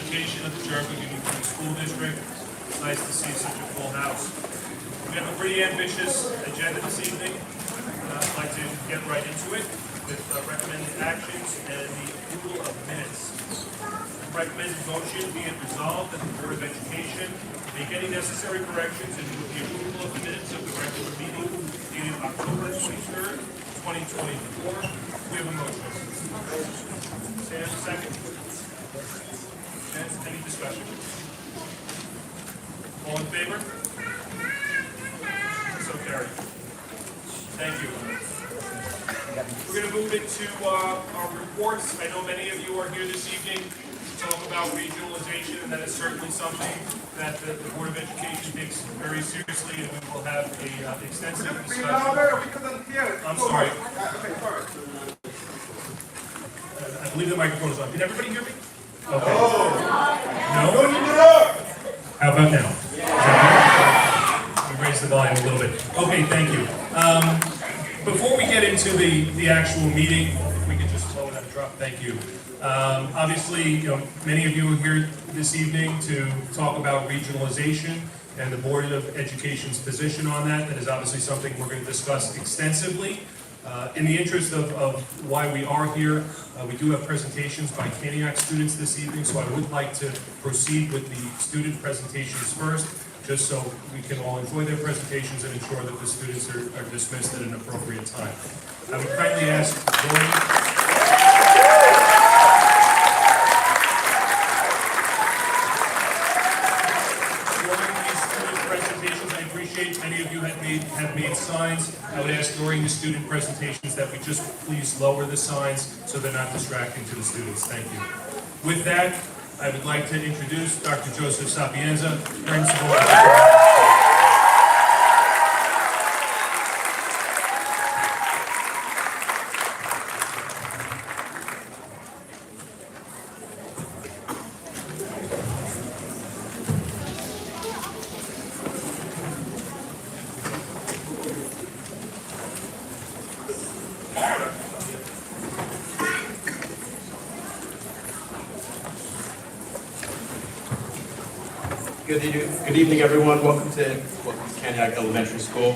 Education of the Jericho Union County School District. It's nice to see such a full house. We have a pretty ambitious agenda this evening. I'd like to get right into it with recommended actions and the approval of minutes. The recommended motion be it resolved that the Board of Education make any necessary corrections and with the approval of the minutes of the regular meeting dated October 23rd, 2024. We have a motion. Sam, second. Any discussion? All in favor? So carried. Thank you. We're going to move into our reports. I know many of you are here this evening to talk about regionalization, and that is certainly something that the Board of Education takes very seriously, and we will have an extensive discussion. We couldn't hear. I'm sorry. Okay, sorry. I believe the microphone is on. Can everybody hear me? Okay. No? No? How about now? Let me raise the volume a little bit. Okay, thank you. Before we get into the actual meeting, if we could just slow that drop, thank you. Obviously, many of you are here this evening to talk about regionalization and the Board of Education's position on that. That is obviously something we're going to discuss extensively. In the interest of why we are here, we do have presentations by Cantiague students this evening, so I would like to proceed with the student presentations first, just so we can all enjoy their presentations and ensure that the students are dismissed at an appropriate time. I would kindly ask many of you have made signs. I would ask during the student presentations that we just please lower the signs so they're not distracting to the students. Thank you. With that, I would like to introduce Dr. Joseph Sapienza, Principal. Good evening, everyone. Welcome to Cantiague Elementary School.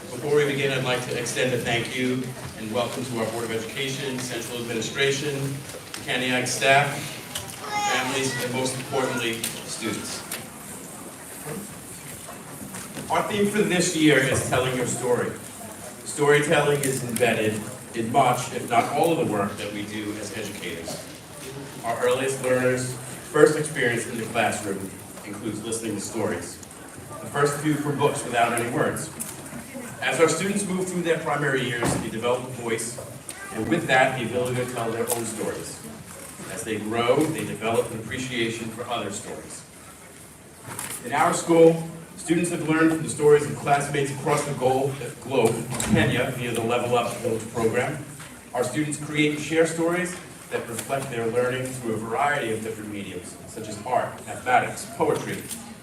Before we begin, I'd like to extend a thank you and welcome to our Board of Education, Central Administration, Cantiague staff, families, and most importantly, students. Our theme for this year is telling your story. Storytelling is embedded in much, if not all of the work that we do as educators. Our earliest learners' first experience in the classroom includes listening to stories. The first few from books without any words. As our students move through their primary years, they develop a voice, and with that, the ability to tell their own stories. As they grow, they develop an appreciation for other stories. In our school, students have learned from the stories of classmates across the globe, Kenya, via the Level Up Village program. Our students create and share stories that reflect their learning through a variety of different mediums, such as art, mathematics, poetry,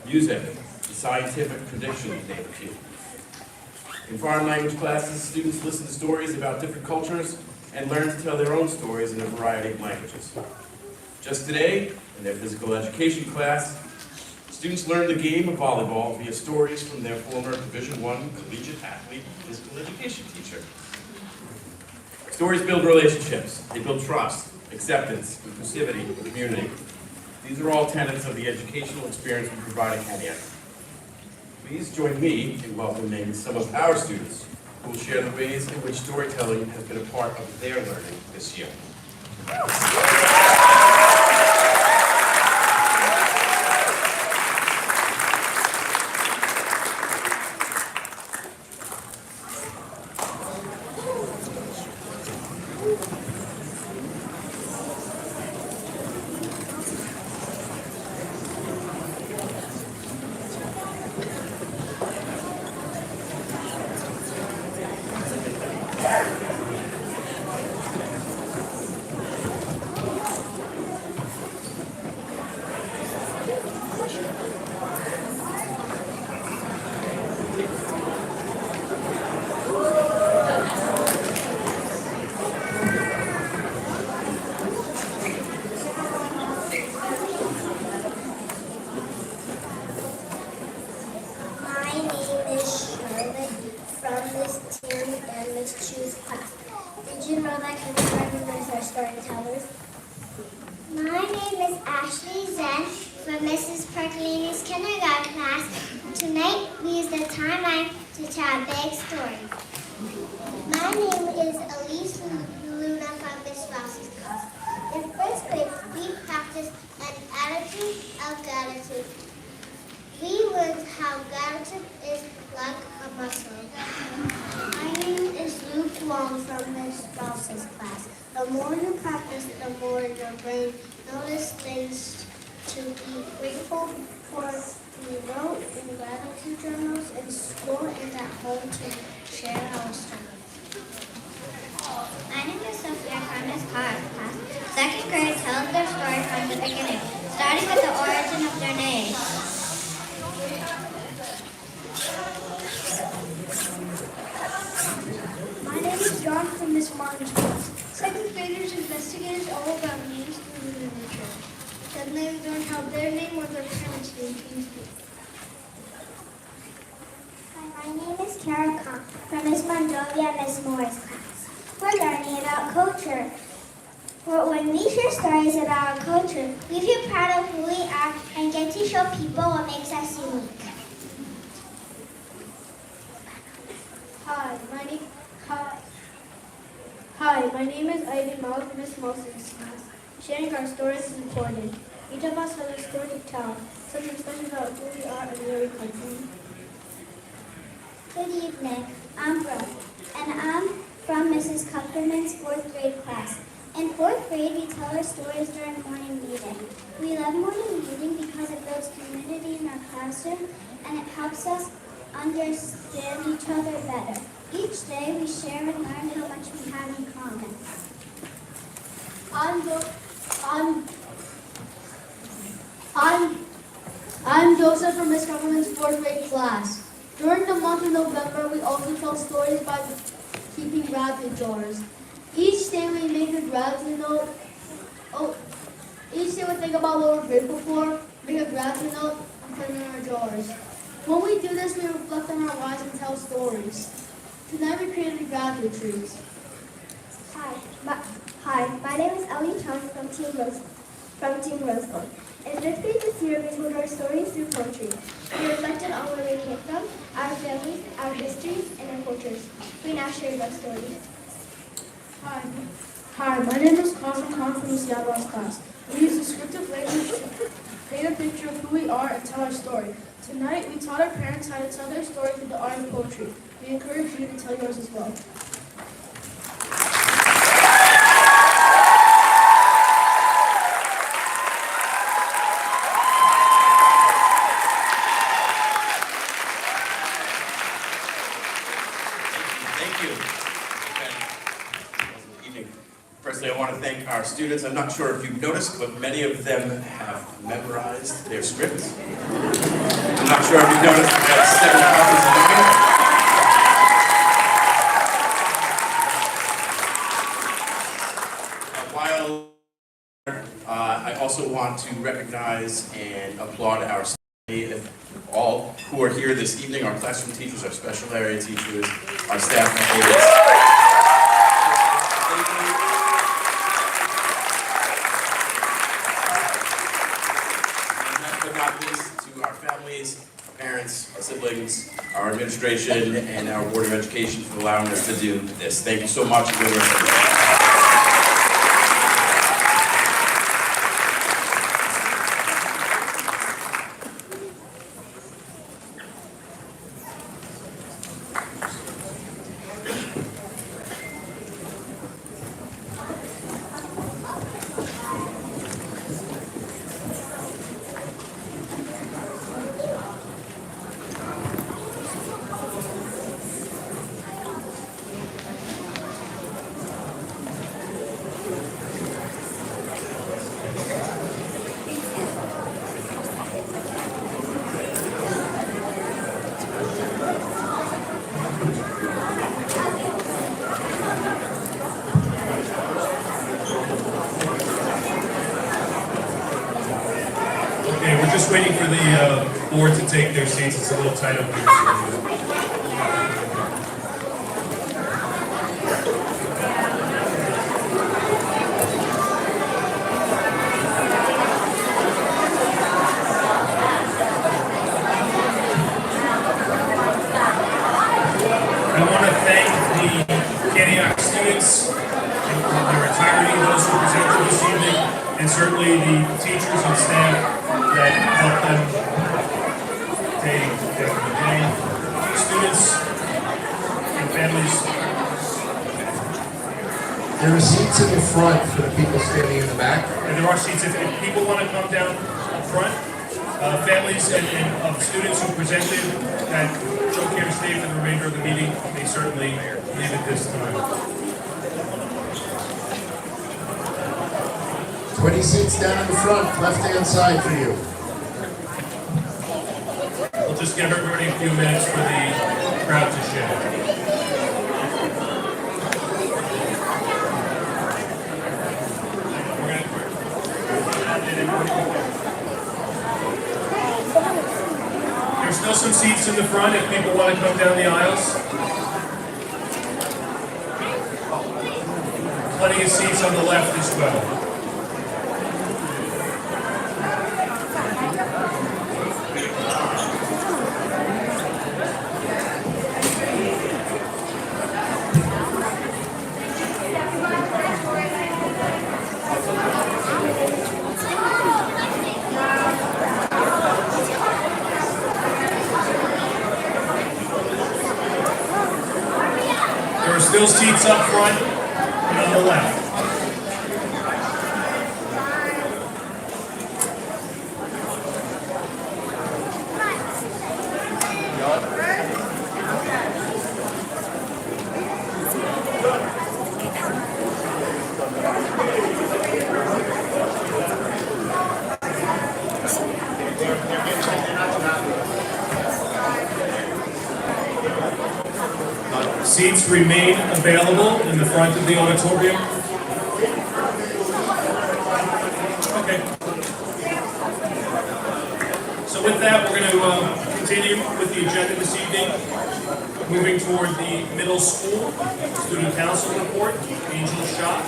music, and scientific prediction, to name a few. In foreign language classes, students listen to stories about different cultures and learn to tell their own stories in a variety of languages. Just today, in their physical education class, students learned the game of volleyball via stories from their former Division I collegiate athlete physical education teacher. Stories build relationships, they build trust, acceptance, inclusivity, and community. These are all tenets of the educational experience we provide at Cantiague. Please join me in welcoming some of our students who will share the ways in which storytelling has been a part of their learning this year. from Mrs. Percolini's kindergarten class. Tonight, we use the timeline to tell a big story. My name is Elise Luna from Miss Ross's class. In first grade, we practiced an attitude of gratitude. We learned how gratitude is like a muscle. My name is Luke Long from Miss Ross's class. The more you practice, the more your brain notices things to be grateful for. We wrote in gratitude journals in school and at home to share our stories. My name is Sophia from Miss Carr's class. Second grade tells their story from the beginning, starting with the origin of their name. My name is John from Miss Martin's class. Second graders investigated all about names through literature. Then they learned how their name or their parents' name came to be. Hi, my name is Kara Khan from Miss Mondovi and Miss Moore's class. We're learning about culture. When we share stories about our culture, we feel proud of who we are and get to show people what makes us unique. Hi, my name is Ivy Malik from Miss Wilson's class. Sharing our stories is important. Each of us has a story to tell, something special about who we are and where we come from. Good evening, I'm Brooke, and I'm from Mrs. Kupferman's 4th grade class. In 4th grade, we tell our stories during morning meeting. We love morning meeting because it builds community in our classroom and it helps us understand each other better. Each day, we share and learn how much we have in common. I'm Joseph from Miss Kupferman's 4th grade class. During the month of November, we also tell stories by keeping gratitude jars. Each day we make a gratitude note. Each day we think about what we're grateful for, make a gratitude note, and put it in our jars. When we do this, we reflect on our lives and tell stories. Tonight we created gratitude trees. Hi, my name is Ellie Chung from Team Rosegold. In 5th grade this year, we told our stories through poetry. We reflected on where we came from, our families, our histories, and our cultures. We now share those stories. Hi, my name is Kasim Khan from Miss Yadwa's class. We use descriptive language to paint a picture of who we are and tell our story. Tonight, we taught our parents how to tell their story through the art of poetry. We encourage you to tell yours as well. Thank you. Good evening. Firstly, I want to thank our students. I'm not sure if you've noticed, but many of them have memorized their scripts. I'm not sure if you've noticed, we have 7 copies of them. While I also want to recognize and applaud our all who are here this evening, our classroom teachers, our special area teachers, our staff members. And last but not least, to our families, parents, our siblings, our administration, and our Board of Education for allowing us to do this. Thank you so much. Okay, we're just waiting for the board to take their seats. It's a little tight up here. There are seats in the front for the people standing in the back. And there are seats, if people want to come down up front, families and of students who presented that don't care to stay for the remainder of the meeting, they certainly leave at this time. 20 seats down in the front, left-hand side for you. We'll just give everybody a few minutes for the crowd to shift. There's still some seats in the front if people want to come down the aisles. Plenty of seats on the left as well. There are still seats up front and on the left. Seats remain available in the front of the auditorium. Okay. So with that, we're going to continue with the agenda this evening. Moving toward the middle school student council report, Angel Shop.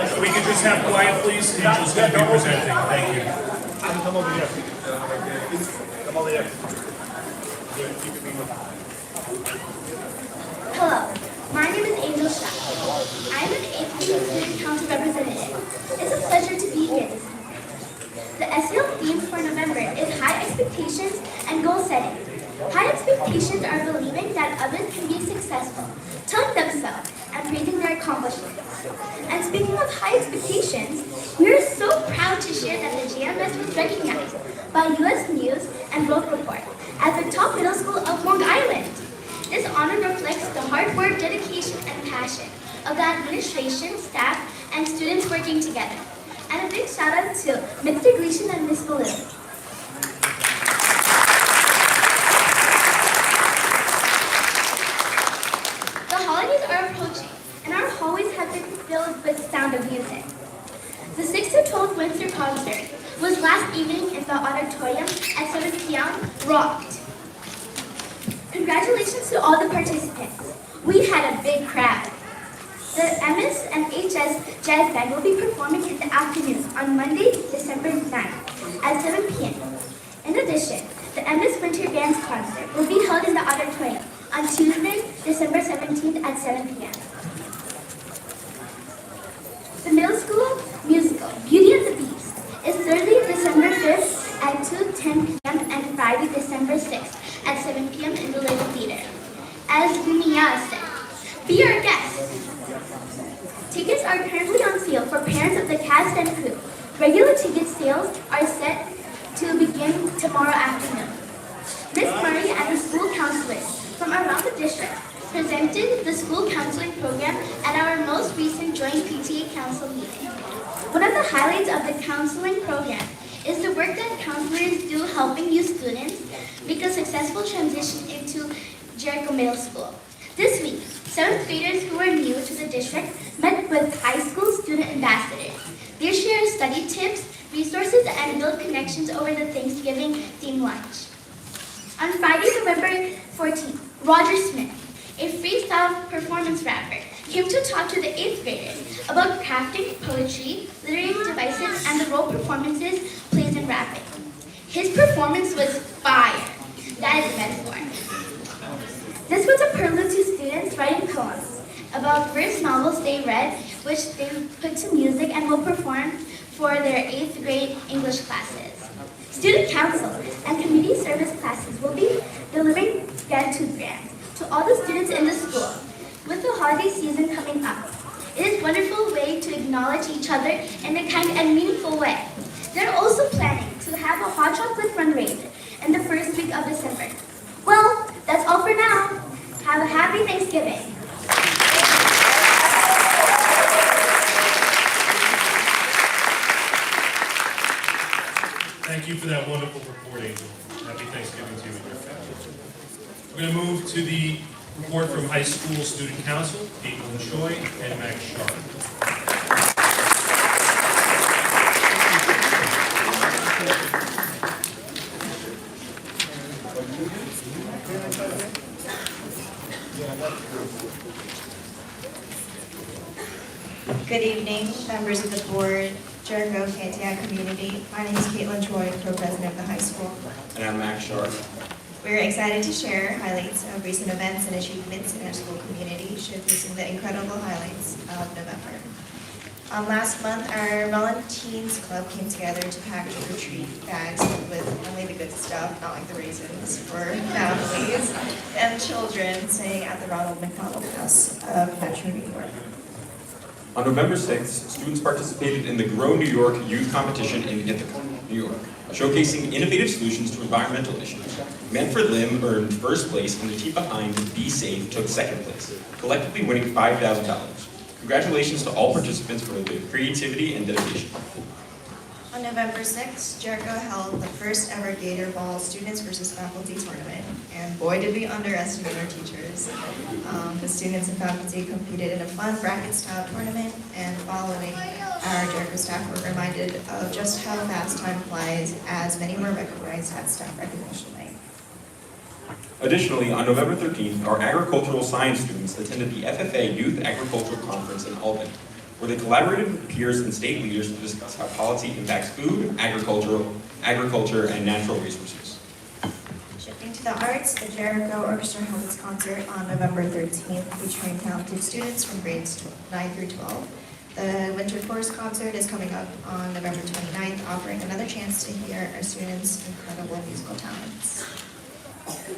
So we can just have quiet, please. Angel's going to be presenting. Thank you. Come over here. Come over here. Hello, my name is Angel Shaw. I'm an 8th grade student council representative. It's a pleasure to be here this evening. The SEL theme for November is high expectations and goal setting. High expectations are believing that others can be successful, telling themselves, and praising their accomplishments. And speaking of high expectations, we are so proud to share that the JMS was recognized by U.S. News and World Report as the top middle school of Long Island. This honor reflects the hard work, dedication, and passion of the administration, staff, and students working together. And a big shout out to Mr. Gleason and Ms. Baloo. The holidays are approaching, and our hallways have been filled with sound of music. The 6th to 12th Winter Concert was last evening in the auditorium at 7 p.m. Rocked. Congratulations to all the participants. We had a big crowd. The MS and HS Jazz Band will be performing in the afternoon on Monday, December 9th at 7 p.m. In addition, the MS Winter Band's concert will be held in the auditorium on Tuesday, December 17th at 7 p.m. The middle school musical, Beauty and the Beast, is Thursday, December 5th at 2:10 p.m. and Friday, December 6th at 7 p.m. in the Little Theater. As Mia said, be our guest. Tickets are currently on sale for parents of the cast and crew. Regular ticket sales are set to begin tomorrow afternoon. Ms. Murray and the school counselors from around the district presented the school counseling program at our most recent joint PTA council meeting. One of the highlights of the counseling program is the work that counselors do helping youth students make a successful transition into Jericho Middle School. This week, 7th graders who are new to the district met with high school student ambassadors. They share study tips, resources, and build connections over the Thanksgiving themed lunch. On Friday, November 14th, Roger Smith, a freestyle performance rapper, came to talk to the 8th graders about crafting poetry, literary devices, and the role performances plays in rapping. His performance was fire. That is a metaphor. This was a prelude to students writing poems about first novels they read which they put to music and will perform for their 8th grade English classes. Student council and community service classes will be delivering gratitude grants to all the students in the school. With the holiday season coming up, it is a wonderful way to acknowledge each other in a kind and meaningful way. They're also planning to have a hot chocolate fundraiser in the first week of December. Well, that's all for now. Have a happy Thanksgiving. Thank you for that wonderful report, Angel. Happy Thanksgiving to you and your family. We're going to move to the report from High School Student Council, Caitlin Choi and Max Sharp. Good evening, members of the board, Jericho, Cantiague community. My name is Caitlin Choi, co-president of the high school. And I'm Max Sharp. We're excited to share highlights of recent events and achievements in our school community, showcasing the incredible highlights of November. Last month, our Valentine's Club came together to pack trick-or-treat bags with only the good stuff, not like the raisins, for families and children staying at the Ronald McDonald House of Metro New York. On November 6th, students participated in the Grow New York Youth Competition in Ithaca, New York, showcasing innovative solutions to environmental issues. Manfred Lim earned first place, and the team behind Be Safe took second place, collectively winning $5,000. Congratulations to all participants for their creativity and dedication. On November 6th, Jericho held the first ever Gator Ball Students versus Faculty Tournament, and boy did we underestimate our teachers. The students and faculty competed in a fun bracket-style tournament, and following, our Jericho staff were reminded of just how fast time flies, as many were recognized at Staff Recognition Night. Additionally, on November 13th, our agricultural science students attended the FFA Youth Agricultural Conference in Albany, where they collaborated with peers and state leaders to discuss how policy impacts food, agriculture, and natural resources. Shifting to the arts, the Jericho Orchestra held its concert on November 13th, featuring talented students from grades 9 through 12. The Winter Chorus concert is coming up on November 29th, offering another chance to hear our students' incredible musical talents.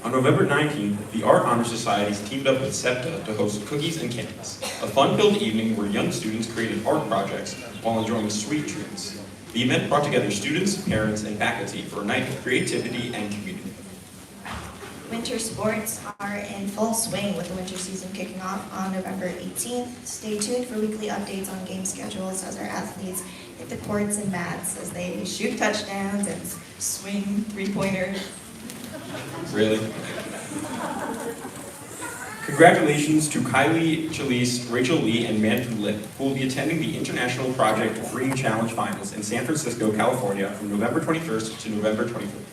On November 19th, the Art Honor Societies teamed up with SEPTA to host Cookies and Candies, a fun-filled evening where young students created art projects while enjoying sweet treats. The event brought together students, parents, and faculty for a night of creativity and community. Winter sports are in full swing with the winter season kicking off on November 18th. Stay tuned for weekly updates on game schedules as our athletes hit the courts and mats as they shoot touchdowns and swing three-pointers. Really? Congratulations to Kylie Chalise, Rachel Lee, and Manfred Lip, who will be attending the International Project Green Challenge Finals in San Francisco, California from November 21st to November 24th.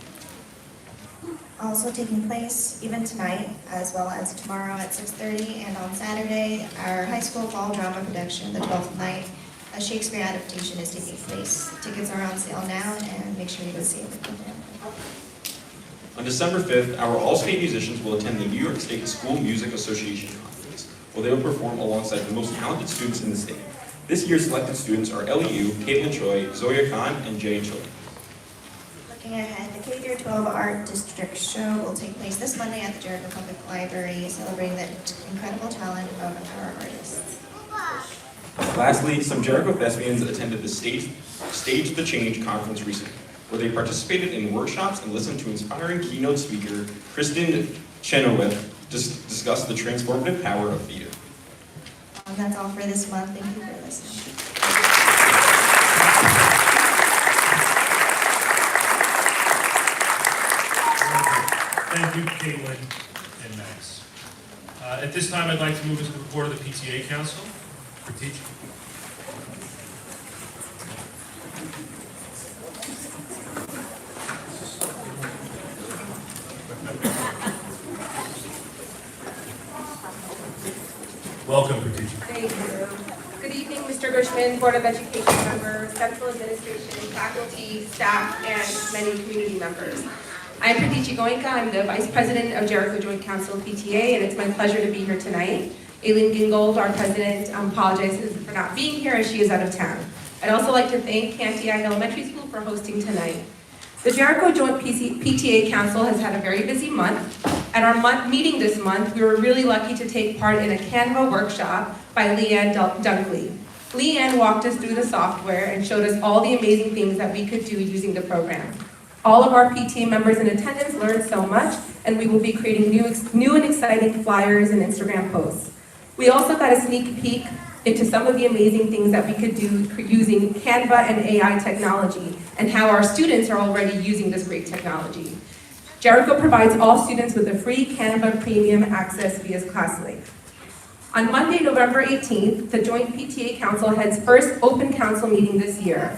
Also taking place even tonight, as well as tomorrow at 6:30, and on Saturday, our high school fall drama production, The 12th Night, a Shakespeare adaptation, is taking place. Tickets are on sale now, and make sure you go see it with your family. On December 5th, our all-state musicians will attend the New York State School Music Association Conference, where they will perform alongside the most talented students in the state. This year's selected students are LEU, Caitlin Choi, Zoya Khan, and Jay Choi. Looking ahead, the K-12 Art District Show will take place this Monday at the Jericho Public Library, celebrating the incredible talent of our artists. Lastly, some Jericho thespians attended the Stage the Change conference recently, where they participated in workshops and listened to inspiring keynote speaker Kristen Chenoweth discuss the transformative power of theater. That's all for this month. Thank you for listening. Thank you, Caitlin and Max. At this time, I'd like to move us to the report of the PTA Council for teaching. Welcome, Khadija. Thank you. Good evening, Mr. Bushman, Board of Education members, Central Administration, faculty, staff, and many community members. I am Khadija Goenka. I'm the Vice President of Jericho Joint Council PTA, and it's my pleasure to be here tonight Aileen Gingold, our president, apologizes for not being here as she is out of town. I'd also like to thank Cantiague Elementary School for hosting tonight. The Jericho Joint PTA Council has had a very busy month. At our meeting this month, we were really lucky to take part in a Canva workshop by Leanne Dunkley. Leanne walked us through the software and showed us all the amazing things that we could do using the program. All of our PTA members in attendance learned so much, and we will be creating new and exciting flyers and Instagram posts. We also got a sneak peek into some of the amazing things that we could do using Canva and AI technology, and how our students are already using this great technology. Jericho provides all students with a free Canva Premium access via ClassLink. On Monday, November 18th, the Joint PTA Council had its first open council meeting this year.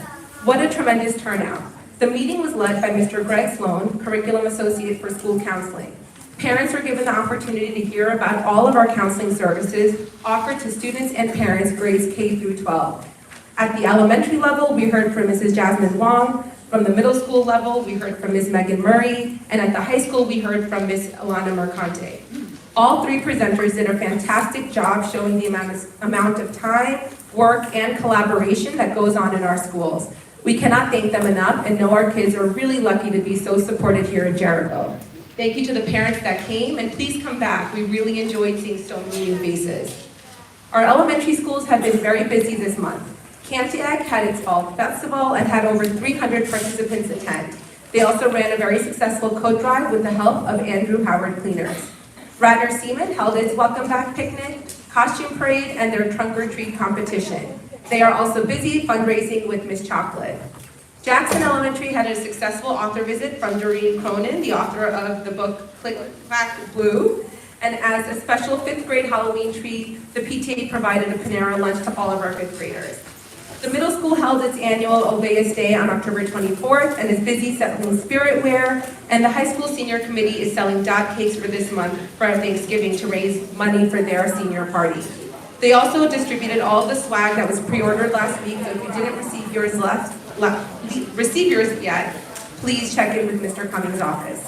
What a tremendous turnout. The meeting was led by Mr. Greg Sloan, Curriculum Associate for School Counseling. Parents were given the opportunity to hear about all of our counseling services offered to students and parents grades K through 12. At the elementary level, we heard from Mrs. Jasmine Wong. From the middle school level, we heard from Ms. Megan Murray. And at the high school, we heard from Ms. Alana Mercante. All three presenters did a fantastic job showing the amount of time, work, and collaboration that goes on in our schools. We cannot thank them enough and know our kids are really lucky to be so supported here in Jericho. Thank you to the parents that came, and please come back. We really enjoyed seeing so many new faces. Our elementary schools have been very busy this month. Cantiague had its fall festival and had over 300 participants attend. They also ran a very successful coat drive with the help of Andrew Howard Cleaners. Radnor Seaman held its welcome back picnic, costume parade, and their trunk or treat competition. They are also busy fundraising with Miss Chocolate. Jackson Elementary had a successful author visit from Doreen Cronin, the author of the book Click Clack Blue. And as a special 5th grade Halloween treat, the PTA provided a Panera lunch to all of our 5th graders. The middle school held its annual Obeas Day on October 24th and is busy selling spirit wear, and the high school senior committee is selling dot cakes for this month for Thanksgiving to raise money for their senior party. They also distributed all of the swag that was pre-ordered last week, so if you didn't receive yours yet, please check in with Mr. Cummings' office.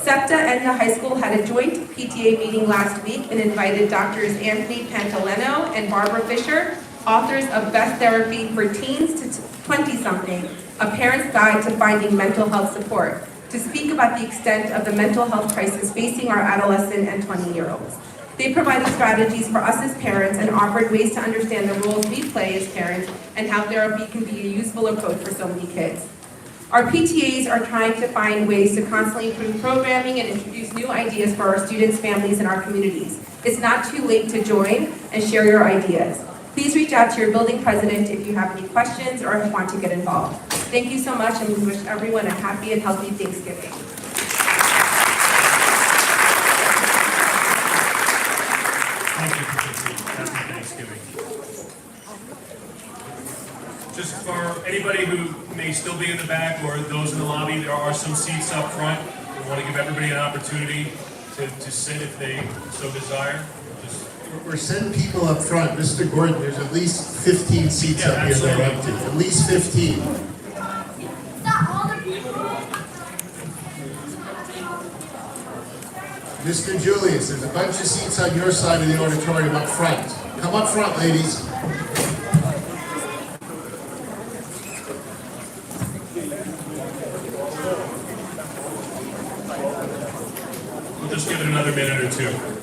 SEPTA and the high school had a joint PTA meeting last week and invited Drs. Anthony Pantaleno and Barbara Fisher, authors of Best Therapy for Teens to 20-something, A Parent's Guide to Finding Mental Health Support, to speak about the extent of the mental health crisis facing our adolescent and 20-year-olds. They provided strategies for us as parents and offered ways to understand the roles we play as parents and how therapy can be a useful approach for so many kids. Our PTAs are trying to find ways to constantly improve programming and introduce new ideas for our students, families, and our communities. It's not too late to join and share your ideas. Please reach out to your building president if you have any questions or want to get involved. Thank you so much, and we wish everyone a happy and healthy Thanksgiving. Thank you, Patricia. Happy Thanksgiving. Just for anybody who may still be in the back or those in the lobby, there are some seats up front. We want to give everybody an opportunity to sit if they so desire. We're sending people up front. Mr. Gordon, there's at least 15 seats up here that are empty. At least 15. Mr. Julius, there's a bunch of seats on your side of the auditorium up front. Come up front, ladies. We'll just give it another minute or two.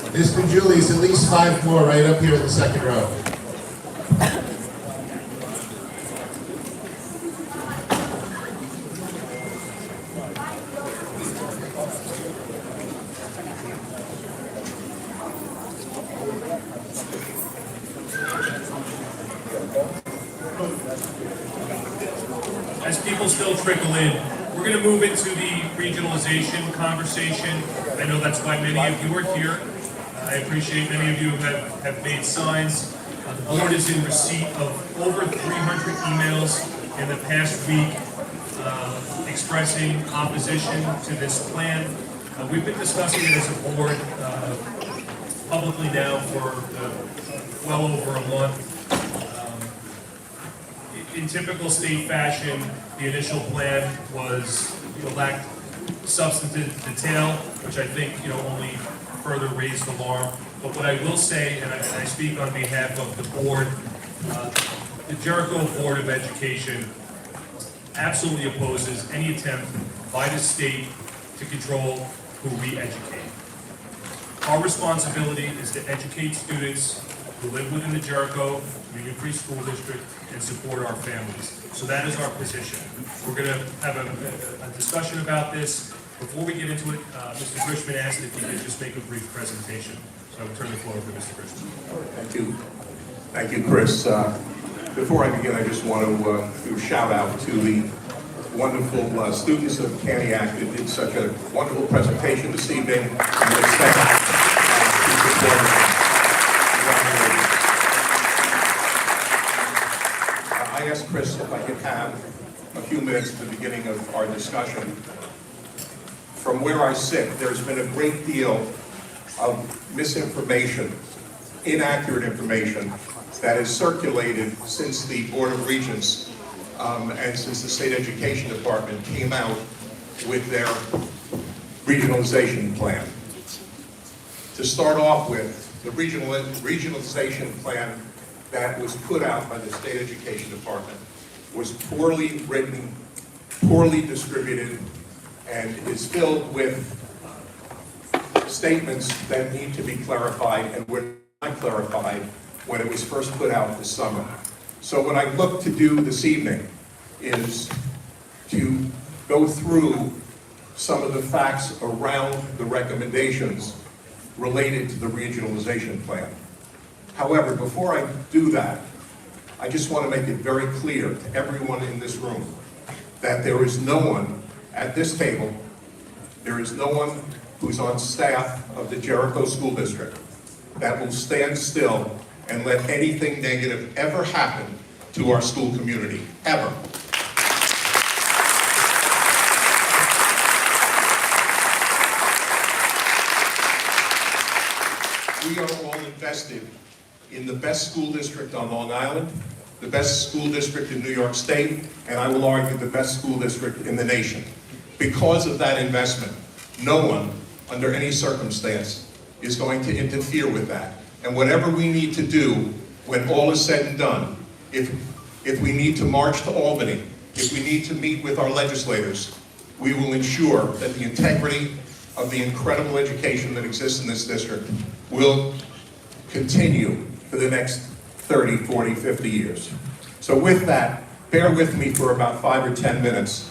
Mr. Julius, at least 5 more right up here in the second row. As people still trickle in, we're going to move into the regionalization conversation. I know that's why many of you are here. I appreciate many of you have made signs. The board is in receipt of over 300 emails in the past week expressing opposition to this plan. We've been discussing it as a board publicly now for well over a month. In typical state fashion, the initial plan was, lacked substantive detail, which I think, only further raised alarm. But what I will say, and I speak on behalf of the board, the Jericho Board of Education absolutely opposes any attempt by the state to control who we educate. Our responsibility is to educate students who live within the Jericho Union Free School District and support our families. So that is our position. We're going to have a discussion about this. Before we get into it, Mr. Grishman asked if he could just make a brief presentation. So I will turn the floor over to Mr. Grishman. Thank you. Thank you, Chris. Before I begin, I just want to do a shout out to the wonderful students of Cantiague that did such a wonderful presentation this evening. And their staff, I asked Chris if I could have a few minutes at the beginning of our discussion. From where I sit, there's been a great deal of misinformation, inaccurate information that has circulated since the Board of Regents and since the State Education Department came out with their regionalization plan. To start off with, the regionalization plan that was put out by the State Education Department was poorly written, poorly distributed, and is filled with statements that need to be clarified and were not clarified when it was first put out this summer. So what I look to do this evening is to go through some of the facts around the recommendations related to the regionalization plan. However, before I do that, I just want to make it very clear to everyone in this room that there is no one at this table, there is no one who's on staff of the Jericho School District that will stand still and let anything negative ever happen to our school community, ever. We are all invested in the best school district on Long Island, the best school district in New York State, and I will argue the best school district in the nation. Because of that investment, no one, under any circumstance, is going to interfere with that. And whatever we need to do when all is said and done, if we need to march to Albany, if we need to meet with our legislators, we will ensure that the integrity of the incredible education that exists in this district will continue for the next 30, 40, 50 years. So with that, bear with me for about 5 or 10 minutes.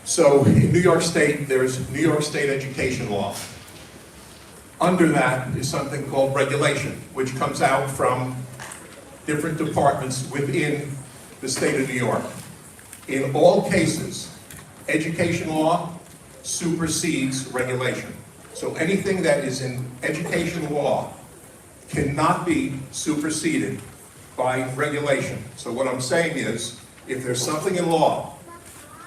So in New York State, there's New York State education law. Under that is something called regulation, which comes out from different departments within the state of New York. In all cases, education law supersedes regulation. So anything that is in education law cannot be superseded by regulation. So what I'm saying is, if there's something in law,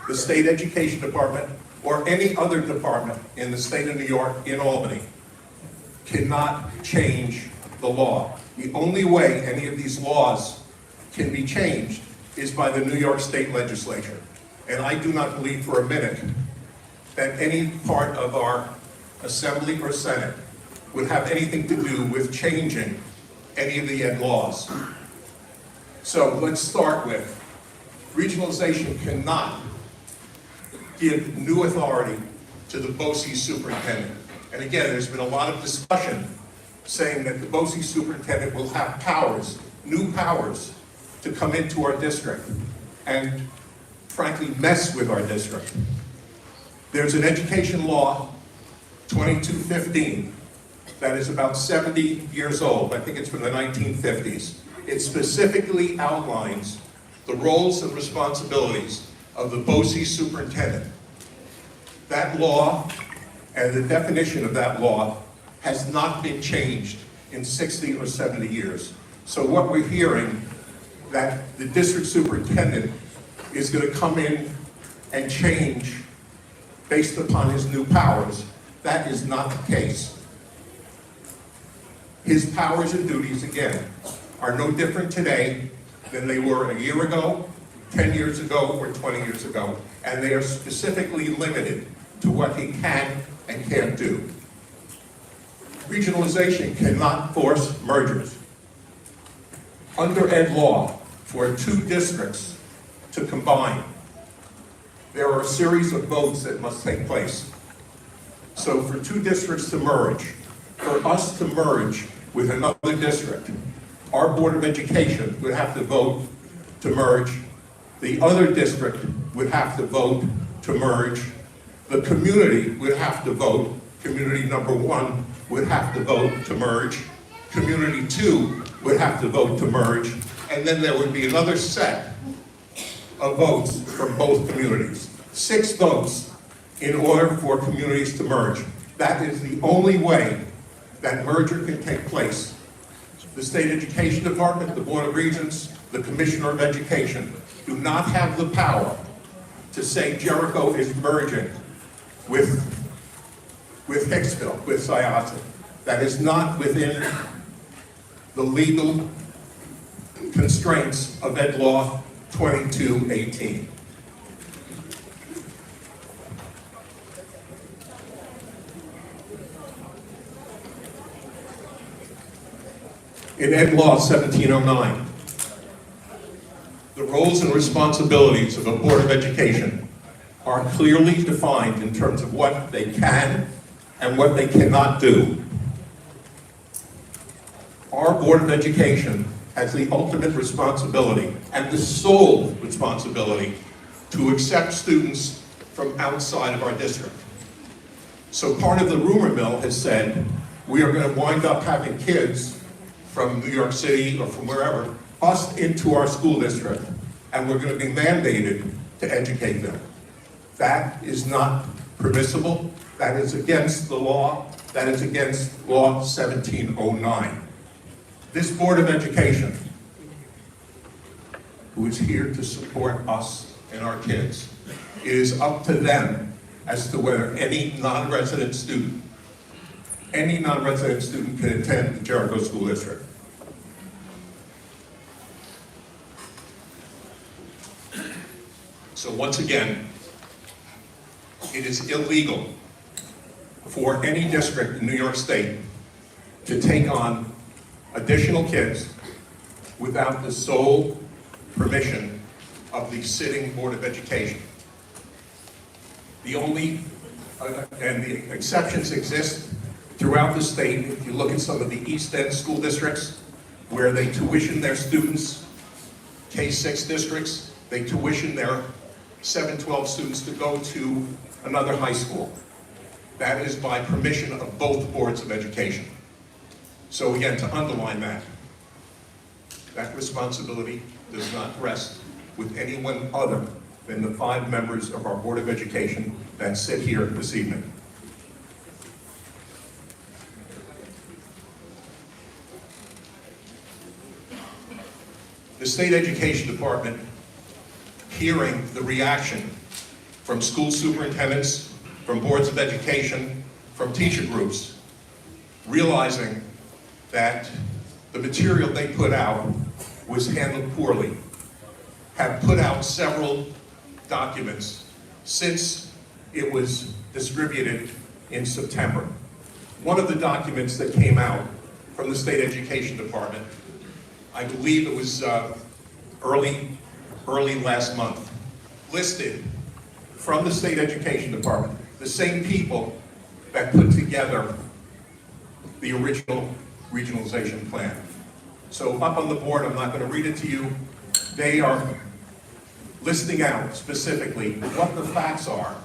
the State Education Department or any other department in the state of New York, in Albany, cannot change the law. The only way any of these laws can be changed is by the New York State Legislature. And I do not believe for a minute that any part of our Assembly or Senate would have anything to do with changing any of the ed laws. So let's start with, regionalization cannot give new authority to the BOCES superintendent. And again, there's been a lot of discussion saying that the BOCES superintendent will have powers, new powers, to come into our district and frankly mess with our district. There's an education law, 2215, that is about 70 years old. I think it's from the 1950s. It specifically outlines the roles and responsibilities of the BOCES superintendent. That law and the definition of that law has not been changed in 60 or 70 years. So what we're hearing, that the district superintendent is going to come in and change based upon his new powers, that is not the case. His powers and duties, again, are no different today than they were a year ago, 10 years ago, or 20 years ago, and they are specifically limited to what he can and can't do. Regionalization cannot force mergers. Under ed law, for two districts to combine, there are a series of votes that must take place. So for two districts to merge, for us to merge with another district, our Board of Education would have to vote to merge, the other district would have to vote to merge, the community would have to vote, community number one would have to vote to merge, community two would have to vote to merge, and then there would be another set of votes from both communities. 6 votes in order for communities to merge. That is the only way that merger can take place. The State Education Department, the Board of Regents, the Commissioner of Education do not have the power to say Jericho is merging with Hicksville, with Syosset. That is not within the legal constraints of Ed Law 2218. In Ed Law 1709, the roles and responsibilities of a Board of Education are clearly defined in terms of what they can and what they cannot do. Our Board of Education has the ultimate responsibility and the sole responsibility to accept students from outside of our district. So part of the rumor mill has said we are going to wind up having kids from New York City or from wherever, us into our school district, and we're going to be mandated to educate them. That is not permissible. That is against the law. That is against Law 1709. This Board of Education, who is here to support us and our kids, it is up to them as to whether any non-resident student can attend the Jericho School District. So once again, it is illegal for any district in New York State to take on additional kids without the sole permission of the sitting Board of Education. The only, and the exceptions exist throughout the state. If you look at some of the East End school districts where they tuition their students, K-6 districts, they tuition their 7-12 students to go to another high school. That is by permission of both boards of education. So again, to underline that responsibility does not rest with anyone other than the 5 members of our Board of Education that sit here this evening. The State Education Department, hearing the reaction from school superintendents, from boards of education, from teacher groups, realizing that the material they put out was handled poorly, have put out several documents since it was distributed in September. One of the documents that came out from the State Education Department, I believe it was early last month, listed from the State Education Department the same people that put together the original regionalization plan. So up on the board, I'm not going to read it to you, they are listing out specifically what the facts are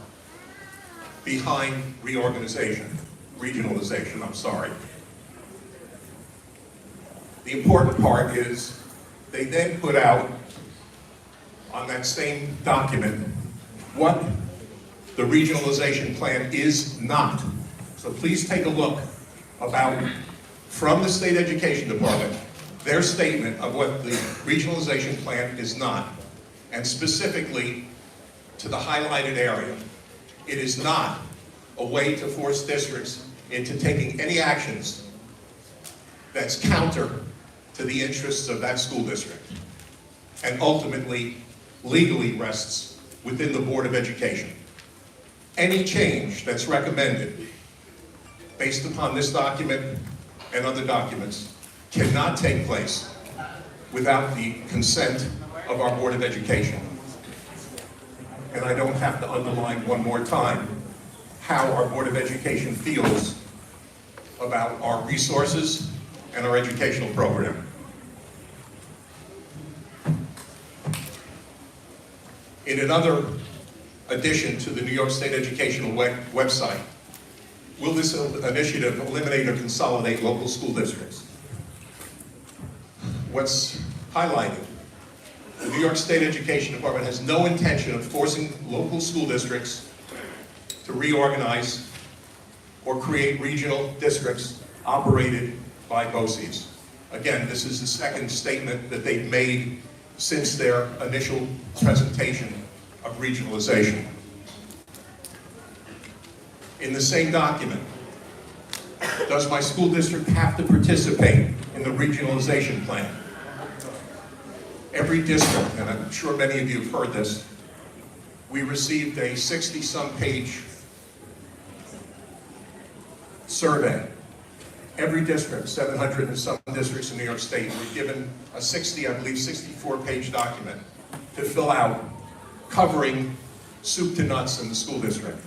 behind regionalization, I'm sorry. The important part is they then put out on that same document what the regionalization plan is not. So please take a look about from the State Education Department their statement of what the regionalization plan is not, and specifically to the highlighted area. It is not a way to force districts into taking any actions that's counter to the interests of that school district, and ultimately legally rests within the Board of Education. Any change that's recommended based upon this document and other documents cannot take place without the consent of our Board of Education. And I don't have to underline one more time how our Board of Education feels about our resources and our educational program. In another addition to the New York State Educational website, will this initiative eliminate or consolidate local school districts? What's highlighted, the New York State Education Department has no intention of forcing local school districts to reorganize or create regional districts operated by BOCES. Again, this is the second statement that they've made since their initial presentation of regionalization. In the same document, does my school district have to participate in the regionalization plan? Every district, and I'm sure many of you have heard this, we received a 60-some page survey. Every district, 700 and some districts in New York State, were given a 64-page document to fill out, covering soup to nuts in the school district.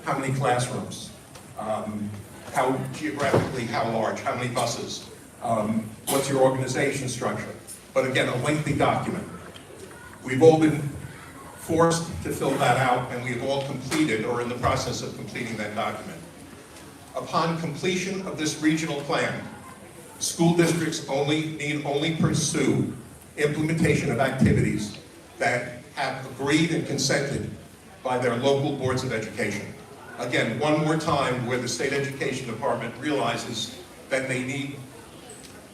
How many classrooms? How geographically, how large? How many buses? What's your organization structure? But again, a lengthy document. We've all been forced to fill that out, and we've all completed or are in the process of completing that document. Upon completion of this regional plan, school districts need only pursue implementation of activities that have agreed and consented by their local boards of education. Again, one more time, where the State Education Department realizes that they need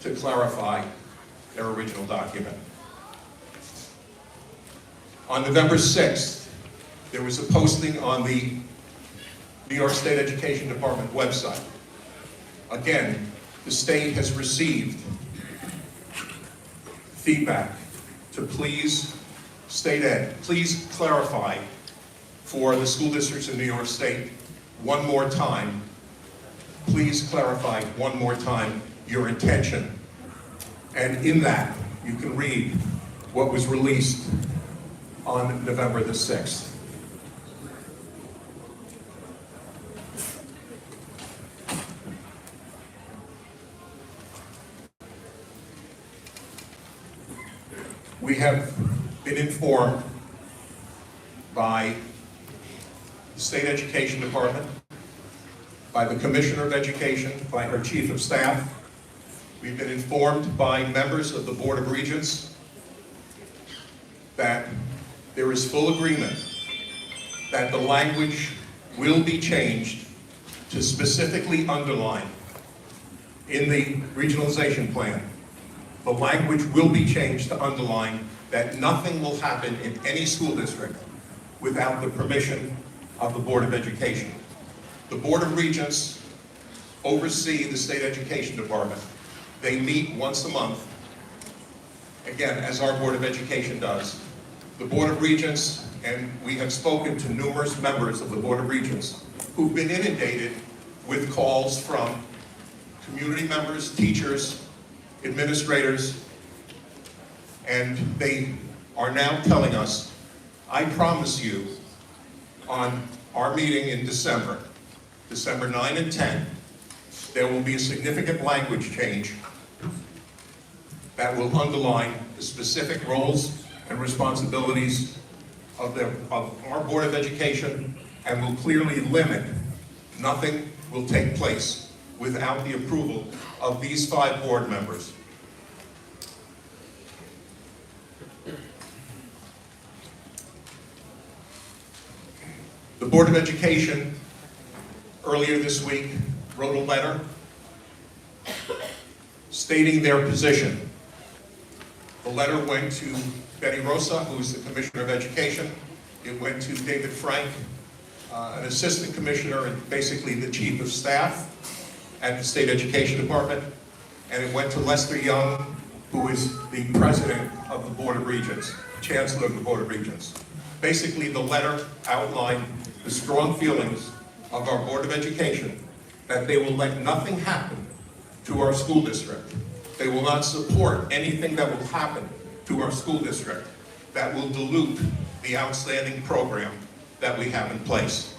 to clarify their original document. On November 6th, there was a posting on the New York State Education Department website. Again, the state has received feedback to please, State Ed, please clarify for the school districts in New York State one more time, please clarify one more time your intention. And in that, you can read what was released on November the 6th. We have been informed by the State Education Department, by the Commissioner of Education, by her Chief of Staff. We've been informed by members of the Board of Regents that there is full agreement that the language will be changed to specifically underline in the regionalization plan. The language will be changed to underline that nothing will happen in any school district without the permission of the Board of Education. The Board of Regents oversee the State Education Department. They meet once a month, again, as our Board of Education does. The Board of Regents, and we have spoken to numerous members of the Board of Regents who've been inundated with calls from community members, teachers, administrators, and they are now telling us, I promise you, on our meeting in December 9 and 10, there will be a significant language change that will underline the specific roles and responsibilities of our Board of Education, and will clearly limit, nothing will take place without the approval of these 5 board members. The Board of Education earlier this week wrote a letter stating their position. The letter went to Betty Rosa, who is the Commissioner of Education. It went to David Frank, an Assistant Commissioner and basically the Chief of Staff at the State Education Department. And it went to Lester Young, who is the President of the Board of Regents, Chancellor of the Board of Regents. Basically, the letter outlined the strong feelings of our Board of Education that they will let nothing happen to our school district. They will not support anything that will happen to our school district that will dilute the outstanding program that we have in place.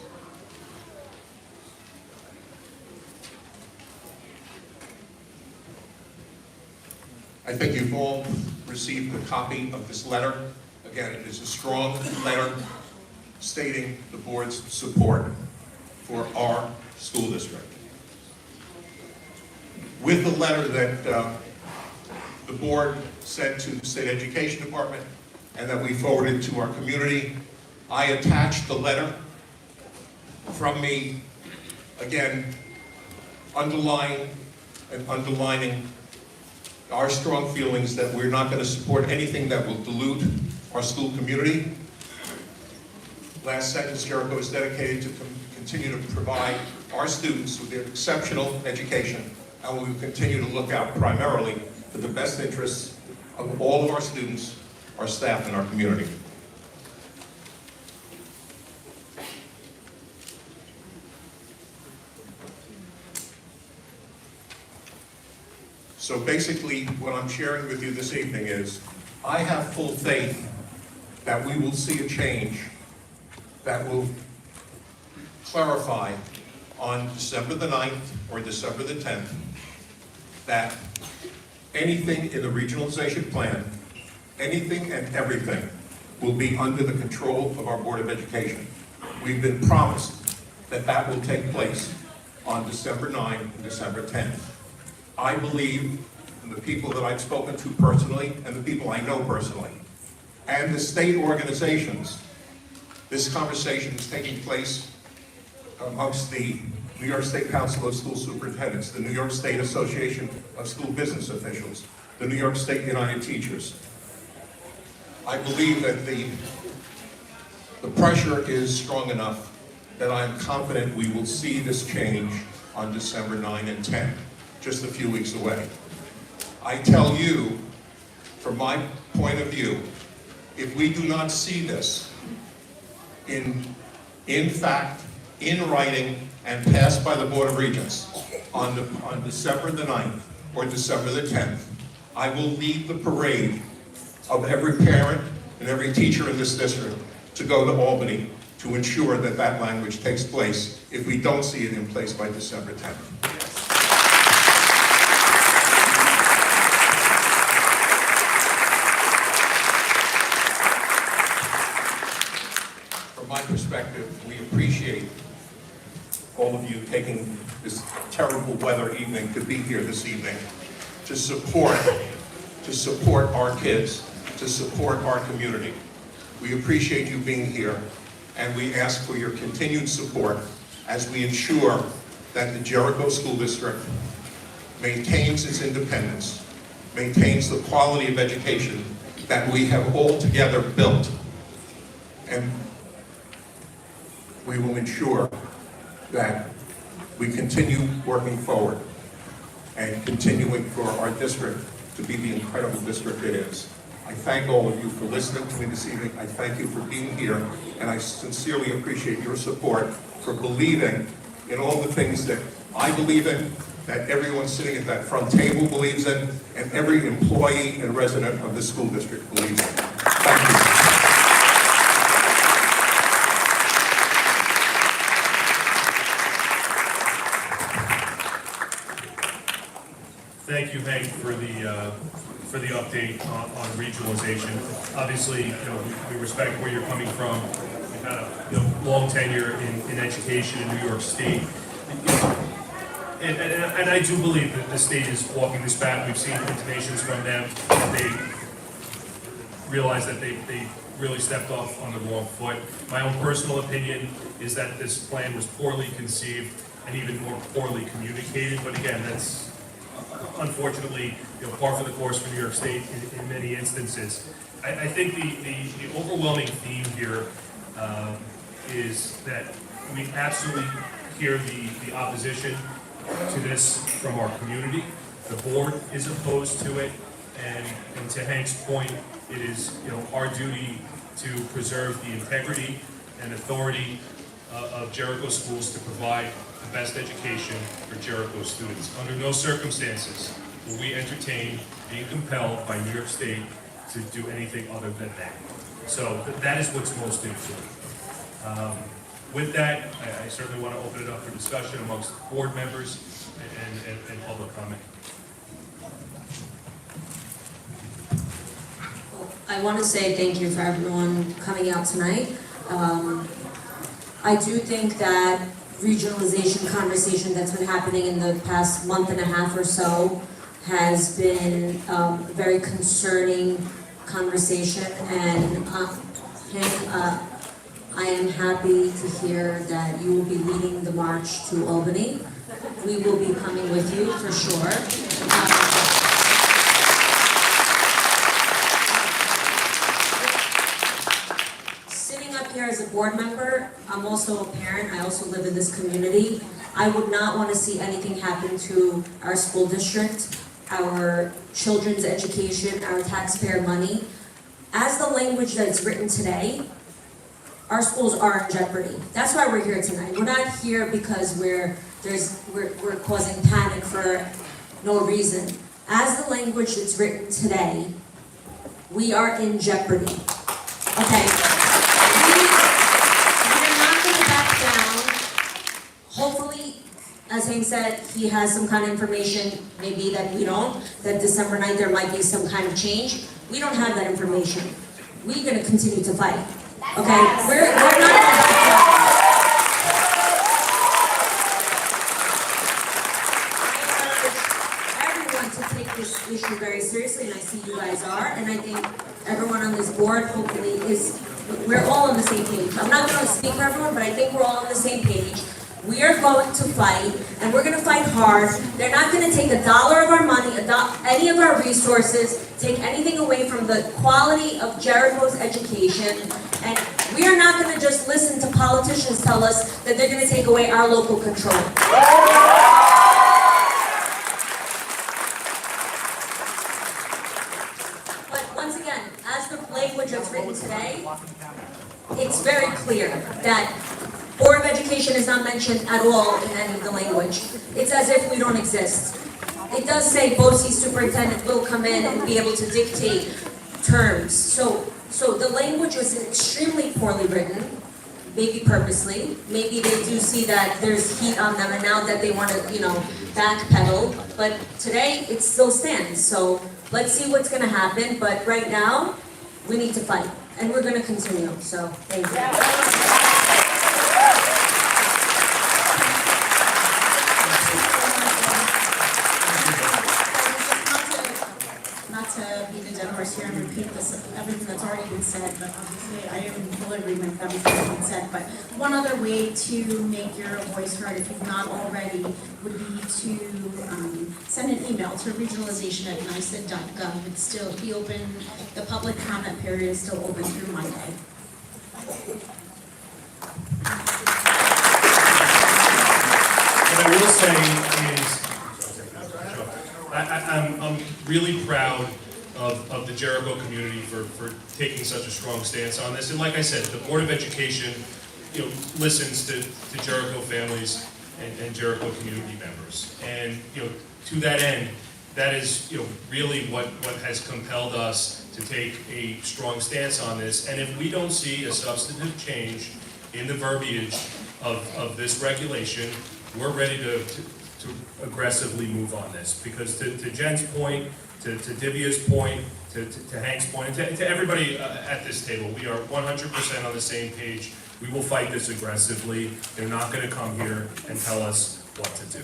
I think you've all received a copy of this letter. Again, it is a strong letter stating the board's support for our school district. With the letter that the board sent to the State Education Department and that we forwarded to our community, I attached the letter from me, again, underlining our strong feelings that we're not going to support anything that will dilute our school community. Last sentence, Jericho is dedicated to continue to provide our students with their exceptional education, and we will continue to look out primarily for the best interests of all of our students, our staff, and our community. So basically, what I'm sharing with you this evening is, I have full faith that we will see a change that will clarify on December the 9th or December the 10th that anything in the regionalization plan, anything and everything will be under the control of our Board of Education. We've been promised that that will take place on December 9th and December 10th. I believe in the people that I've spoken to personally and the people I know personally, and the state organizations. This conversation is taking place amongst the New York State Council of School Superintendents, the New York State Association of School Business Officials, the New York State United Teachers. I believe that the pressure is strong enough that I'm confident we will see this change on December 9 and 10, just a few weeks away. I tell you, from my point of view, if we do not see this in fact, in writing, and passed by the Board of Regents on December the 9th or December the 10th, I will lead the parade of every parent and every teacher in this district to go to Albany to ensure that that language takes place if we don't see it in place by December 10th. From my perspective, we appreciate all of you taking this terrible weather evening to be here this evening to support our kids, to support our community. We appreciate you being here, and we ask for your continued support as we ensure that the Jericho School District maintains its independence, maintains the quality of education that we have all together built, and we will ensure that we continue working forward and continuing for our district to be the incredible district it is. I thank all of you for listening to me this evening. I thank you for being here, and I sincerely appreciate your support for believing in all the things that I believe in, that everyone sitting at that front table believes in, and every employee and resident of the school district believes in. Thank you. Thank you, Hank, for the update on regionalization. Obviously, we respect where you're coming from. You've had a long tenure in education in New York State. And I do believe that the state is walking this back. We've seen intimations from them that they realize that they really stepped off on the wrong foot. My own personal opinion is that this plan was poorly conceived and even more poorly communicated. But again, that's unfortunately, par for the course for New York State in many instances. I think the overwhelming theme here is that we absolutely hear the opposition to this from our community. The board is opposed to it, and to Hank's point, it is our duty to preserve the integrity and authority of Jericho schools to provide the best education for Jericho students. Under no circumstances will we entertain being compelled by New York State to do anything other than that. So that is what's most important. With that, I certainly want to open it up for discussion amongst board members and public comment. I want to say thank you for everyone coming out tonight. I do think that regionalization conversation that's been happening in the past month and a half or so has been a very concerning conversation, and Hank, I am happy to hear that you will be leading the march to Albany. We will be coming with you for sure. Sitting up here as a board member, I'm also a parent, I also live in this community. I would not want to see anything happen to our school district, our children's education, our taxpayer money. As the language that's written today, our schools are in jeopardy. That's why we're here tonight. We're not here because we're causing panic for no reason. As the language that's written today, we are in jeopardy. Okay? We're not going to back down. Hopefully, as Hank said, he has some kind of information, maybe that we don't, that December 9th there might be some kind of change. We don't have that information. We're going to continue to fight. Okay, we're not going to back down. I urge everyone to take this issue very seriously, and I see you guys are, and I think everyone on this board hopefully we're all on the same page. I'm not going to speak for everyone, but I think we're all on the same page. We are going to fight, and we're going to fight hard. They're not going to take $1 of our money, any of our resources, take anything away from the quality of Jericho's education. And we are not going to just listen to politicians tell us that they're going to take away our local control. But once again, as the language is written today, it's very clear that Board of Education is not mentioned at all in any of the language. It's as if we don't exist. It does say BOCES superintendent will come in and be able to dictate terms. So the language was extremely poorly written, maybe purposely. Maybe they do see that there's heat on them and now that they want to, backpedal. But today, it still stands. So let's see what's going to happen. But right now, we need to fight. And we're going to continue. So thank you. To beat a dead horse here and repeat everything that's already been said, but obviously I am in full agreement with everything that's been said. But one other way to make your voice heard, if you've not already, would be to send an email to regionalization@nysid.gov. It's still be open. The public comment period is still open through Monday. What I will say is, I'm really proud of the Jericho community for taking such a strong stance on this. And like I said, the Board of Education, listens to Jericho families and Jericho community members. And to that end, that is really what has compelled us to take a strong stance on this. And if we don't see a substantive change in the verbiage of this regulation, we're ready to aggressively move on this, because to Jen's point, to Divya's point, to Hank's point, and to everybody at this table, we are 100% on the same page. We will fight this aggressively. They're not going to come here and tell us what to do.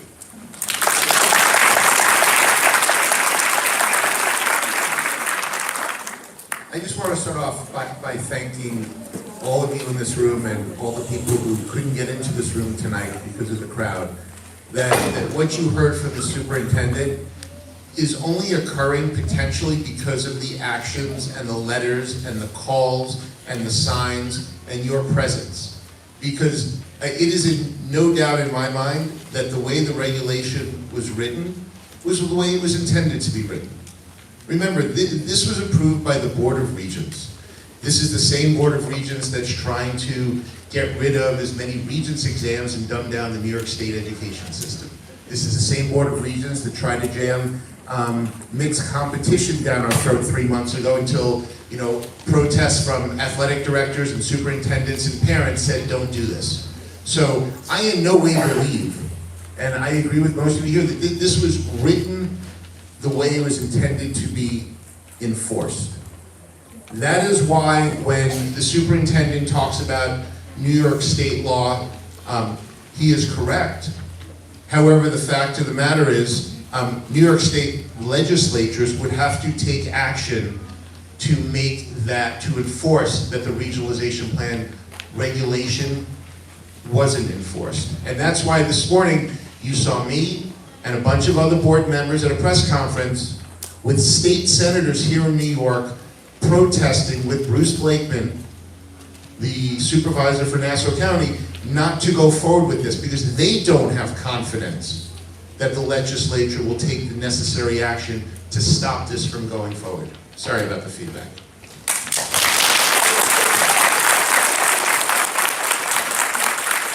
I just want to start off by thanking all of you in this room and all the people who couldn't get into this room tonight because of the crowd. That what you heard from the superintendent is only occurring potentially because of the actions and the letters and the calls and the signs and your presence. Because it is no doubt in my mind that the way the regulation was written was the way it was intended to be written. Remember, this was approved by the Board of Regents. This is the same Board of Regents that's trying to get rid of as many Regents exams and dumb down the New York State education system. This is the same Board of Regents that tried to jam mixed competition down our throat 3 months ago until, protests from athletic directors and superintendents and parents said, don't do this. So I in no way believe, and I agree with most of you here, that this was written the way it was intended to be enforced. That is why when the superintendent talks about New York State law, he is correct. However, the fact of the matter is, New York State legislatures would have to take action to enforce that the regionalization plan regulation wasn't enforced. And that's why this morning you saw me and a bunch of other board members at a press conference with state senators here in New York protesting with Bruce Blakeman, the supervisor for Nassau County, not to go forward with this because they don't have confidence that the legislature will take the necessary action to stop this from going forward. Sorry about the feedback.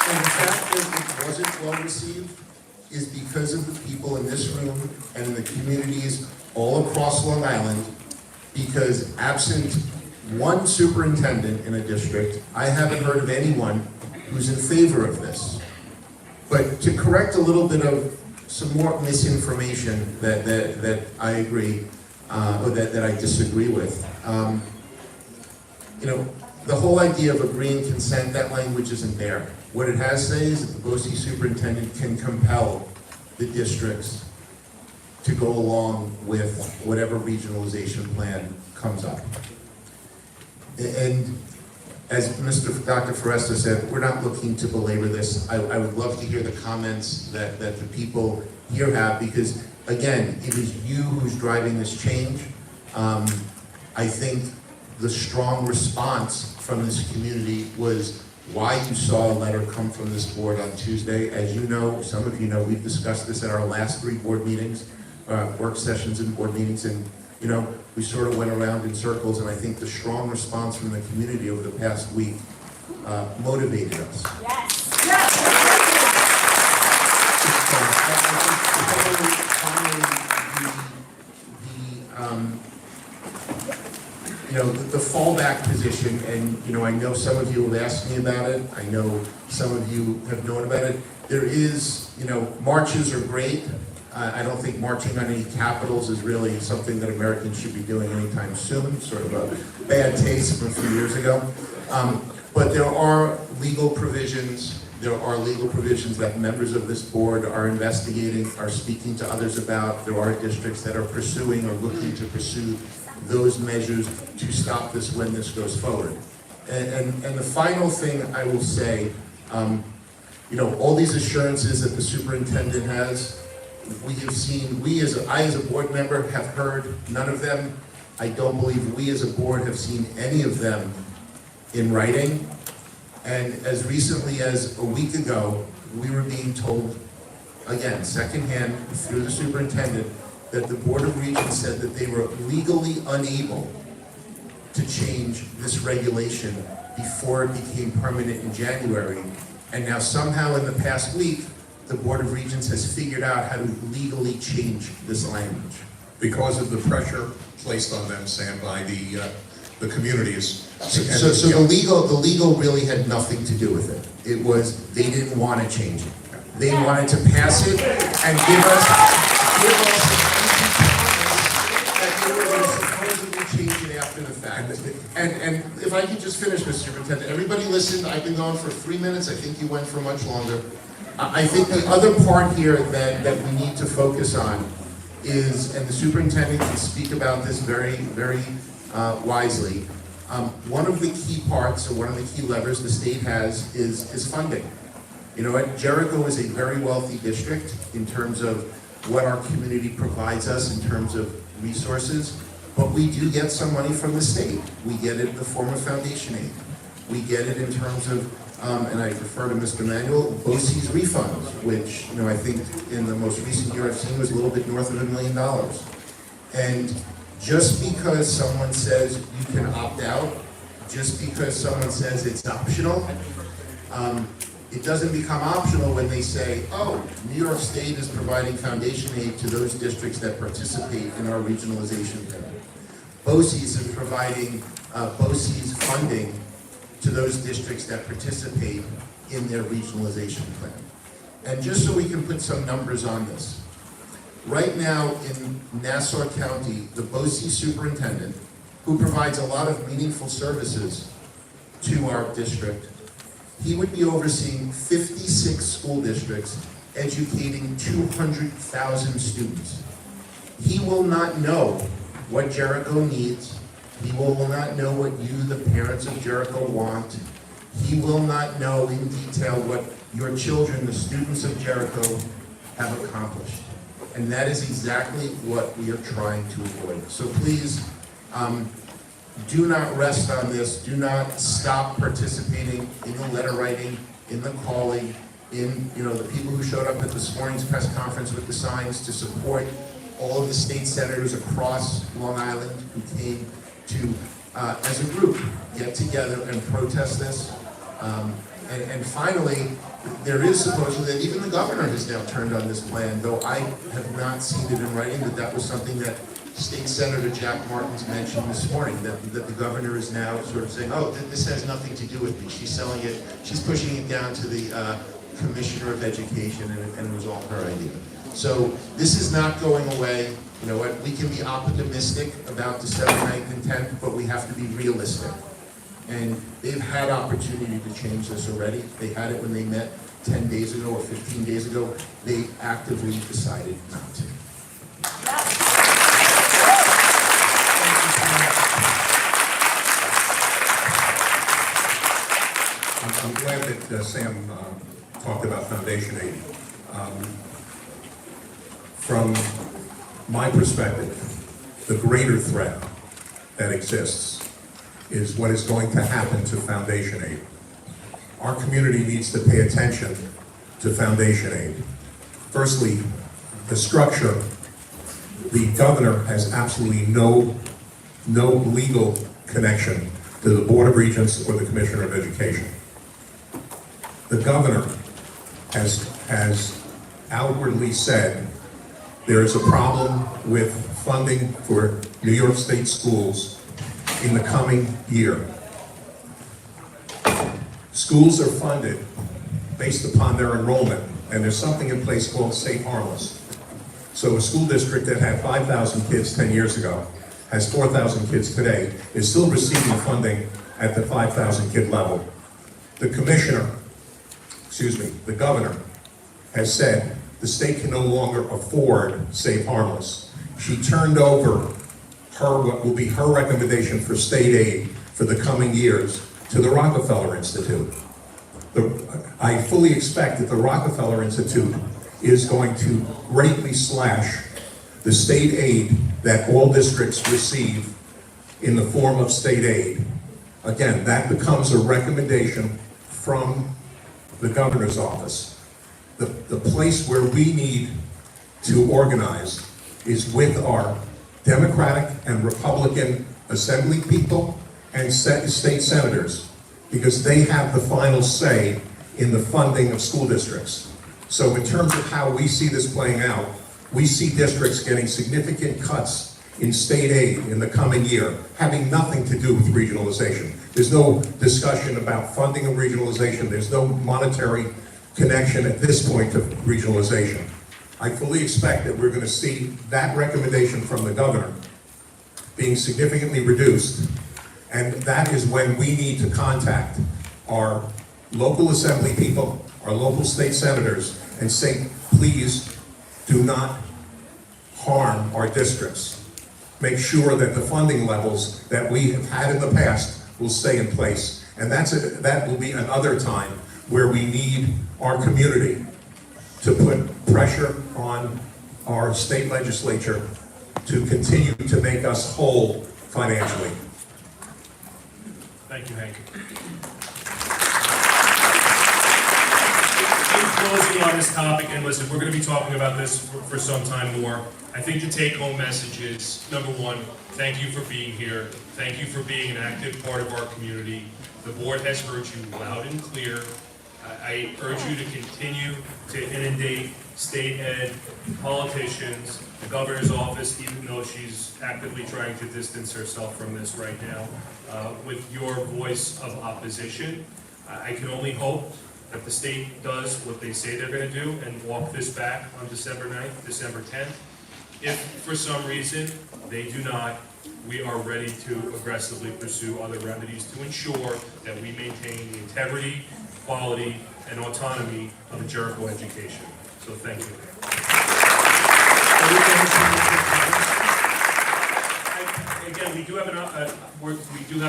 And the fact that it wasn't well received is because of the people in this room and in the communities all across Long Island, because absent one superintendent in a district, I haven't heard of anyone who's in favor of this. But to correct a little bit of some more misinformation that I agree, or that I disagree with. The whole idea of agreeing consent, that language isn't there. What it has said is that the BOCES superintendent can compel the districts to go along with whatever regionalization plan comes up. And as Dr. Foresta said, we're not looking to belabor this. I would love to hear the comments that the people here have, because again, it is you who's driving this change. I think the strong response from this community was why you saw a letter come from this board on Tuesday. As you know, some of you know, we've discussed this at our last 3 board meetings, work sessions and board meetings, and we sort of went around in circles, and I think the strong response from the community over the past week motivated us. Yes. The fallback position, and I know some of you have asked me about it. I know some of you have known about it. There is, marches are great. I don't think marching on any capitals is really something that Americans should be doing anytime soon, sort of a bad taste from a few years ago. But there are legal provisions. There are legal provisions that members of this board are investigating, are speaking to others about. There are districts that are pursuing or looking to pursue those measures to stop this when this goes forward. And the final thing I will say, all these assurances that the superintendent has, we have seen, I as a board member have heard none of them. I don't believe we as a board have seen any of them in writing. And as recently as a week ago, we were being told, again, secondhand through the superintendent, that the Board of Regents said that they were legally unable to change this regulation before it became permanent in January. And now somehow in the past week, the Board of Regents has figured out how to legally change this language. Because of the pressure placed on them, Sam, by the communities. So the legal really had nothing to do with it. It was, they didn't want to change it. They wanted to pass it and give us that they were going to supposedly change it after the fact. And if I could just finish, Mr. Superintendent, everybody listened. I've been going for 3 minutes. I think you went for much longer. I think the other part here that we need to focus on is, and the superintendent can speak about this very, very wisely, one of the key parts, or one of the key levers the state has is funding. Jericho is a very wealthy district in terms of what our community provides us in terms of resources, but we do get some money from the state. We get it in the form of foundation aid. We get it in terms of, and I refer to Mr. Manuel, BOCES refunds, which, I think in the most recent year I've seen was a little bit north of $1 million. And just because someone says you can opt out, just because someone says it's optional, it doesn't become optional when they say, oh, New York State is providing foundation aid to those districts that participate in our regionalization plan. BOCES is providing BOCES funding to those districts that participate in their regionalization plan. And just so we can put some numbers on this, right now in Nassau County, the BOCES superintendent, who provides a lot of meaningful services to our district, he would be overseeing 56 school districts, educating 200,000 students. He will not know what Jericho needs. He will not know what you, the parents of Jericho, want. He will not know in detail what your children, the students of Jericho, have accomplished. And that is exactly what we are trying to avoid. So please, do not rest on this. Do not stop participating in the letter writing, in the calling, in the people who showed up at this morning's press conference with the signs to support all of the state senators across Long Island who came to, as a group, get together and protest this. And finally, there is supposedly that even the governor has now turned on this plan, though I have not seen it in writing, but that was something that State Senator Jack Martins mentioned this morning, that the governor is now sort of saying, oh, this has nothing to do with me. She's selling it, she's pushing it down to the Commissioner of Education, and it was all her idea. So this is not going away. You know what, we can be optimistic about December 9th and 10th, but we have to be realistic. And they've had opportunity to change this already. They had it when they met 10 days ago or 15 days ago. They actively decided not to. I'm glad that Sam talked about foundation aid. From my perspective, the greater threat that exists is what is going to happen to foundation aid. Our community needs to pay attention to foundation aid. Firstly, the structure. The governor has absolutely no legal connection to the Board of Regents or the Commissioner of Education. The governor has outwardly said there is a problem with funding for New York State schools in the coming year. Schools are funded based upon their enrollment, and there's something in place called safe harmless. So a school district that had 5,000 kids 10 years ago, has 4,000 kids today, is still receiving funding at the 5,000 kid level. The governor has said the state can no longer afford safe harmless. She turned over what will be her recommendation for state aid for the coming years to the Rockefeller Institute. I fully expect that the Rockefeller Institute is going to greatly slash the state aid that all districts receive in the form of state aid. Again, that becomes a recommendation from the governor's office. The place where we need to organize is with our Democratic and Republican Assembly people and state senators, because they have the final say in the funding of school districts. So in terms of how we see this playing out, we see districts getting significant cuts in state aid in the coming year, having nothing to do with regionalization. There's no discussion about funding of regionalization. There's no monetary connection at this point to regionalization. I fully expect that we're going to see that recommendation from the governor being significantly reduced, and that is when we need to contact our local assembly people, our local state senators, and say, please do not harm our districts. Make sure that the funding levels that we have had in the past will stay in place. And that will be another time where we need our community to put pressure on our state legislature to continue to make us whole financially. Thank you, Hank. In closing on this topic, and listen, we're going to be talking about this for some time more. I think the take-home message is, number one, thank you for being here. Thank you for being an active part of our community. The board has heard you loud and clear. I urge you to continue to inundate state ed, politicians, the governor's office, even though she's actively trying to distance herself from this right now, with your voice of opposition. I can only hope that the state does what they say they're going to do and walk this back on December 9th, December 10th. If for some reason they do not, we are ready to aggressively pursue other remedies to ensure that we maintain the integrity, quality, and autonomy of Jericho education. So thank you. Again, we do have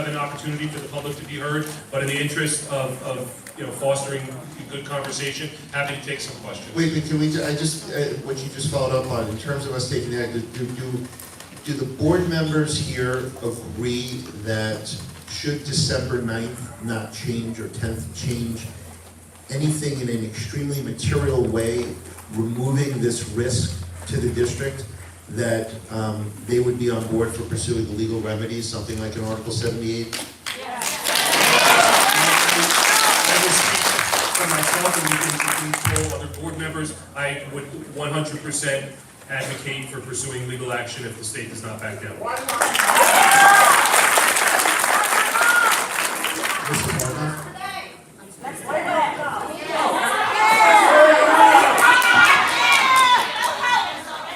an opportunity for the public to be heard, but in the interest of fostering a good conversation, happy to take some questions. Wait, but can we, what you just followed up on, in terms of us taking that, do the board members here agree that should December 9th not change or 10th change anything in an extremely material way, removing this risk to the district, that they would be on board for pursuing the legal remedies, something like an Article 78? For myself, and we can poll other board members, I would 100% advocate for pursuing legal action if the state does not back down.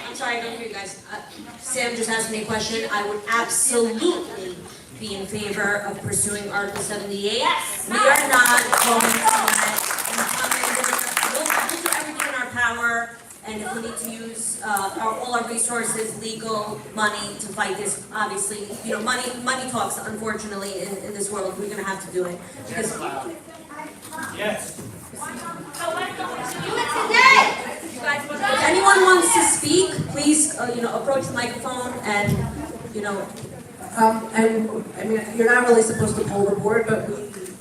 I'm sorry, I don't hear you guys. Sam just asked me a question. I would absolutely be in favor of pursuing Article 78. Yes. We are not going to let we'll do everything in our power, and if we need to use all our resources, legal, money to fight this, obviously, money talks, unfortunately, in this world. We're going to have to do it. Because Yes. if anyone wants to speak, please, approach the microphone and, You're not really supposed to poll the board, but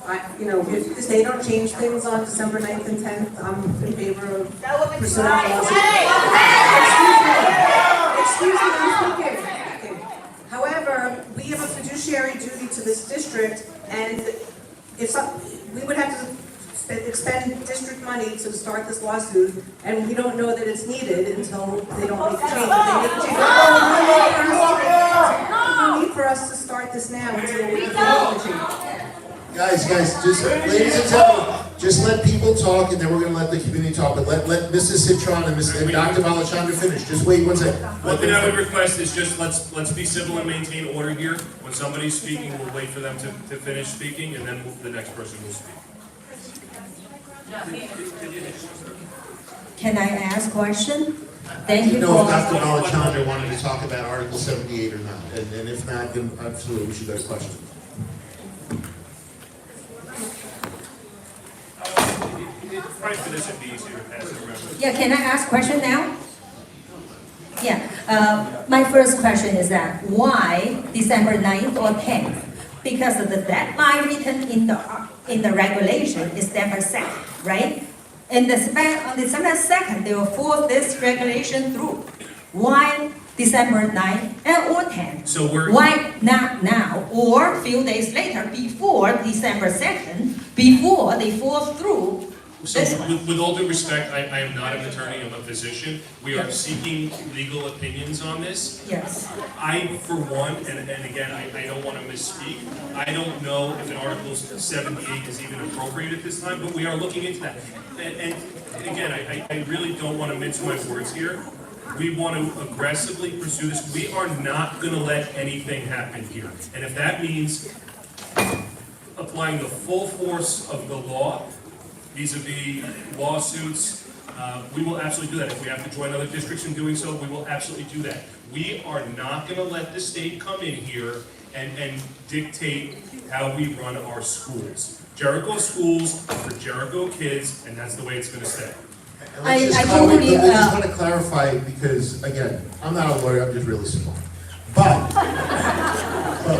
if they don't change things on December 9th and 10th, I'm in favor of pursuing a lawsuit. Excuse me, I'm speaking. However, we have a fiduciary duty to this district, and we would have to expend district money to start this lawsuit, and we don't know that it's needed until they don't make a change. If they make a change, no need for us to start this now until we make a change. Guys, just, ladies and gentlemen, just let people talk, and then we're going to let the community talk, but let Mrs. Citron and Dr. Balachandra finish. Just wait one second. One thing I would request is just let's be civil and maintain order here. When somebody's speaking, we'll wait for them to finish speaking, and then the next person will speak. Can I ask a question? Thank you know for... if Dr. Balachandra wanted to talk about Article 78 or not, and if not, then absolutely, we should go to questions. Right for this, it'd be easier to pass it around. Yeah, can I ask a question now? Yeah, my first question is that why December 9th or 10th? Because of the deadline written in the regulation is December 2nd, right? And on December 2nd, they will force this regulation through. Why December 9th or 10th? So why not now or a few days later before December 2nd, before they force through? So with all due respect, I am not an attorney, I'm a physician. We are seeking legal opinions on this. Yes. I, for one, and again, I don't want to misspeak, I don't know if an Article 78 is even appropriate at this time, but we are looking into that. And again, I really don't want to mince my words here. We want to aggressively pursue this. We are not going to let anything happen here. And if that means applying the full force of the law, vis-a-vis lawsuits, we will absolutely do that. If we have to join other districts in doing so, we will absolutely do that. We are not going to let the state come in here and dictate how we run our schools. Jericho schools are for Jericho kids, and that's the way it's going to stay. And let's just I just want to clarify, because, again, I'm not a lawyer, I'm just really smart. But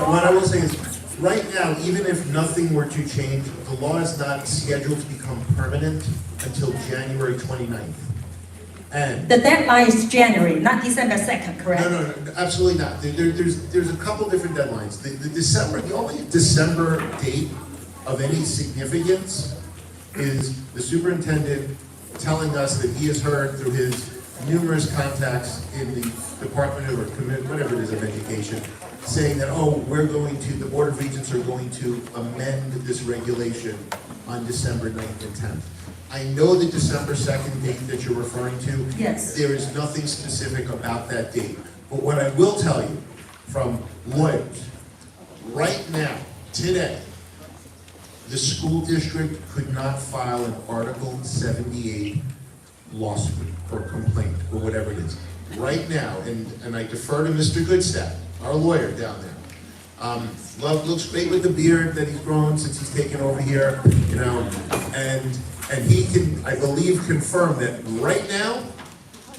what I will say is, right now, even if nothing were to change, the law is not scheduled to become permanent until January 29th. And The deadline is January, not December 2nd, correct? no, absolutely not. There's a couple different deadlines. The only December date of any significance is the superintendent telling us that he has heard through his numerous contacts in the Department of, or whatever it is, of Education, saying that, the Board of Regents are going to amend this regulation on December 9th and 10th. I know the December 2nd date that you're referring to. Yes. There is nothing specific about that date. But what I will tell you from lawyers, right now, today, the school district could not file an Article 78 lawsuit or complaint or whatever it is. Right now, and I defer to Mr. Goodstaff, our lawyer down there. Looks great with the beard that he's grown since he's taken over here, and he can, I believe, confirm that right now,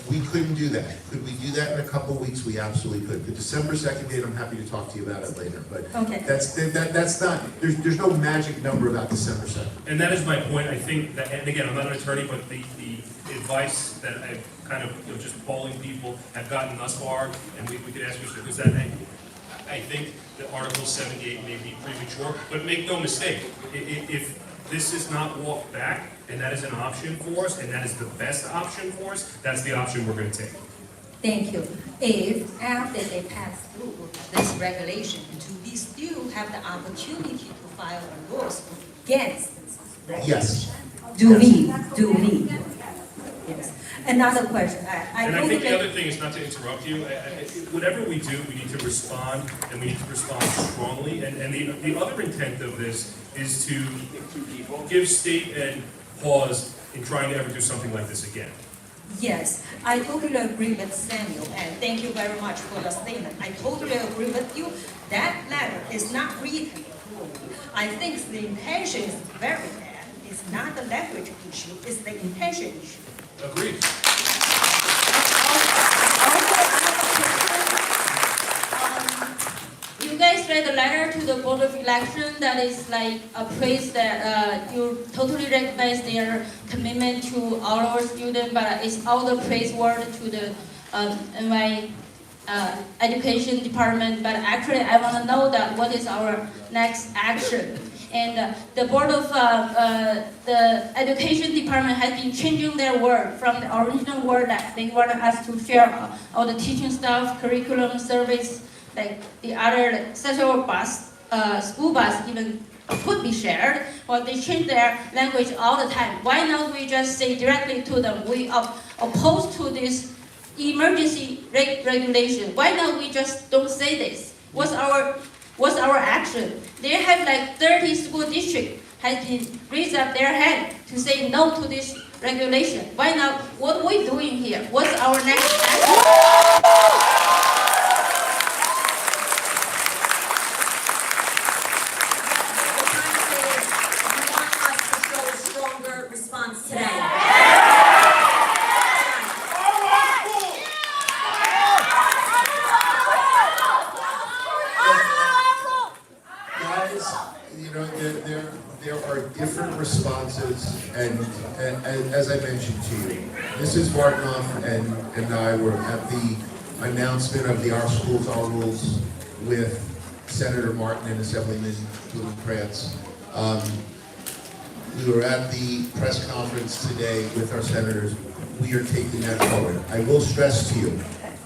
we couldn't do that. Could we do that in a couple of weeks? We absolutely could. The December 2nd date, I'm happy to talk to you about it later, but Okay. that's not, there's no magic number about December 2nd. And that is my point. I think that, and again, I'm not an attorney, but the advice that I've kind of, just polling people have gotten thus far, and we could ask Mr. Guzette, I think that Article 78 may be premature, but make no mistake, if this is not walked back, and that is an option for us, and that is the best option for us, that's the option we're going to take. Thank you. If after they pass through this regulation, do we still have the opportunity to file a lawsuit against this regulation? Yes. Do we? Yes. Another question. And I think the other thing is, not to interrupt you, whatever we do, we need to respond, and we need to respond strongly. And the other intent of this is to give state ed pause in trying to ever do something like this again. Yes, I totally agree with Samuel, and thank you very much for your statement. I totally agree with you. That letter is not written poorly. I think the intention is very bad. It's not the language issue, it's the intention issue. Agreed. You guys read the letter to the Board of Election that is like a praise that you totally recognize their commitment to our students, but it's all the praise word to the NY Education Department. But actually, I want to know that what is our next action. And the Board of the Education Department has been changing their word from the original word that they wanted us to share all the teaching stuff, curriculum, service, like the other like, special bus, school bus even could be shared. Well, they change their language all the time. Why not we just say directly to them, we are opposed to this emergency regulation. Why not we just don't say this? What's our action? They have like 30 school districts has been raised up their hand to say no to this regulation. Why not? What are we doing here? What's our next action? There are different responses, and as I mentioned to you, Mrs. Vartnoff and I were at the announcement of the Our Schools, Our Rules with Senator Martin and Assemblyman Krantz. We were at the press conference today with our senators. We are taking that forward. I will stress to you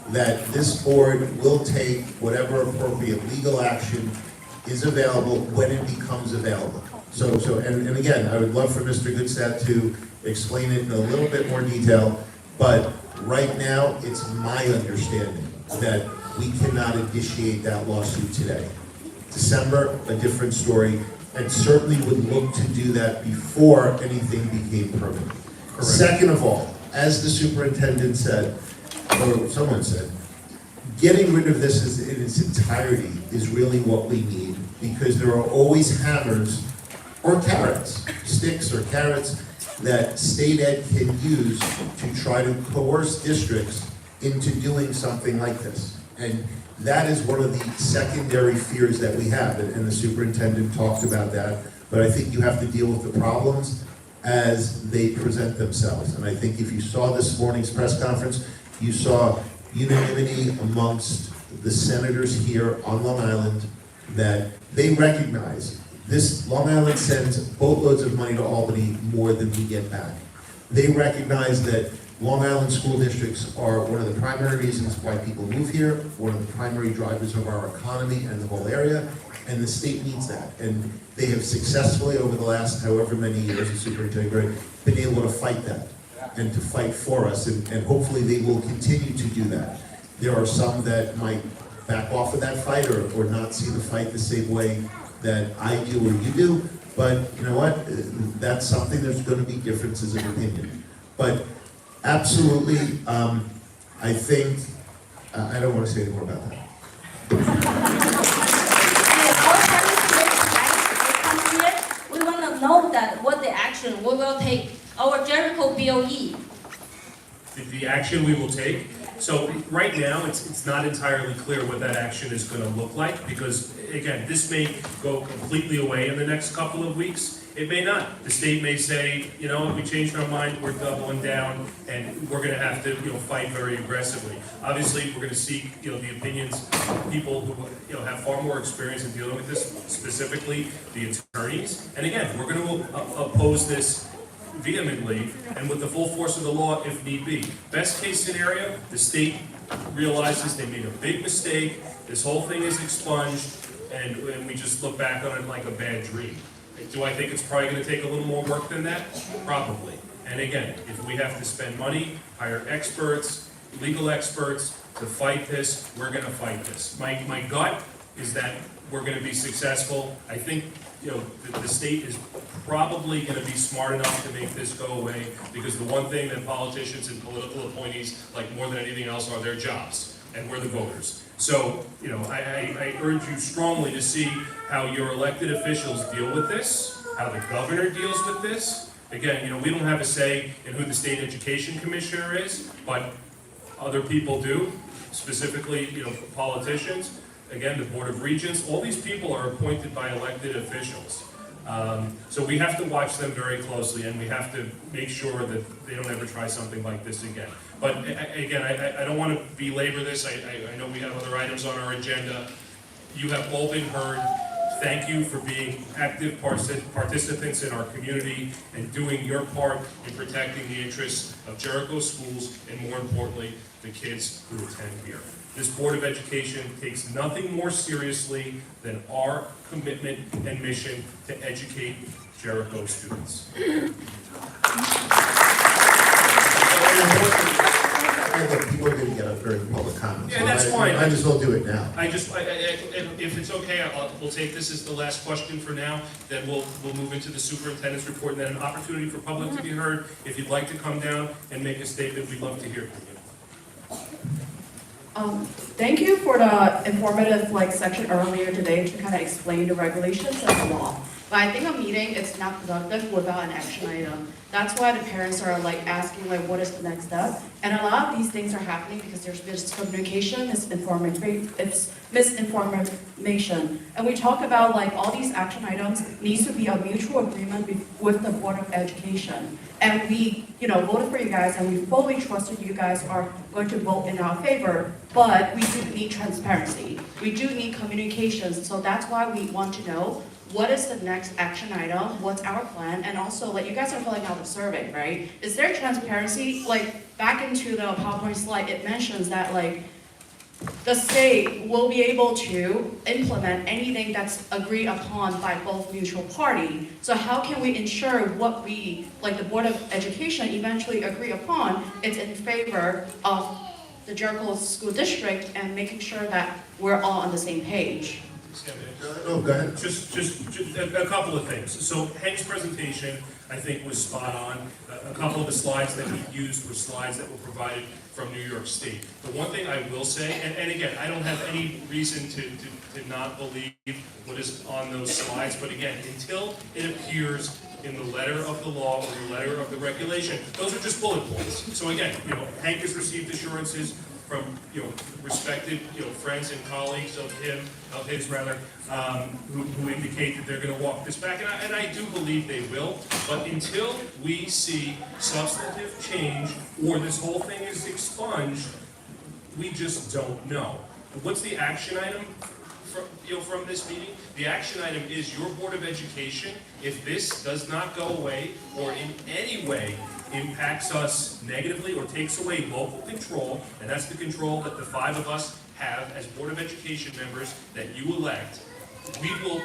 that this board will take whatever appropriate legal action is available when it becomes available. And again, I would love for Mr. Goodstaff to explain it in a little bit more detail, but right now, it's my understanding that we cannot initiate that lawsuit today. December, a different story, and certainly would look to do that before anything became permanent. Correct. Second of all, as the superintendent said, or someone said, getting rid of this in its entirety is really what we need, because there are always hammers or carrots, sticks or carrots, that state ed can use to try to coerce districts into doing something like this. And that is one of the secondary fears that we have, and the superintendent talked about that. But I think you have to deal with the problems as they present themselves. And I think if you saw this morning's press conference, you saw unanimity amongst the senators here on Long Island that they recognize this. Long Island sends boatloads of money to Albany, more than we get back. They recognize that Long Island school districts are one of the primary reasons why people move here, one of the primary drivers of our economy and the whole area, and the state needs that. And they have successfully, over the last however many years, the superintendent, been able to fight that and to fight for us, and hopefully they will continue to do that. There are some that might back off of that fight or not see the fight the same way that I do or you do, but you know what? That's something, there's going to be differences of opinion. But absolutely, I think, I don't want to say any more about that. We want to know that what the action we will take, our Jericho BOE. The action we will take. So right now, it's not entirely clear what that action is going to look like, because again, this may go completely away in the next couple of weeks. It may not. The state may say, you know, we changed our mind, we're doubling down, and we're going to have to, fight very aggressively. Obviously, we're going to seek, the opinions of people who, have far more experience in dealing with this, specifically the attorneys. And again, we're going to oppose this vehemently and with the full force of the law if need be. Best case scenario, the state realizes they made a big mistake, this whole thing is expunged, and we just look back on it like a bad dream. Do I think it's probably going to take a little more work than that? Probably. And again, if we have to spend money, hire experts, legal experts to fight this, we're going to fight this. My gut is that we're going to be successful. I think the state is probably going to be smart enough to make this go away, because the one thing that politicians and political appointees like more than anything else are their jobs, and we're the voters. So, I urge you strongly to see how your elected officials deal with this, how the governor deals with this. Again, we don't have a say in who the state education commissioner is, but other people do, specifically, politicians. Again, the Board of Regents, all these people are appointed by elected officials. So we have to watch them very closely, and we have to make sure that they don't ever try something like this again. But again, I don't want to belabor this. I know we have other items on our agenda. You have all been heard. Thank you for being active participants in our community and doing your part in protecting the interests of Jericho schools and, more importantly, the kids who attend here. This Board of Education takes nothing more seriously than our commitment and mission to educate Jericho students. People are going to get a very public comment. Yeah, that's fine. I might as well do it now. If it's okay, we'll take this as the last question for now. Then we'll move into the superintendent's report, and then an opportunity for public to be heard. If you'd like to come down and make a statement, we'd love to hear from you. Thank you for the informative section earlier today to kind of explain the regulations and the law. But I think a meeting is not productive without an action item. That's why the parents are asking what is the next step. And a lot of these things are happening because there's miscommunication, misinformation. And we talk about all these action items needs to be a mutual agreement with the Board of Education. And we, voted for you guys, and we fully trusted you guys are going to vote in our favor. But we do need transparency. We do need communications. So that's why we want to know what is the next action item, what's our plan, and also you guys are filling out the survey, right? Is there transparency? Back into the PowerPoint slide, it mentions that the state will be able to implement anything that's agreed upon by both mutual party. So how can we ensure what we, the Board of Education, eventually agree upon, it's in favor of the Jericho School District and making sure that we're all on the same page? skip it. No, go ahead. Just a couple of things. So Hank's presentation, I think, was spot on. A couple of the slides that he used were slides that were provided from New York State. The one thing I will say, and again, I don't have any reason to not believe what is on those slides, but again, until it appears in the letter of the law or the letter of the regulation, those are just bullet points. So again, Hank has received assurances from, respected, friends and colleagues of his, who indicate that they're going to walk this back, and I do believe they will, but until we see substantive change or this whole thing is expunged, we just don't know. What's the action item from this meeting? The action item is your Board of Education, if this does not go away or in any way impacts us negatively or takes away local control, and that's the control that the 5 of us have as Board of Education members that you elect, we will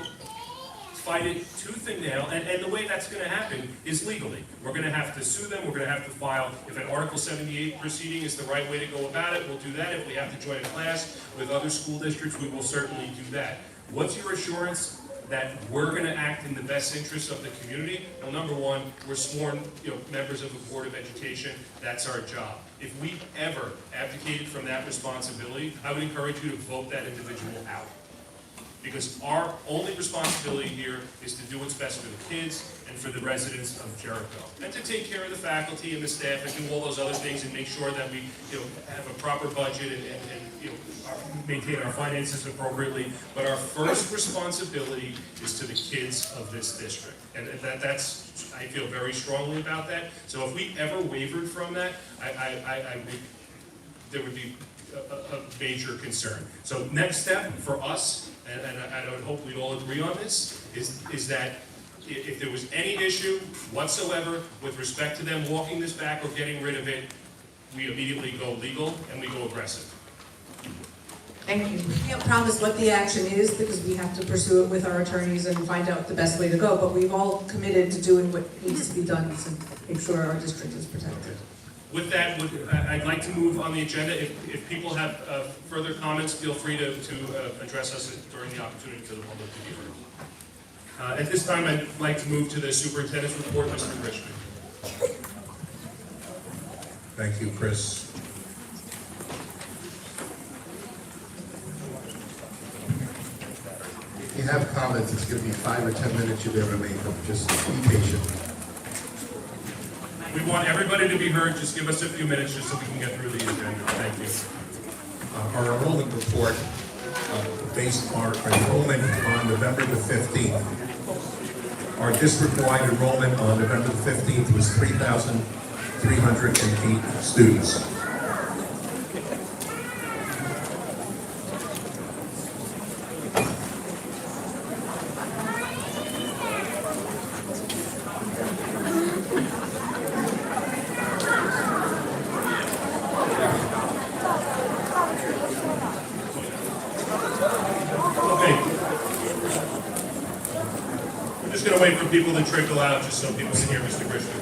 fight it tooth and nail, and the way that's going to happen is legally. We're going to have to sue them, we're going to have to file, if an Article 78 proceeding is the right way to go about it, we'll do that. If we have to join a class with other school districts, we will certainly do that. What's your assurance that we're going to act in the best interest of the community? Well, number one, we're sworn members of the Board of Education. That's our job. If we ever abdicated from that responsibility, I would encourage you to vote that individual out. Because our only responsibility here is to do what's best for the kids and for the residents of Jericho. And to take care of the faculty and the staff and do all those other things and make sure that we have a proper budget and maintain our finances appropriately. But our first responsibility is to the kids of this district. And that's, I feel very strongly about that. So if we ever wavered from that, there would be a major concern. So next step for us, and I would hope we'd all agree on this, is that if there was any issue whatsoever with respect to them walking this back or getting rid of it, we immediately go legal and we go aggressive. Thank you. We can't promise what the action is because we have to pursue it with our attorneys and find out the best way to go, but we've all committed to doing what needs to be done to make sure our district is protected. With that, I'd like to move on the agenda. If people have further comments, feel free to address us during the opportunity for the public to be heard. At this time, I'd like to move to the superintendent's report, Mr. Richmond. Thank you, Chris. If you have comments, it's going to be 5 or 10 minutes, you'll be able to make them. Just be patient. We want everybody to be heard. Just give us a few minutes just so we can get through the agenda. Thank you. Our enrollment report, based our enrollment on November the 15th. Our district-wide enrollment on November the 15th was 3,308 students. Wait for people to trickle out just so people can hear Mr. Grisham.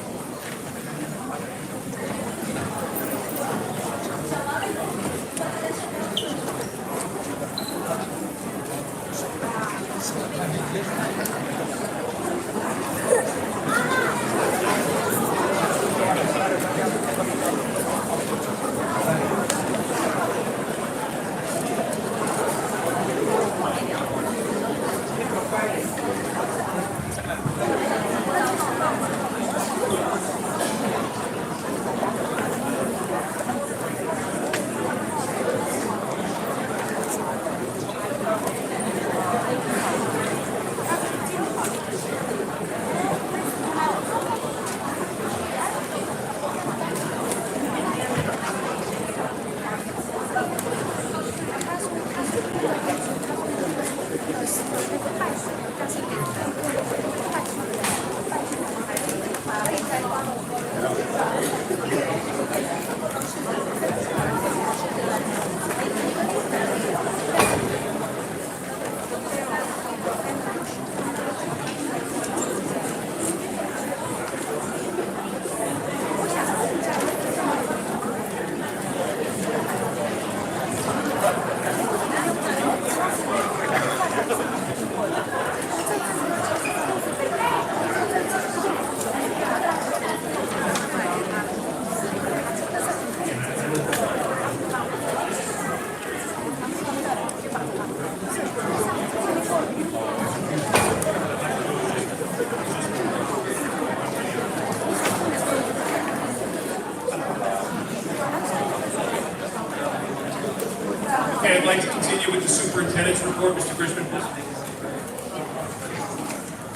Superintendent's report, Mr. Grishman, please.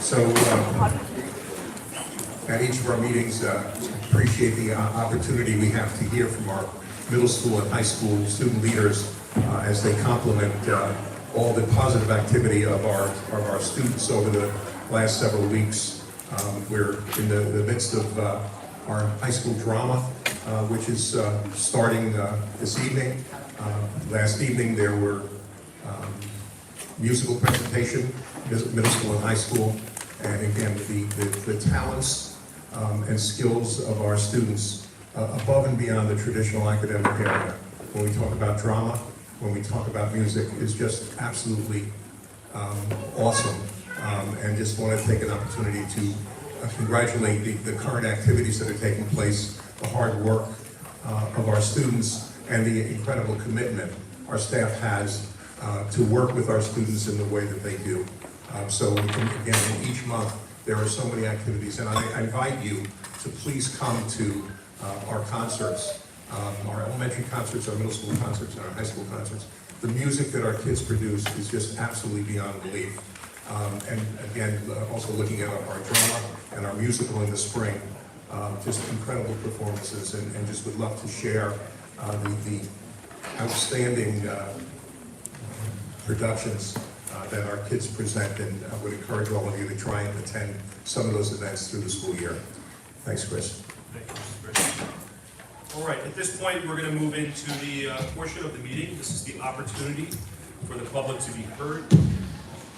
So, at each of our meetings, appreciate the opportunity we have to hear from our middle school and high school student leaders as they complement all the positive activity of our students over the last several weeks. We're in the midst of our high school drama, which is starting this evening. Last evening there were musical presentation, middle school and high school, and again the talents and skills of our students above and beyond the traditional academic area. When we talk about drama, when we talk about music, is just absolutely awesome. And just want to take an opportunity to congratulate the current activities that are taking place, the hard work of our students, and the incredible commitment our staff has to work with our students in the way that they do. So we can, again, in each month, there are so many activities, and I invite you to please come to our concerts, our elementary concerts, our middle school concerts, and our high school concerts. The music that our kids produce is just absolutely beyond belief. And again, also looking at our drama and our musical in the spring, just incredible performances, and just would love to share the outstanding productions that our kids present, and I would encourage all of you to try and attend some of those events through the school year. Thanks, Chris. Thank you, Mr. Grishman. All right, at this point, we're going to move into the portion of the meeting. This is the opportunity for the public to be heard.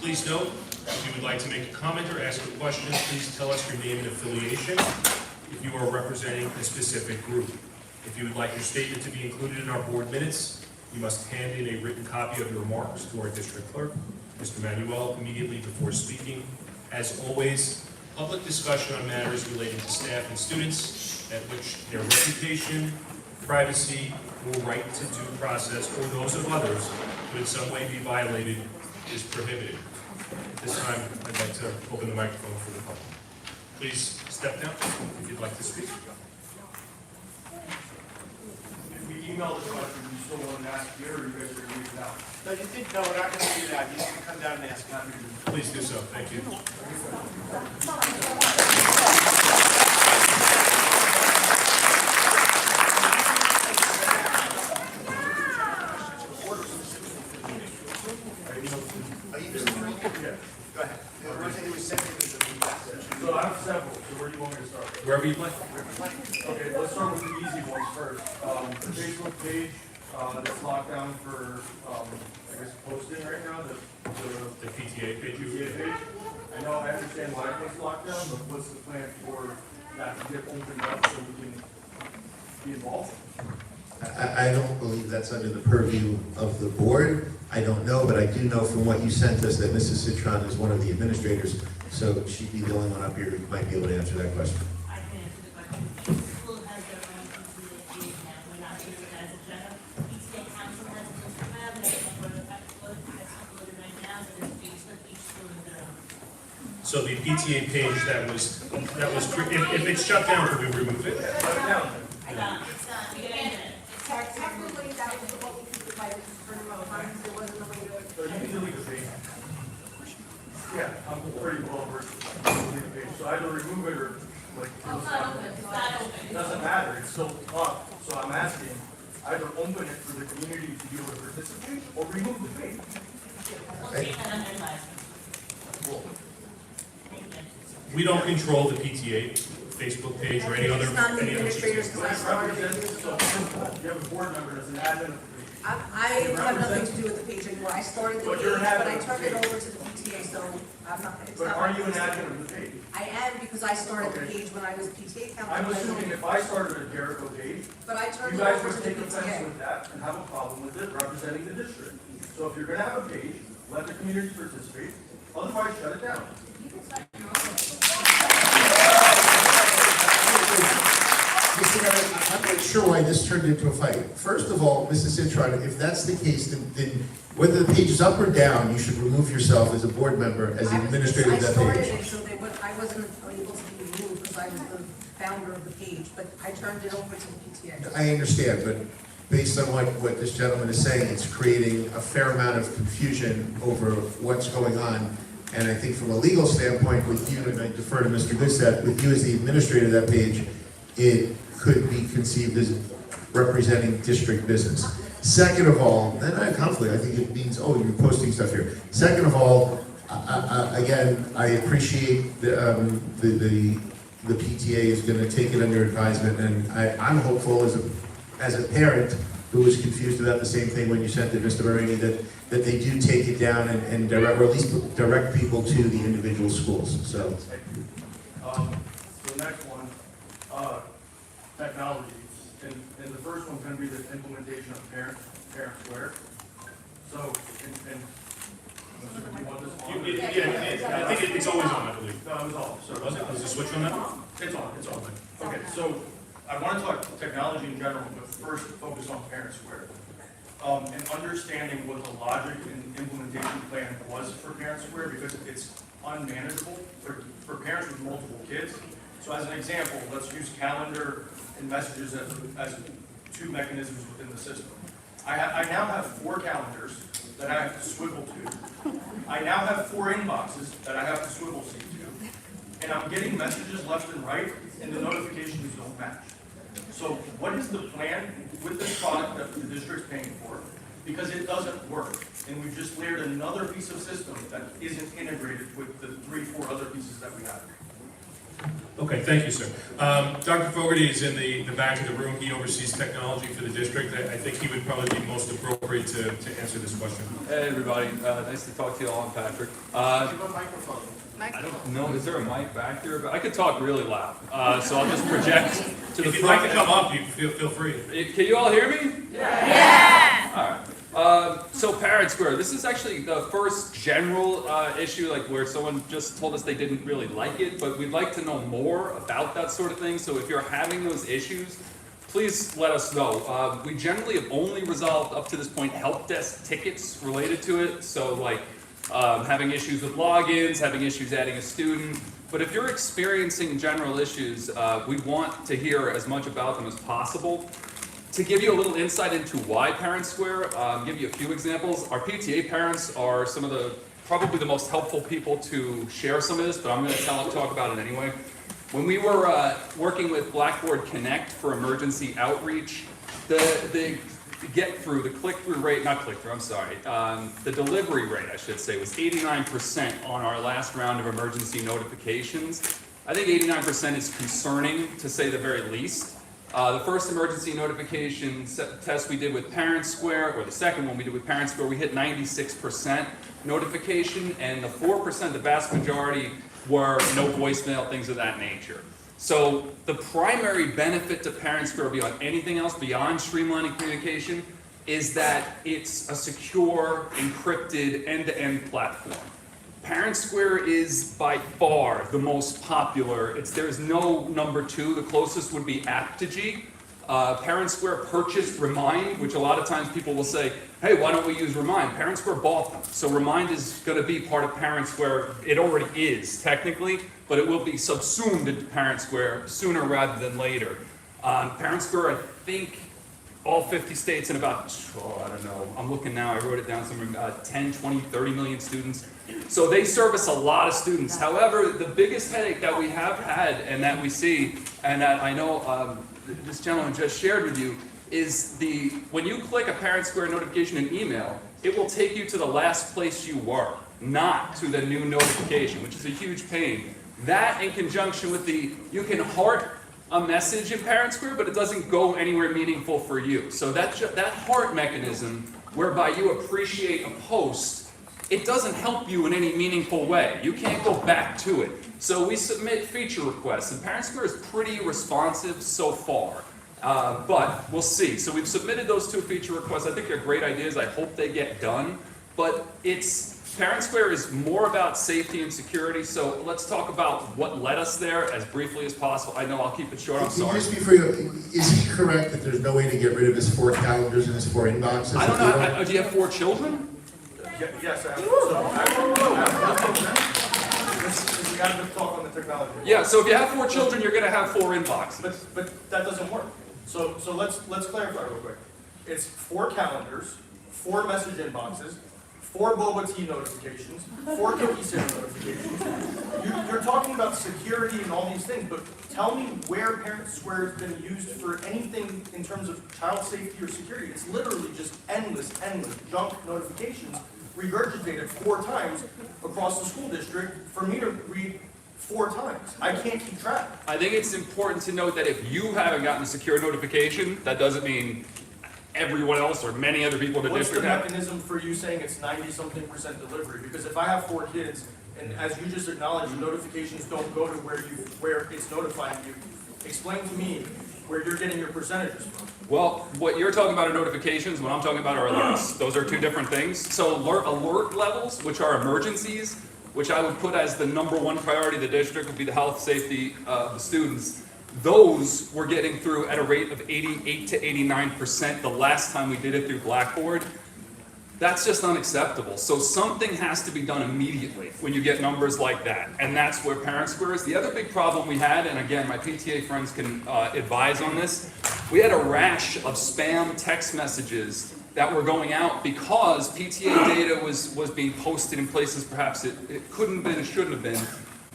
Please note, if you would like to make a comment or ask a question, please tell us your name and affiliation if you are representing a specific group. If you would like your statement to be included in our board minutes, you must hand in a written copy of your remarks to our district clerk, Mr. Manuel, immediately before speaking. As always, public discussion on matters relating to staff and students at which their reputation, privacy, or right to due process, or those of others, would in some way be violated, is prohibited. At this time, I'd like to open the microphone for the public. Please step down if you'd like to speak. If we email the question, you still want to ask here, or you guys are going to read it out? No, you think, no, we're not going to do that. You can come down and ask. Please do so. Thank you. So I have several, so where do you want me to start? Wherever you'd like. Okay, let's start with the easy ones first. The Facebook page that's locked down for, I guess, posting right now, The PTA page. PTA page. I know, I understand why it was locked down, but what's the plan for that to get opened up so we can be involved? I don't believe that's under the purview of the board. I don't know, but I do know from what you sent us that Mrs. Citron is one of the administrators, so she'd be the only one up here who might be able to answer that question. I can answer the question. The school has their own PTA page now. We're not using it as a general. PTA council has an Instagram, they have uploaded right now, so there's Facebook, each school has their own. So the PTA page that was if it's shut down, could we remove it? I got it. It's done. You can edit it. Technically, that was what we could provide for remote, there wasn't a way to. So you can delete the page. Yeah, I'm pretty well versed with the page, so either remove it or like. It's not open, it's not open. It doesn't matter, it's still up, so I'm asking, either open it for the community to be able to participate, or remove the page. We'll take that under advisement. We don't control the PTA Facebook page or any other. It's not the administrators, because I started it. So simple, you have a board member as an admin of the page. I have nothing to do with the page anymore. I started the But page, you're an but admin I of the turned it page. over to the PTA, so I'm not, it's But not. are you an admin of the page? I am, because I started the Okay. page when I was PTA council. I'm assuming if I started a Jericho page, But I turned you it guys over would to the take offense PTA. with that and have a problem with it representing the district. So if you're gonna have a page, let the community participate, otherwise shut it down. Mr. Mayor, I'm not sure why this turned into a fight. First of all, Mrs. Citron, if that's the case, then whether the page is up or down, you should remove yourself as a board member, as the administrator of that I started page. it, so I wasn't able to be removed because I was the founder of the page, but I turned it over to the PTA. I understand, but based on what this gentleman is saying, it's creating a fair amount of confusion over what's going on. And I think from a legal standpoint, with you, and I defer to Mr. Goodstep, with you as the administrator of that page, it could be conceived as representing district business. Second of all, then I have conflict. I think it means, oh, you're posting stuff here. Second of all, again, I appreciate the PTA is going to take it under advisement, and I'm hopeful as a parent who was confused about the same thing when you sent it, Mr. Marini, that they do take it down and direct, or at least direct people to the individual schools. So the next one, technology, and the first one's going to be the implementation of Parent Square. So, and you want this on? Yeah, I think it's always on, I believe. No, it was off. So Was it switched on that? It's on. Okay, so I want to talk technology in general, but first focus on Parent Square. And understanding what the logic and implementation plan was for Parent Square, because it's unmanageable for parents with multiple kids. So as an example, let's use calendar and messages as two mechanisms within the system. I now have 4 calendars that I have to swivel to. I now have 4 inboxes that I have to swivel seat to. And I'm getting messages left and right, and the notifications don't match. So what is the plan with this product that the district's paying for? Because it doesn't work. And we've just layered another piece of system that isn't integrated with the 3-4 other pieces that we have. Okay, thank you, sir. Dr. Fogarty is in the back of the room. He oversees technology for the district. I think he would probably be most appropriate to answer this question. Hey, everybody. Nice to talk to you all. I'm Patrick. Give a microphone. I don't know. Is there a mic back here? But I could talk really loud. So I'll just project to the front. If you'd like to come up, you feel free. Can you all hear me? Yeah. All right. So Parent Square, this is actually the first general issue, like where someone just told us they didn't really like it, but we'd like to know more about that sort of thing. So if you're having those issues, please let us know. We generally have only resolved up to this point help desk tickets related to it. So like having issues with logins, having issues adding a student. But if you're experiencing general issues, we want to hear as much about them as possible. To give you a little insight into why Parent Square, give you a few examples. Our PTA parents are some of the, probably the most helpful people to share some of this, but I'm going to talk about it anyway. When we were working with Blackboard Connect for emergency outreach, the get-through, the click-through rate, not click-through, I'm sorry, the delivery rate, I should say, was 89% on our last round of emergency notifications. I think 89% is concerning, to say the very least. The first emergency notification test we did with Parent Square, or the second one we did with Parent Square, we hit 96% notification, and the 4%, the vast majority, were no voicemail, things of that nature. So the primary benefit to Parent Square beyond anything else, beyond streamlining communication, is that it's a secure, encrypted, end-to-end platform. Parent Square is by far the most popular. There's no number 2. The closest would be Aptigee. Parent Square purchased Remind, which a lot of times people will say, hey, why don't we use Remind? Parent Square bought them. So Remind is going to be part of Parent Square. It already is, technically, but it will be subsumed into Parent Square sooner rather than later. Parent Square, I think, all 50 states and about, I don't know, I'm looking now, I wrote it down somewhere, 10, 20, 30 million students. So they service a lot of students. However, the biggest headache that we have had and that we see, and that I know this gentleman just shared with you, is when you click a Parent Square notification in email, it will take you to the last place you were, not to the new notification, which is a huge pain. That in conjunction with you can heart a message in Parent Square, but it doesn't go anywhere meaningful for you. So that heart mechanism, whereby you appreciate a post, it doesn't help you in any meaningful way. You can't go back to it. So we submit feature requests, and Parent Square is pretty responsive so far. But we'll see. So we've submitted those 2 feature requests. I think they're great ideas. I hope they get done. But Parent Square is more about safety and security, so let's talk about what led us there as briefly as possible. I know I'll keep it short, I'm sorry. Just before is he correct that there's no way to get rid of his 4 calendars and his 4 inboxes? I don't know, do you have 4 children? Yes, I have. So, we got to talk on the technology. Yeah, so if you have 4 children, you're going to have 4 inboxes. But that doesn't work. So let's clarify real quick. It's 4 calendars, 4 message inboxes, 4 boba tea notifications, 4 cookie sitter notifications. You're talking about security and all these things, but tell me where Parent Square has been used for anything in terms of child safety or security. It's literally just endless junk notifications regurgitated 4 times across the school district for me to read 4 times. I can't keep track. I think it's important to note that if you haven't gotten a secure notification, that doesn't mean everyone else or many other people in the What's the district have. mechanism for you saying it's 90-something% delivery? Because if I have 4 kids, and as you just acknowledged, the notifications don't go to where it's notifying you, explain to me where you're getting your percentages from. Well, what you're talking about are notifications, what I'm talking about are alerts. Those are 2 different things. So alert levels, which are emergencies, which I would put as the #1 priority of the district, would be the health, safety of the students. Those we're getting through at a rate of 88 to 89% the last time we did it through Blackboard. That's just unacceptable. So something has to be done immediately when you get numbers like that. And that's where Parent Square is. The other big problem we had, and again, my PTA friends can advise on this, we had a rash of spam text messages that were going out because PTA data was being posted in places perhaps it couldn't have been, it shouldn't have been.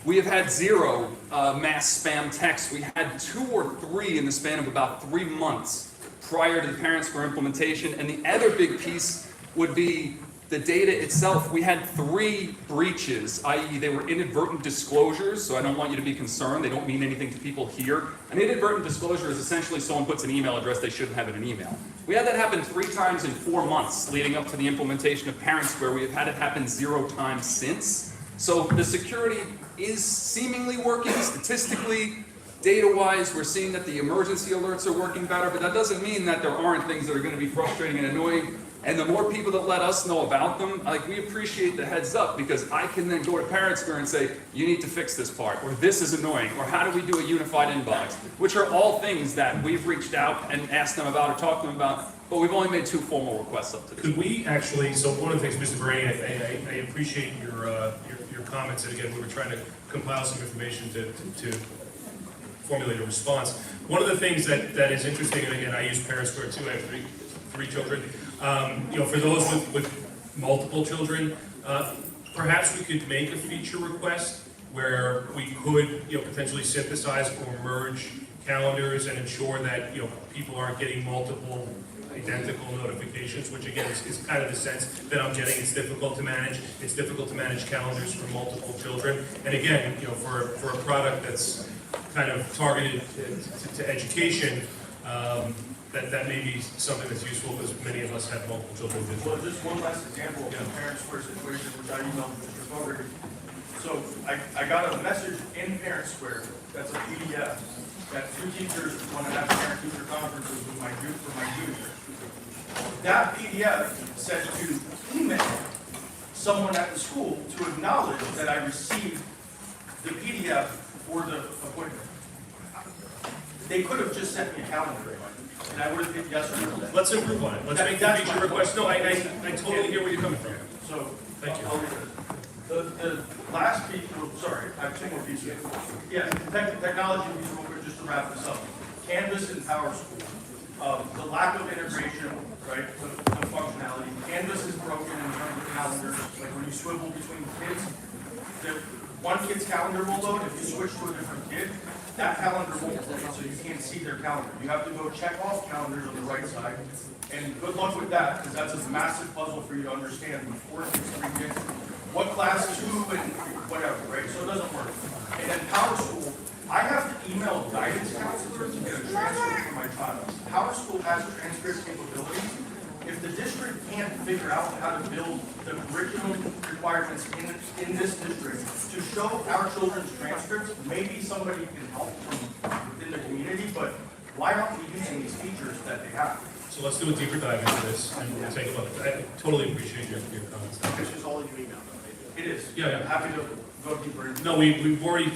We have had 0 mass spam texts. We had 2 or 3 in the span of about 3 months prior to the Parent Square implementation. And the other big piece would be the data itself. We had 3 breaches, i.e. they were inadvertent disclosures, so I don't want you to be concerned. They don't mean anything to people here. An inadvertent disclosure is essentially someone puts an email address they shouldn't have in an email. We had that happen 3 times in 4 months leading up to the implementation of Parent Square. We have had it happen 0 times since. So the security is seemingly working statistically. Data-wise, we're seeing that the emergency alerts are working better, but that doesn't mean that there aren't things that are going to be frustrating and annoying. And the more people that let us know about them, like, we appreciate the heads up, because I can then go to Parent Square and say, you need to fix this part, or this is annoying, or how do we do a unified inbox, which are all things that we've reached out and asked them about or talked to them about, but we've only made 2 formal requests up to this. Could we actually, so one of the things, Mr. Brain, I appreciate your comments, and again, we were trying to compile some information to formulate a response. One of the things that is interesting, and again, I use Parent Square too, I have 3 children. For those with multiple children, perhaps we could make a feature request where we could, potentially synthesize or merge calendars and ensure that, people aren't getting multiple identical notifications, which again is kind of the sense that I'm getting. It's difficult to manage. It's difficult to manage calendars for multiple children. And again, for a product that's kind of targeted to education, that may be something that's useful, because many of us have multiple children. Well, just one last example of the Parent Square situation, which I emailed Mr. Fogarty. So I got a message in Parent Square that's a PDF that 2 teachers want to have parent-teacher conferences with my junior. That PDF said to email someone at the school to acknowledge that I received the PDF for the appointment. They could have just sent me a calendar invite, and I would have hit yes or no. Let's improve on it. Let's make that feature request. No, I totally hear where you're coming from. So, thank you. The last piece, sorry, I have 2 more pieces. Yeah, technology piece real quick, just to wrap this up. Canvas and Power School. The lack of integration, right, the functionality. Canvas is broken in terms of calendars, like when you swivel between kids, one kid's calendar will load. If you switch to a different kid, that calendar won't load, so you can't see their calendar. You have to go check off calendars on the right side, and good luck with that, because that's a massive puzzle for you to understand with 4 kids, 3 kids, what class 2 and whatever, right? So it doesn't work. And then Power School, I have to email guidance counselor to get a transcript for my child. Power School has transcript capabilities. If the district can't figure out how to build the curriculum requirements in this district to show our children's transcripts, maybe somebody can help from within the community, but why aren't we using these features that they have? So let's do a deeper dive into this and we'll take a look. I totally appreciate your comments. This is all in your email, though. It is. Yeah. Happy to go deeper into. No, we've already,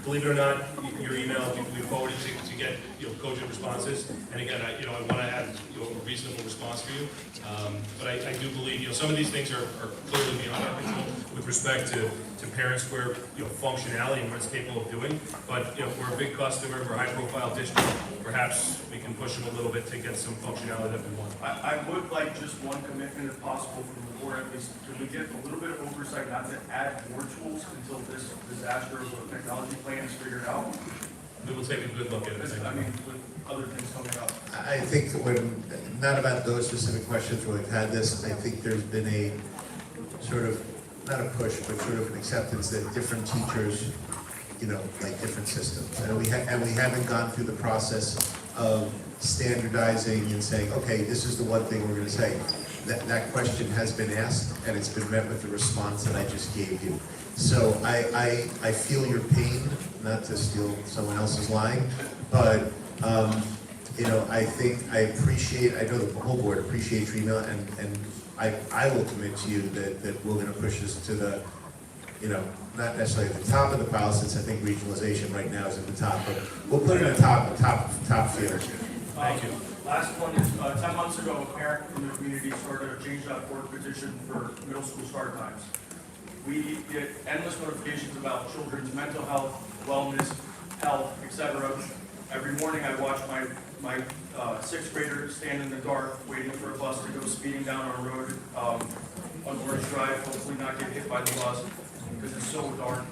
believe it or not, your email, we forwarded to get, cogent responses. And again, I want to have, a reasonable response for you. But I do believe, some of these things are clearly beyond our control with respect to Parent Square, functionality and what it's capable of doing. But, we're a big customer, we're a high-profile district. perhaps we can push them a little bit to get some functionality that we want. I would like just one commitment if possible from the board, at least, could we get a little bit of oversight not to add more tools until this disaster of the technology plan is figured out? We will take a good look at it. I mean, with other things coming up. I think when, not about those specific questions where we've had this, I think there's been a sort of, not a push, but sort of an acceptance that different teachers, you know, like different systems. And we haven't gone through the process of standardizing and saying, okay, this is the one thing we're gonna say. That question has been asked, and it's been met with the response that I just gave you. So I feel your pain, not to steal someone else's line, but you know, I think I know the whole board appreciates your email, and I will commit to you that we're gonna push this to the, you know, not necessarily at the top of the pile, since I think regionalization right now is at the top, but we'll put it in the top tier. Thank you. Last one is, 10 months ago, a parent in the community started a change.org petition for middle school start times. We get endless notifications about children's mental health, wellness, health, etc. Every morning I watch my sixth grader stand in the dark, waiting for a bus to go speeding down our road on Orange Drive, hopefully not get hit by the bus, because it's so dark.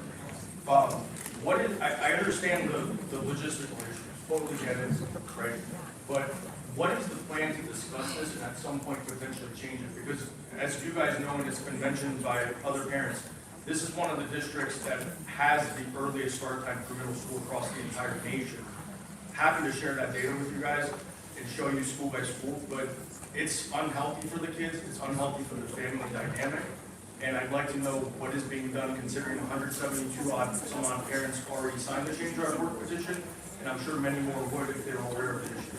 I understand the logistical issues, totally get it, right? But what is the plan to discuss this and at some point potentially change it? Because as you guys know, and it's been mentioned by other parents, this is one of the districts that has the earliest start time for middle school across the entire nation. Happy to share that data with you guys and show you school by school, but it's unhealthy for the kids, it's unhealthy for the family dynamic, and I'd like to know what is being done considering 172 some odd parents already signed the change.org petition, and I'm sure many more would if they're aware of the issue.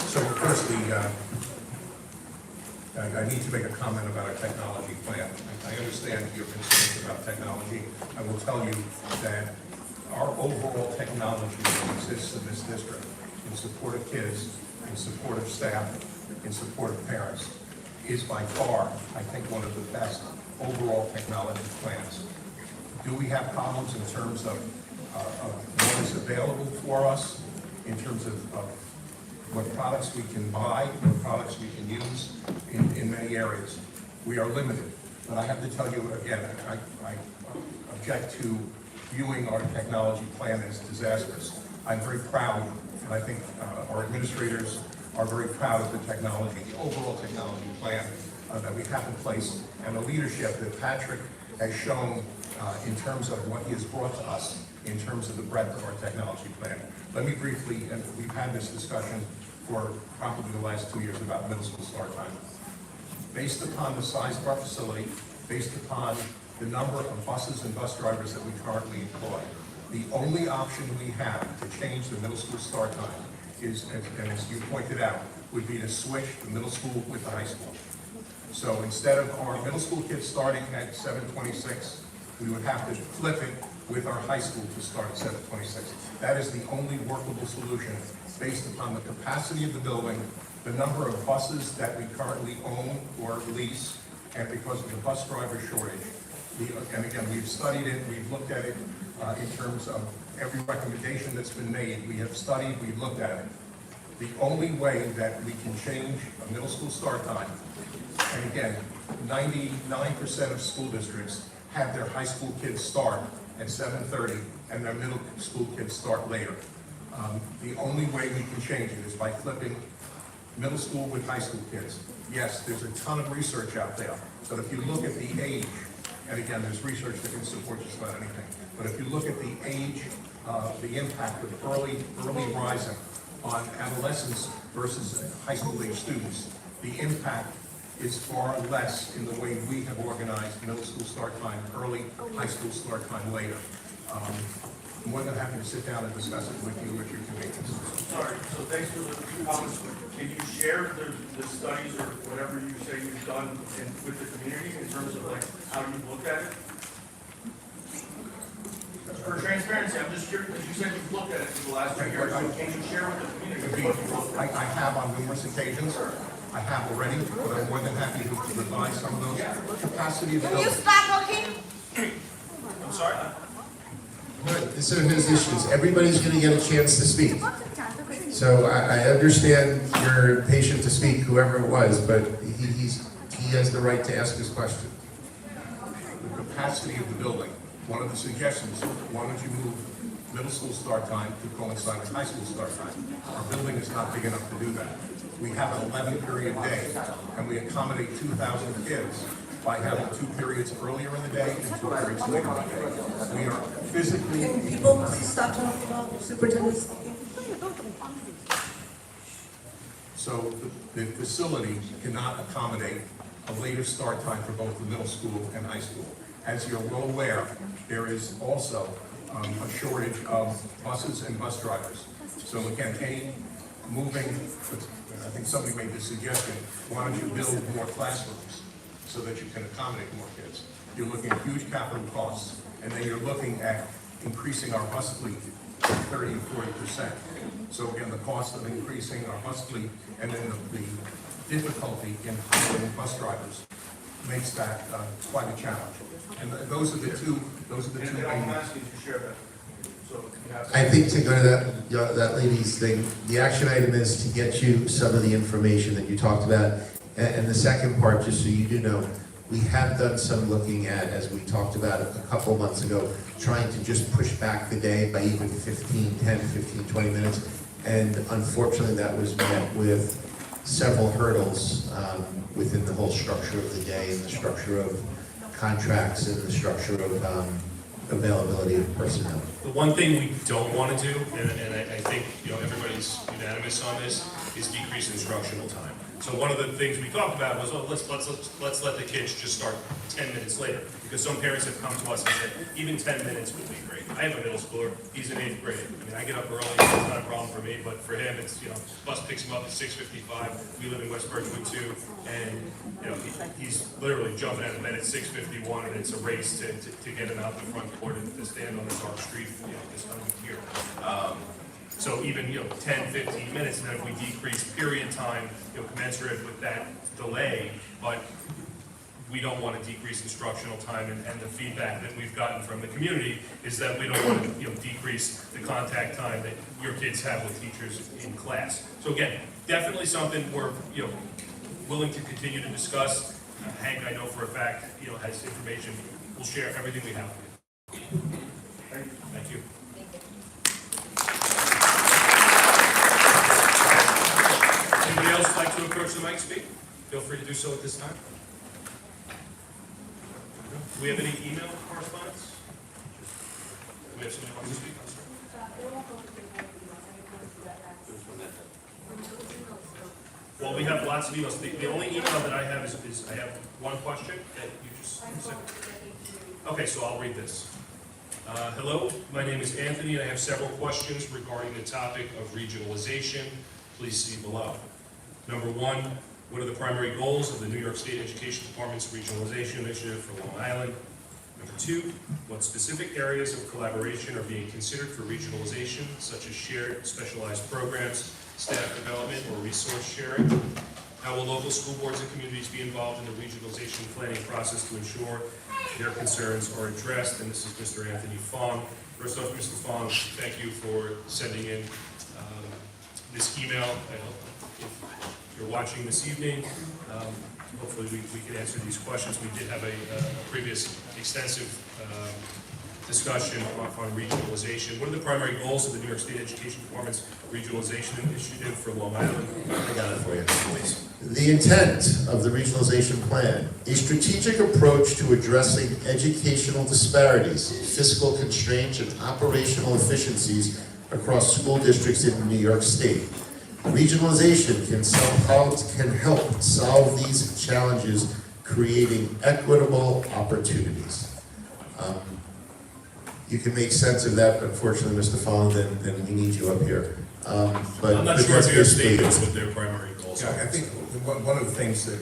So firstly, I need to make a comment about a technology plan. I understand your concerns about technology. I will tell you that our overall technology that exists in this district in support of kids, in support of staff, in support of parents, is by far, I think, one of the best overall technology plans. Do we have problems in terms of what is available for us, in terms of what products we can buy, what products we can use in many areas? We are limited. But I have to tell you again, I object to viewing our technology plan as disastrous. I'm very proud, and I think our administrators are very proud of the technology, the overall technology plan that we have in place, and the leadership that Patrick has shown in terms of what he has brought to us in terms of the breadth of our technology plan. Let me briefly, and we've had this discussion for probably the last 2 years about middle school start time. Based upon the size of our facility, based upon the number of buses and bus drivers that we currently employ, the only option we have to change the middle school start time is, and as you pointed out, would be to switch the middle school with the high school. So instead of our middle school kids starting at 7:26, we would have to flip it with our high school to start at 7:26. That is the only workable solution based upon the capacity of the building, the number of buses that we currently own or lease, and because of the bus driver shortage. And again, we've studied it, we've looked at it in terms of every recommendation that's been made. We have studied, we've looked at it. The only way that we can change a middle school start time, and again, 99% of school districts have their high school kids start at 7:30 and their middle school kids start later. The only way we can change it is by flipping middle school with high school kids. Yes, there's a ton of research out there, but if you look at the age, and again, there's research that can support just about anything, but if you look at the age, the impact of early rising on adolescents versus high school age students, the impact is far less in the way we have organized middle school start time early, high school start time later. I'm more than happy to sit down and discuss it with you at your convenience. Sorry, so thanks for the comments. Can you share the studies or whatever you say you've done with the community in terms of like how you've looked at it? For transparency, I'm just curious, because you said you've looked at it for the last 2 years, so can you share with the community? I have on numerous occasions. I have already, but I'm more than happy to revise some of those. Capacity of the Can you building. stop looking? I'm sorry? Right, so here's issues. Everybody's gonna get a chance to speak. So I understand you're impatient to speak, whoever it was, but he has the right to ask his question. The capacity of the building, one of the suggestions, why don't you move middle school start time to coincide with high school start time? Our building is not big enough to do that. We have an 11-period day, and we accommodate 2,000 kids by having 2 periods earlier in the day and 2 periods later in the day. We are physically... Can people please stop talking about superintendent speaking? So the facility cannot accommodate a later start time for both the middle school and high school. As you're well aware, there is also a shortage of buses and bus drivers. So in Cantiague, moving, I think somebody made the suggestion, why don't you build more classrooms so that you can accommodate more kids? You're looking at huge capital costs, and then you're looking at increasing our bus fleet 30 and 40%. So again, the cost of increasing our bus fleet and then the difficulty in hiring bus drivers makes that quite a challenge. And those are the two main. I'm asking to share that. So you have. I think to go to that lady's thing, the action item is to get you some of the information that you talked about. And the second part, just so you do know, we have done some looking at, as we talked about a couple months ago, trying to just push back the day by even 10, 15, 20 minutes. And unfortunately, that was met with several hurdles within the whole structure of the day and the structure of contracts and the structure of availability of personnel. The one thing we don't want to do, and I think everybody's unanimous on this, is decrease instructional time. So one of the things we talked about was, oh, let's let the kids just start 10 minutes later, because some parents have come to us and said even 10 minutes would be great. I have a middle schooler; he's in 8th grade. I mean, I get up early; it's not a problem for me, but for him, it's bus picks him up at 6:55. We live in West Birchwood too, and he's literally jumping out of bed at 6:51, and it's a race to get him out the front door to stand on the dark street, this time of year. So even 10, 15 minutes, and then if we decrease period time, commensurate with that delay, but we don't want to decrease instructional time, and the feedback that we've gotten from the community is that we don't want to decrease the contact time that your kids have with teachers in class. So again, definitely something we're willing to continue to discuss. Hank, I know for a fact, has information. We'll share everything we have. Thank you. Anybody else like to approach the mic, speak? Feel free to do so at this time. Do we have any email correspondence? Do we have somebody who wants to speak? Well, we have lots of emails. The only email that I have is I have one question that you just said. Okay, so I'll read this. Hello, my name is Anthony, and I have several questions regarding the topic of regionalization. Please see below. Number one, what are the primary goals of the New York State Education Department's regionalization initiative for Long Island? Number two, what specific areas of collaboration are being considered for regionalization, such as shared specialized programs, staff development, or resource sharing? How will local school boards and communities be involved in the regionalization planning process to ensure their concerns are addressed? And this is Mr. Anthony Fong. First off, Mr. Fong, thank you for sending in this email. I hope if you're watching this evening, hopefully we can answer these questions. We did have a previous extensive discussion on regionalization. What are the primary goals of the New York State Education Department's regionalization initiative for Long Island? I got it for you, please. The intent of the regionalization plan, a strategic approach to addressing educational disparities, fiscal constraints, and operational efficiencies across school districts in New York State. Regionalization can help solve these challenges, creating equitable opportunities. You can make sense of that, unfortunately, Mr. Fong, then we need you up here. But I'm not sure if your statements with their primary goals. Yeah, I think one of the things that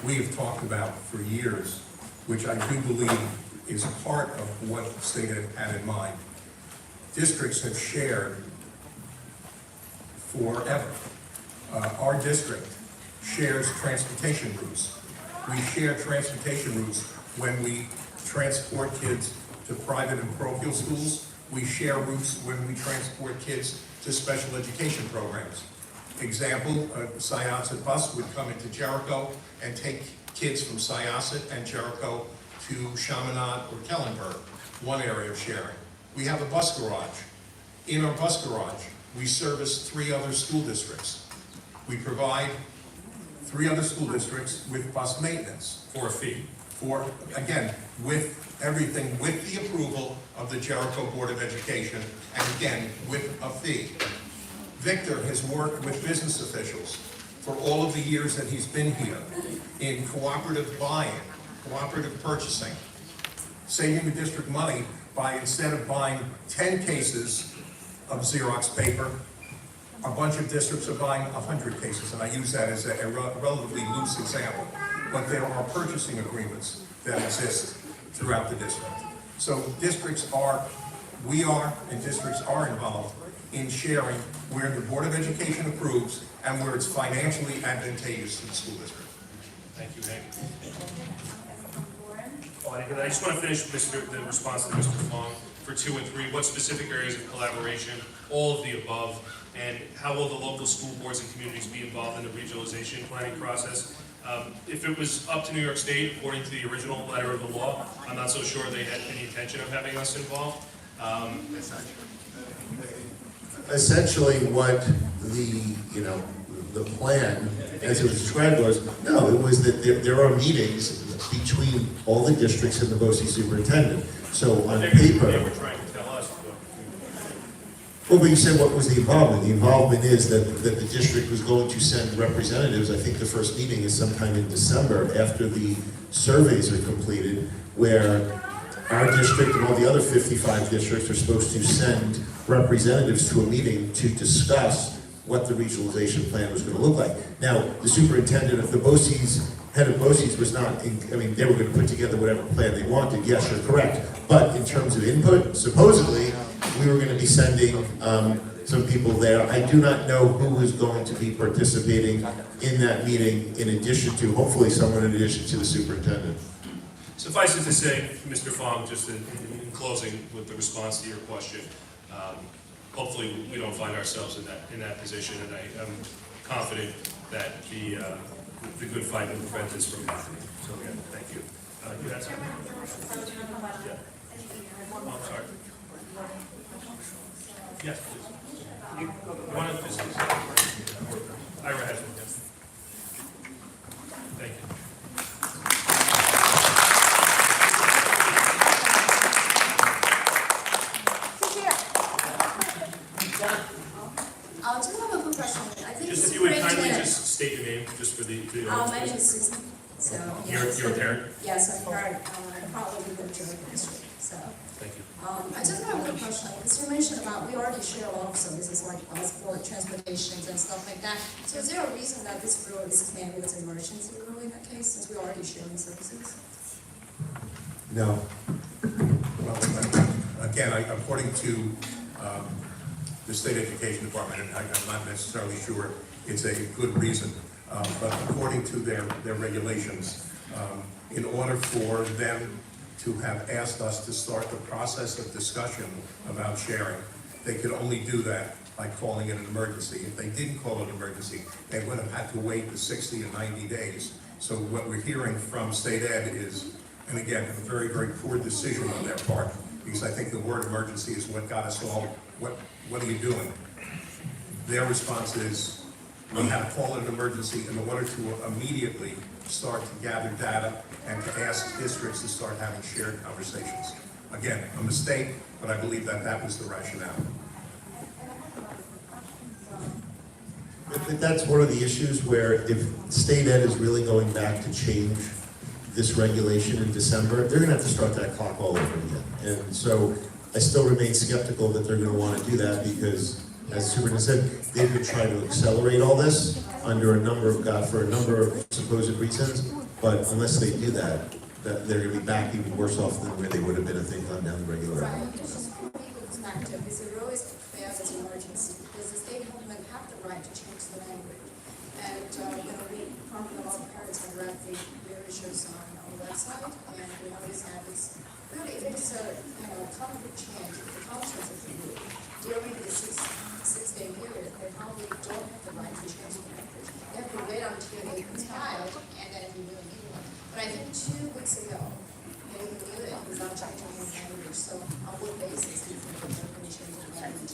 we have talked about for years, which I do believe is part of what the state had in mind, districts have shared forever. Our district shares transportation routes. We share transportation routes when we transport kids to private and parochial schools We share routes when we transport kids to special education programs. Example, a Syosset bus would come into Jericho and take kids from Syosset and Jericho to Chaminade or Kellenberg, one area of sharing. We have a bus garage. In our bus garage, we service 3 other school districts. We provide 3 other school districts with bus maintenance. For a fee. For, again, with everything, with the approval of the Jericho Board of Education, and again, with a fee. Victor has worked with business officials for all of the years that he's been here in cooperative buying, cooperative purchasing, saving the district money by, instead of buying 10 cases of Xerox paper, a bunch of districts are buying 100 cases, and I use that as a relatively loose example. But there are purchasing agreements that exist throughout the district. So districts are, we are, and districts are involved in sharing where the Board of Education approves and where it's financially advantageous to the school district. Thank you, Hank. I just want to finish the response to Mr. Fong for 2 and 3. What specific areas of collaboration, all of the above, and how will the local school boards and communities be involved in the regionalization planning process? If it was up to New York State, according to the original letter of the law, I'm not so sure they had any intention of having us involved. Essentially, what the plan, as it was described, was, no, it was that there are meetings between all the districts and the BOCES superintendent. So on paper. They were trying to tell us. Well, but you said what was the involvement? The involvement is that the district was going to send representatives. I think the first meeting is sometime in December after the surveys are completed, where our district and all the other 55 districts are supposed to send representatives to a meeting to discuss what the regionalization plan was going to look like. Now, the superintendent of the BOCES, head of BOCES was not, they were going to put together whatever plan they wanted. Yes, you're correct. But in terms of input, supposedly, we were going to be sending some people there. I do not know who is going to be participating in that meeting in addition to, hopefully someone in addition to the superintendent. Suffice it to say, Mr. Fong, just in closing with the response to your question, hopefully we don't find ourselves in that position, and I am confident that the good fight will prevent this from happening. So again, thank you. You had something? Yeah. Oh, I'm sorry. Yes, please. You want to just, Ira has one. Thank you. I just have a quick question. I think Just if you would kindly just state your name, just for the my name is Susan. So You're a parent? Yes, I'm a parent. I probably live in the Jericho district. So. Thank you. I just have a quick question. Because you mentioned about we already share a lot of services like transport, transportations, and stuff like that. So is there a reason that this rule is maybe it's an emergency rule in that case, since we're already sharing services? No. Well, again, according to the State Education Department, and I'm not necessarily sure it's a good reason, but according to their regulations, in order for them to have asked us to start the process of discussion about sharing, they could only do that by calling it an emergency. If they didn't call it an emergency, they would have had to wait the 60 and 90 days. So what we're hearing from State Ed is, and again, a very, very poor decision on their part, because I think the word emergency is what got us all, what are you doing? Their response is, we have to call it an emergency in order to immediately start to gather data and to ask districts to start having shared conversations. Again, a mistake, but I believe that was the rationale. But that's one of the issues where if State Ed is really going back to change this regulation in December, they're going to have to start that clock all over again. And so I still remain skeptical that they're going to want to do that because, as the superintendent said, they've been trying to accelerate all this for a number of supposed reasons. But unless they do that, they're going to be back even worse off than where they would have been if they'd gone down the regular route. Right, just from a legal perspective, is it really fair as an emergency? Because the state government have the right to change the language. And we talking about parents are directly very pictures on our website, and we always have this, really, if it's a, concrete change, if the councils are removed during the six-day period, they probably don't have the right to change the language. They have to wait until they compile, and then renew a new one. But I think 2 weeks ago, they renewed it without changing the language, so on what basis do you think they're going to change the language?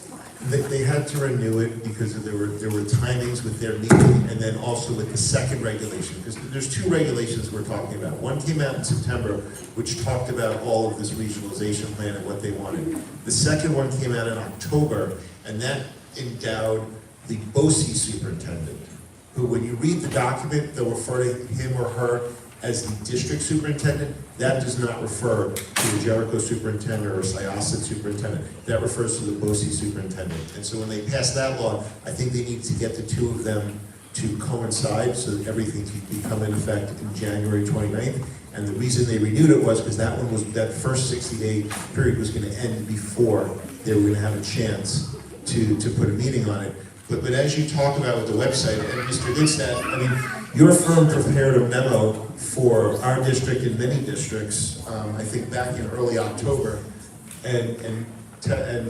They had to renew it because there were timings with their meeting and then also with the second regulation. Because there's 2 regulations we're talking about. One came out in September, which talked about all of this regionalization plan and what they wanted. The second one came out in October, and that endowed the BOCES superintendent, who, when you read the document, they'll refer to him or her as the district superintendent. That does not refer to the Jericho superintendent or Syosset superintendent. That refers to the BOCES superintendent. And so when they passed that law, I think they need to get the 2 of them to coincide so that everything can become in effect in January 29th. And the reason they renewed it was because that first 60-day period was going to end before they were going to have a chance to put a meeting on it. But as you talk about with the website, and Mr. Goodstadt, I mean, your firm prepared a memo for our district and many districts, I think back in early October, and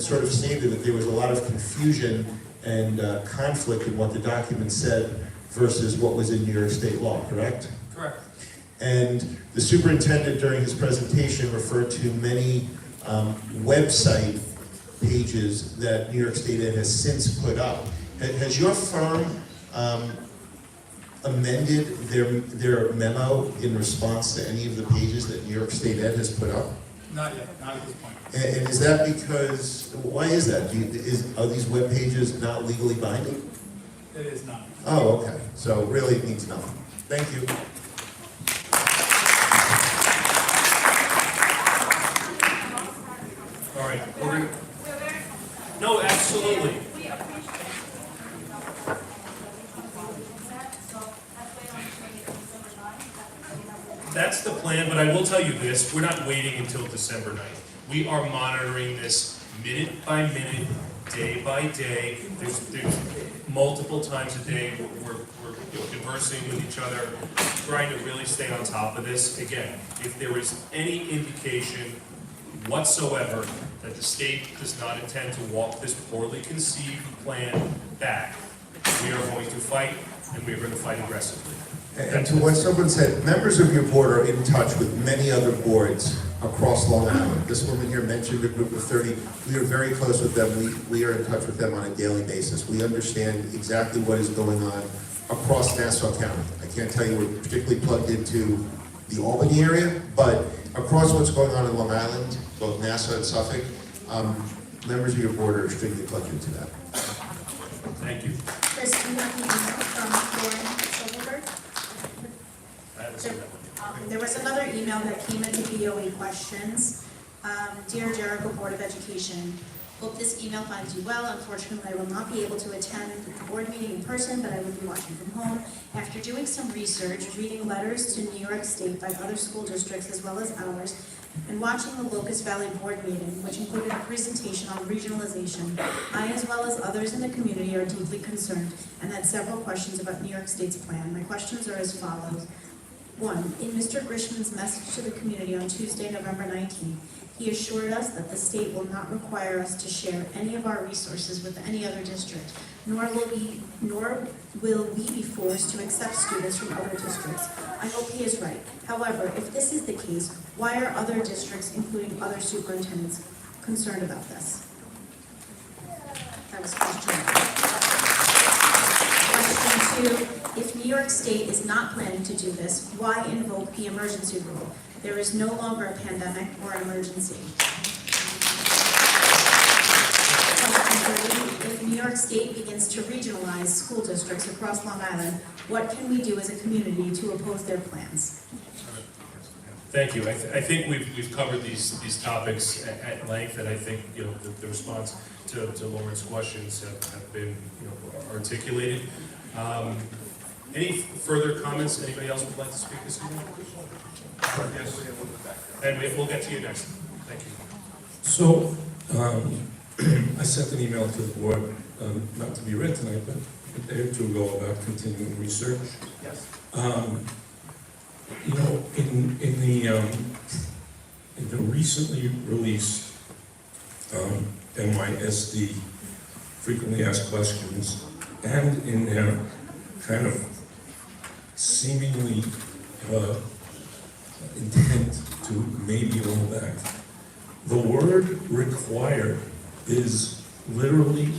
sort of stated that there was a lot of confusion and conflict in what the document said versus what was in New York State law, correct? Correct. And the superintendent during his presentation referred to many website pages that New York State Ed has since put up. Has your firm amended their memo in response to any of the pages that New York State Ed has put up? Not yet, not at this point. And is that because, why is that? Are these web pages not legally binding? It is not. Oh, okay. So really it means nothing. Thank you. All right. No, absolutely. That's the plan, but I will tell you this, we're not waiting until December 9th. We are monitoring this minute by minute, day by day. There's multiple times a day we're conversing with each other, trying to really stay on top of this. Again, if there is any indication whatsoever that the state does not intend to walk this poorly conceived plan back, we are going to fight, and we are going to fight aggressively. And to what someone said, members of your board are in touch with many other boards across Long Island. This woman here mentioned a group of 30. We are very close with them. We are in touch with them on a daily basis. We understand exactly what is going on across Nassau County. I can't tell you we're particularly plugged into the Albany area, but across what's going on in Long Island, both Nassau and Suffolk, members of your board are extremely plugged into that. Thank you. Chris, you have an email from Lauren Silverberg? There was another email that came into BOE questions. Dear Jericho Board of Education, hope this email finds you well. Unfortunately, I will not be able to attend the board meeting in person, but I will be watching from home. After doing some research, reading letters to New York State by other school districts as well as ours, and watching the Locust Valley board meeting, which included a presentation on regionalization, I, as well as others in the community, are deeply concerned and had several questions about New York State's plan. My questions are as follows. 1, in Mr. Grishman's message to the community on Tuesday, November 19th, he assured us that the state will not require us to share any of our resources with any other district, nor will we be forced to accept students from other districts. I hope he is right. However, if this is the case, why are other districts, including other superintendents, concerned about this? That was question 1. Question 2. If New York State is not planning to do this, why invoke the emergency rule? There is no longer a pandemic or emergency. Question 3, if New York State begins to regionalize school districts across Long Island, what can we do as a community to oppose their plans? Thank you. I think we've covered these topics at length, and I think the response to Lauren's questions have been articulated. Any further comments? Anybody else would like to speak this evening? Yes. And we'll get to you next. Thank you. So, I sent an email to the board, not to be read tonight, but a day or two ago about continuing research. Yes. in the recently released NYSD frequently asked questions, and in their kind of seemingly intent to maybe roll back, the word required is literally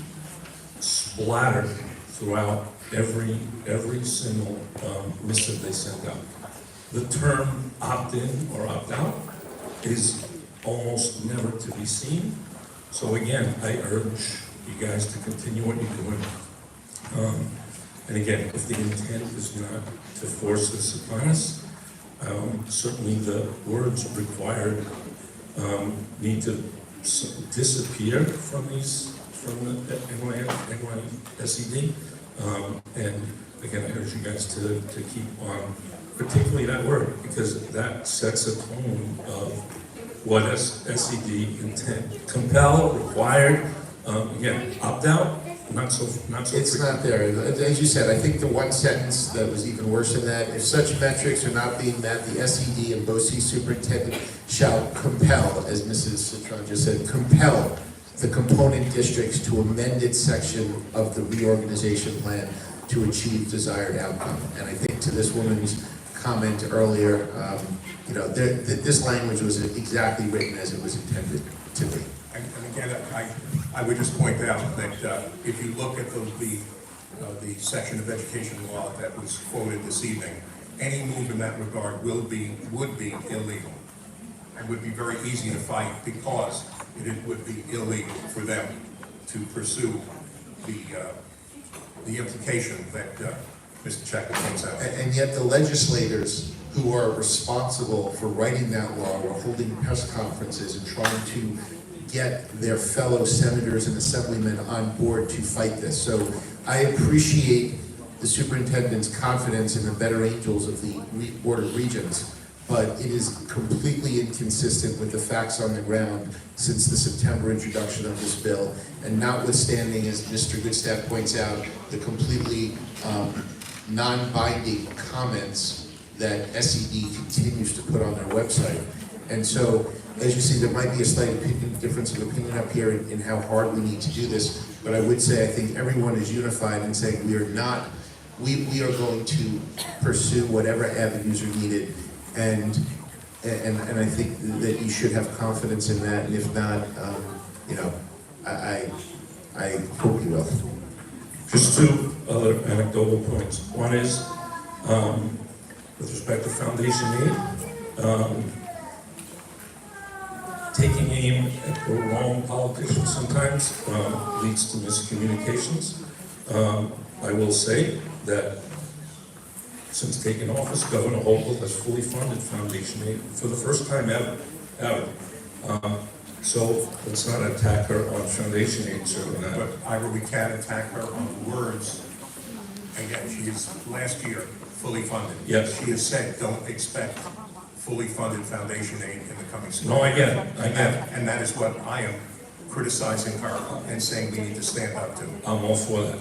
splattered throughout every single missive they send out. The term opt-in or opt-out is almost never to be seen. So again, I urge you guys to continue what you're doing. And again, if the intent is not to force this upon us, certainly the words required need to disappear from the NYSED. And again, I urge you guys to keep on, particularly that word, because that sets a tone of what SED intent. Compel, required, again, opt out, not so. It's not there. As you said, I think the one sentence that was even worse than that, if such metrics are not being met, the SED and BOCES superintendent shall compel, as Mrs. Citron just said, compel the component districts to amend its section of the reorganization plan to achieve desired outcome. And I think to this woman's comment earlier, this language was exactly written as it was intended to be. And again, I would just point out that if you look at the section of education law that was quoted this evening, any move in that regard would be illegal. It would be very easy to fight because it would be illegal for them to pursue the implication that Mr. Checker points out. And yet the legislators who are responsible for writing that law are holding press conferences and trying to get their fellow senators and assemblymen on board to fight this. So I appreciate the superintendent's confidence in the better angels of the Board of Regents, but it is completely inconsistent with the facts on the ground since the September introduction of this bill, and notwithstanding, as Mr. Goodstaff points out, the completely non-binding comments that SED continues to put on their website. And so, as you see, there might be a slight difference of opinion up here in how hard we need to do this, but I would say I think everyone is unified in saying we are going to pursue whatever avenues are needed, and I think that you should have confidence in that, and if not, I hope you will. Just two other anecdotal points. One is, with respect to foundation aid, taking aim at the wrong politicians sometimes leads to miscommunications. I will say that since taking office, Governor Hochul has fully funded foundation aid for the first time ever. So let's not attack her on foundation aid, certainly not. But Ira, we can attack her on words. Again, she is last year fully funded. Yes. She has said, don't expect fully funded foundation aid in the coming school. No, I get it. And that is what I am criticizing her and saying we need to stand up to. I'm all for that.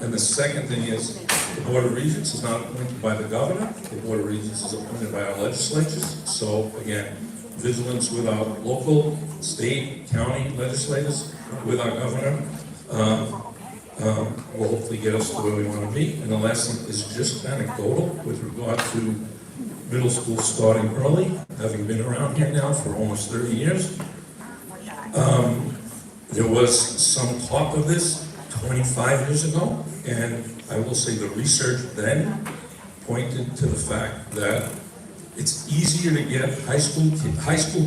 And the second thing is, the Board of Regents is not appointed by the governor. The Board of Regents is appointed by our legislatures. So again, vigilance with our local, state, county legislators, with our governor, will hopefully get us to where we want to be. And the last thing is just anecdotal with regard to middle school starting early, having been around here now for almost 30 years. There was some talk of this 25 years ago, and I will say the research then pointed to the fact that it's easier to get high school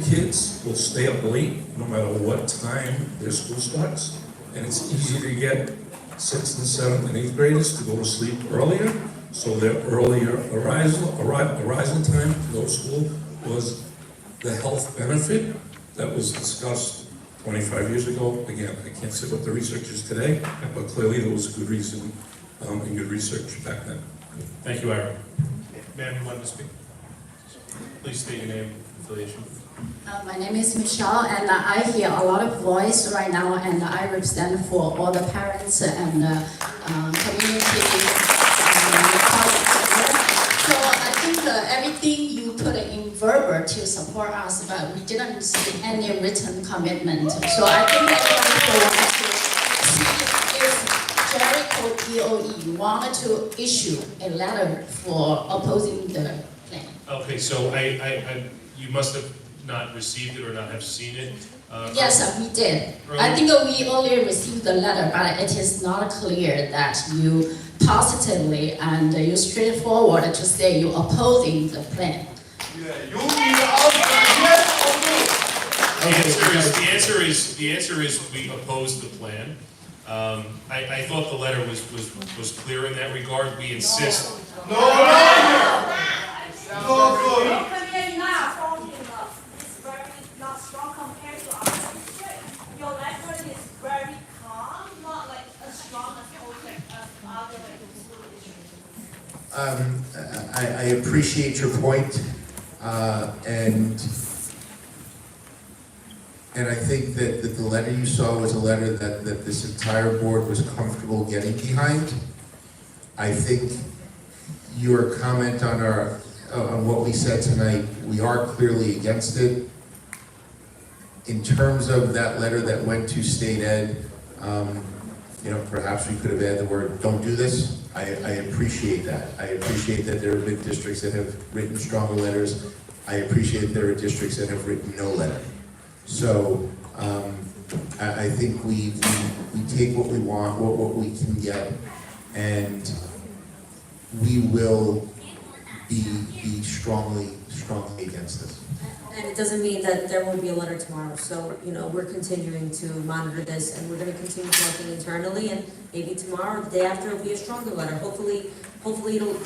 kids will stay up late no matter what time their school starts, and it's easier to get 6th and 7th and 8th graders to go to sleep earlier, so their earlier arrival time to go to school was the health benefit that was discussed 25 years ago. Again, I can't say what the research is today, but clearly there was a good reason and good research back then. Thank you, Ira. Ma'am, you wanted to speak? Please state your name and affiliation. My name is Michelle, and I hear a lot of voice right now, and I represent for all the parents and community. So I think everything you put in verbal to support us, but we didn't see any written commitment. So I think everybody wants to see if Jericho DOE wanted to issue a letter for opposing the plan. Okay, so you must have not received it or not have seen it. Yes, we did. Earlier. I think we earlier received the letter, but it is not clear that you positively and you straightforward to say you opposing the plan. The answer is we oppose the plan. I thought the letter was clear in that regard. We insist. I appreciate your point, and I think that the letter you saw was a letter that this entire board was comfortable getting behind. I think your comment on what we said tonight, we are clearly against it. In terms of that letter that went to state ed, perhaps we could have added the word, don't do this. I appreciate that. I appreciate that there have been districts that have written stronger letters. I appreciate there are districts that have written no letter. So I think we take what we want, what we can get, and we will be strongly against this. And it doesn't mean that there won't be a letter tomorrow, so, we're continuing to monitor this, and we're gonna continue talking internally, and maybe tomorrow, the day after, it'll be a stronger letter. Hopefully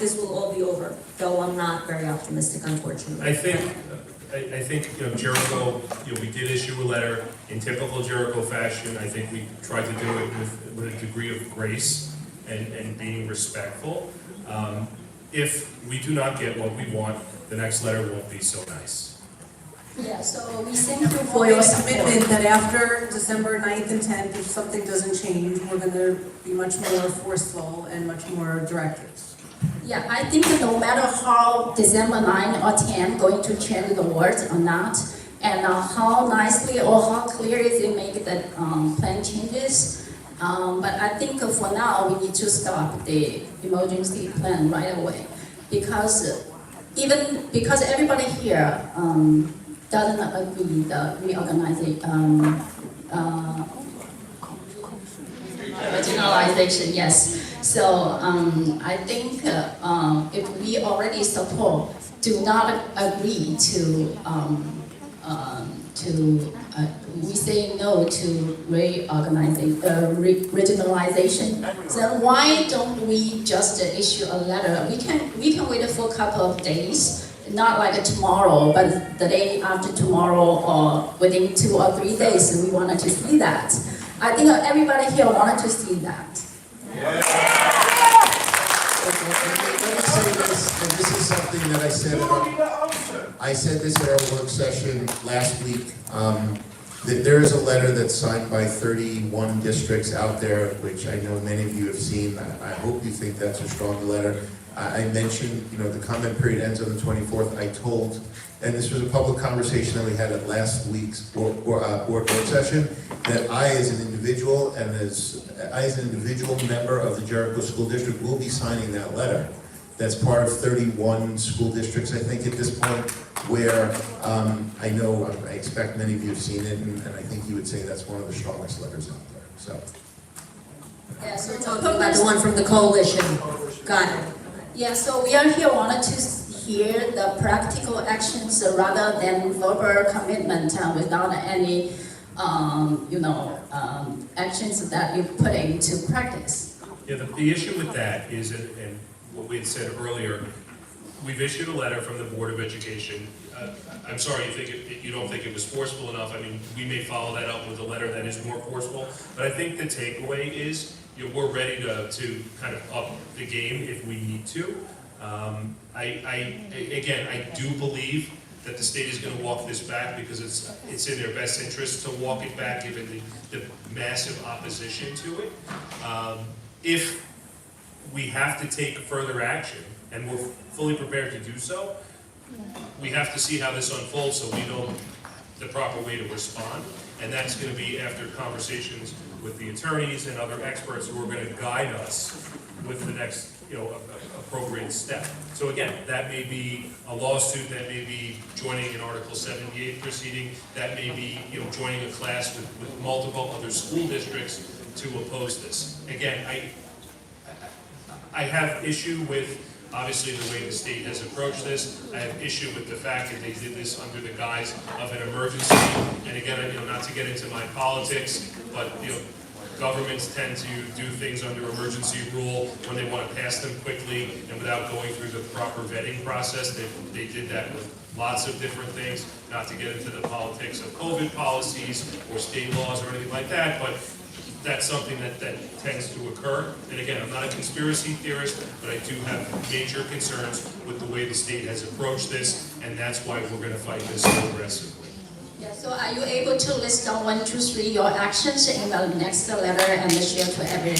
this will all be over, though I'm not very optimistic, unfortunately. I think Jericho, we did issue a letter in typical Jericho fashion. I think we tried to do it with a degree of grace and being respectful. If we do not get what we want, the next letter won't be so nice. Yeah, so we thank you for For your your support. commitment that after December 9th and 10th, if something doesn't change, we're going to be much more forceful and much more directive. Yeah, I think no matter how December 9 or 10 going to change the words or not, and how nicely or how clearly they make the plan changes, but I think for now we need to stop the emergency plan right away, because everybody here doesn't agree the regionalization, yes. So I think if we already support, do not agree to we say no to regionalization, then why don't we just issue a letter? We can wait for a couple of days. Not like tomorrow, but the day after tomorrow or within 2 or 3 days, we wanted to see that. I think everybody here wanted to see that. Let me say this, and this is something that I said this at our work session last week, that there is a letter that's signed by 31 districts out there, which I know many of you have seen. I hope you think that's a strong letter. I mentioned, the comment period ends on the 24th. I told, and this was a public conversation that we had at last week's board work session, that I as an individual and as an individual member of the Jericho School District will be signing that letter. That's part of 31 school districts, I think, at this point, where I expect many of you have seen it, and I think you would say that's one of the strongest letters out there. So. Yeah, so we're talking about the one from the coalition. Got it. Yeah, so we are here wanted to hear the practical actions rather than verbal commitment without any, actions that you put into practice. Yeah, the issue with that is, and what we had said earlier, we've issued a letter from the Board of Education. I'm sorry, you don't think it was forceful enough. I mean, we may follow that up with a letter that is more forceful, but I think the takeaway is we're ready to kind of up the game if we need to. I do believe that the state is going to walk this back because it's in their best interest to walk it back given the massive opposition to it. If we have to take further action, and we're fully prepared to do so, we have to see how this unfolds so we know the proper way to respond. And that's going to be after conversations with the attorneys and other experts who are going to guide us with the next, appropriate step. So again, that may be a lawsuit, that may be joining an Article 78 proceeding, that may be, joining a class with multiple other school districts to oppose this. Again, I have issue with, obviously, the way the state has approached this. I have issue with the fact that they did this under the guise of an emergency. And again, not to get into my politics, but, governments tend to do things under emergency rule when they want to pass them quickly and without going through the proper vetting process. They did that with lots of different things, not to get into the politics of COVID policies or state laws or anything like that, but that's something that tends to occur. And again, I'm not a conspiracy theorist, but I do have major concerns with the way the state has approached this, and that's why we're going to fight this so aggressively. Yeah, so are you able to list down 1, 2, 3 your actions in the next letter and share to everyone?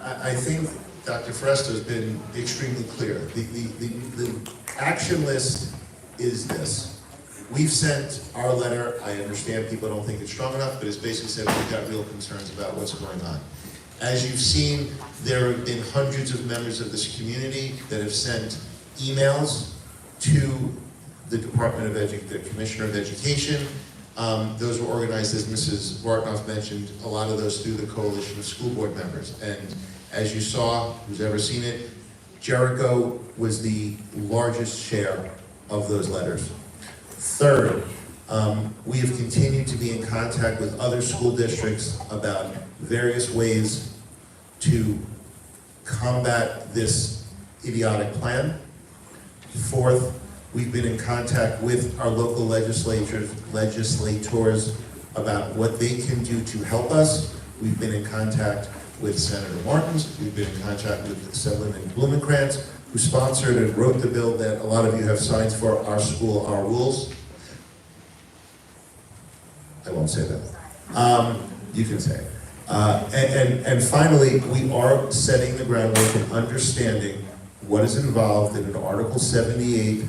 I think Dr. Foresta has been extremely clear. The action list is this. We've sent our letter. I understand people don't think it's strong enough, but it's basically said we've got real concerns about what's going on. As you've seen, there have been hundreds of members of this community that have sent emails to the Department of the Commissioner of Education. Those were organized, as Mrs. Bartnoff mentioned, a lot of those through the Coalition of School Board Members. And as you saw, who's ever seen it, Jericho was the largest share of those letters. Third, we have continued to be in contact with other school districts about various ways to combat this idiotic plan. Fourth, we've been in contact with our local legislators about what they can do to help us. We've been in contact with Senator Martins. We've been in contact with Assemblyman Blumenkrantz, who sponsored and wrote the bill that a lot of you have signed for, Our School, Our Rules. I won't say that. You can say it. And finally, we are setting the groundwork and understanding what is involved in an Article 78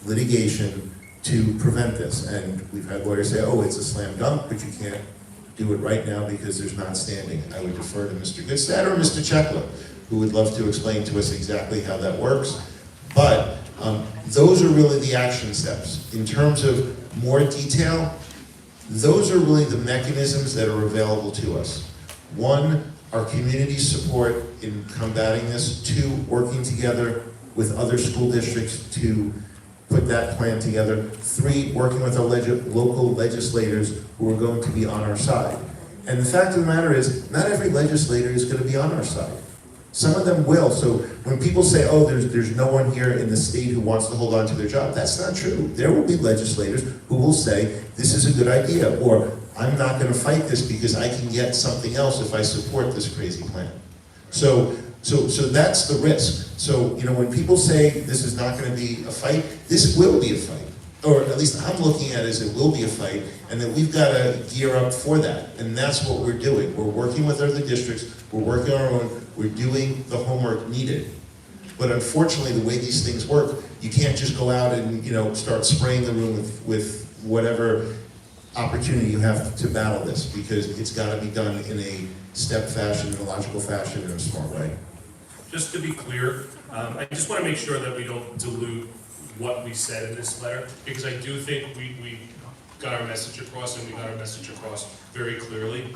litigation to prevent this. And we've had lawyers say, oh, it's a slam dunk, but you can't do it right now because there's not standing. I would defer to Mr. Goodstad or Mr. Chekla, who would love to explain to us exactly how that works. But those are really the action steps. In terms of more detail, those are really the mechanisms that are available to us. One, our community support in combating this. Two, working together with other school districts to put that plan together. Three, working with our local legislators who are going to be on our side. And the fact of the matter is, not every legislator is going to be on our side. Some of them will. So when people say, oh, there's no one here in the state who wants to hold on to their job, that's not true. There will be legislators who will say, this is a good idea, or I'm not going to fight this because I can get something else if I support this crazy plan. So that's the risk. So, when people say this is not going to be a fight, this will be a fight. Or at least I'm looking at it as it will be a fight, and that we've got to gear up for that. And that's what we're doing. We're working with other districts, we're working on our own, we're doing the homework needed. But unfortunately, the way these things work, you can't just go out and start spraying the room with whatever opportunity you have to battle this, because it's got to be done in a step fashion, in a logical fashion, in a smart way. Just to be clear, I just want to make sure that we don't dilute what we said in this letter, because I do think we got our message across, and we got our message across very clearly.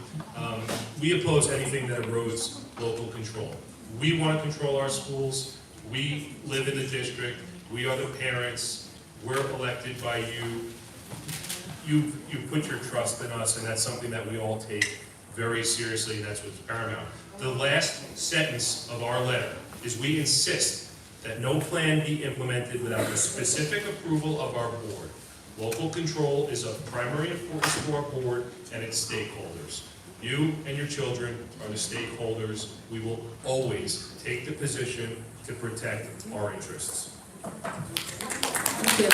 We oppose anything that erodes local control. We want to control our schools. We live in the district. We are the parents. We're elected by you. You put your trust in us, and that's something that we all take very seriously, and that's what's paramount. The last sentence of our letter is we insist that no plan be implemented without the specific approval of our board. Local control is of primary importance to our board and its stakeholders. You and your children are the stakeholders. We will always take the position to protect our interests. Thank you.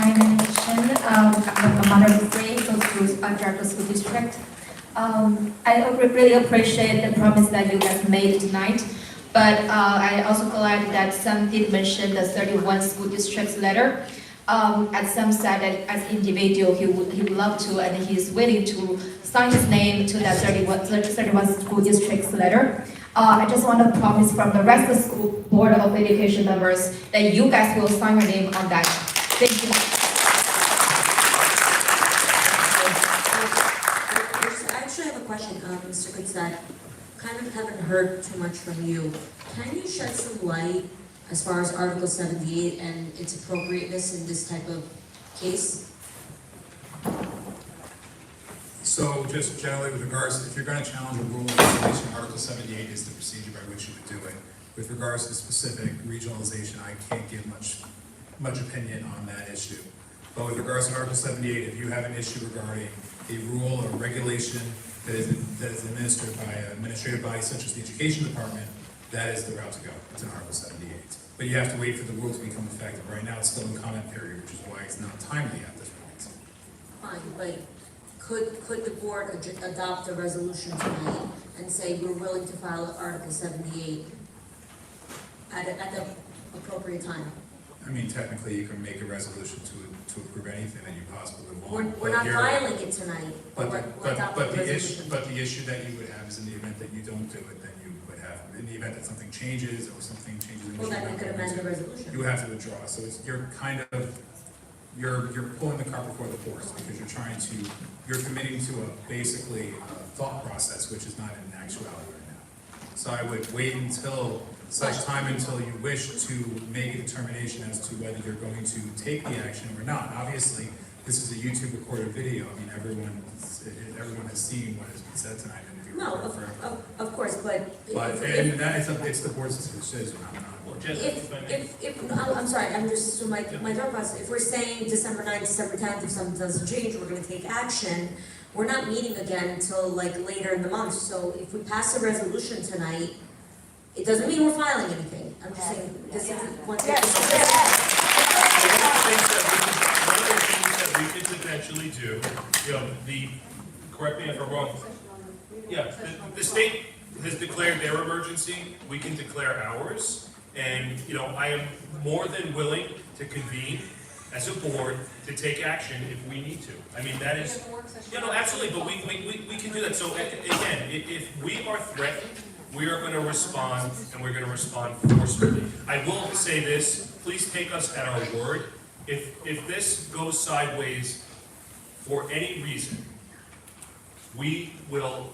my name is Shin. I'm a mother of three, goes to Jericho School District. I really appreciate the promise that you guys made tonight, but I also glad that some did mention the 31 school districts letter. As some said that as individual, he would love to, and he is willing to sign his name to that 31 school districts letter. I just want to promise from the rest of the school board of education members that you guys will sign your name on that. Thank you. I actually have a question, Mr. Goodside. Kind of haven't heard too much from you. Can you shed some light as far as Article 78 and its appropriateness in this type of case? So just generally with regards, if you're going to challenge a rule of regulation, Article 78 is the procedure by which you would do it. With regards to specific regionalization, I can't give much opinion on that issue. But with regards to Article 78, if you have an issue regarding a rule or regulation that is administered by an administrative body such as the Education Department, that is the route to go. It's in Article 78. But you have to wait for the rule to become effective. Right now, it's still in comment period, which is why it's not timely at this point. Fine, but could the board adopt a resolution tonight and say we're willing to file Article 78 at the appropriate time? I mean, technically, you can make a resolution to approve anything that you possibly want. We're not filing it tonight. But the the issue that you would have is in the event that you don't do it, then you would have, in the event that something changes or something changes. Well, then we could amend the resolution. You would have to withdraw, so it's, you're kind of, you're pulling the cart before the horse, because you're committing to basically a thought process, which is not in actuality right now. So I would wait until such time until you wish to make a determination as to whether you're going to take the action or not. Obviously, this is a YouTube recorded video. I mean, everyone has seen what has been said tonight. No, of course, but it's the board's decision. I'm sorry, I'm just, so my thought process, if we're saying December 9th, December 10th, if something doesn't change, we're gonna take action, we're not meeting again until like later in the month, so if we pass a resolution tonight, it doesn't mean we're filing anything. I'm just saying, this is what. One of the things that we could potentially do, correct me if I'm wrong, the state has declared their emergency, we can declare ours, and, I am more than willing to convene as a board to take action if we need to. I mean, that is, absolutely, but we can do that. So again, if we are threatened, we are going to respond, and we're going to respond forcefully. I will say this, please take us at our word. If this goes sideways for any reason, we will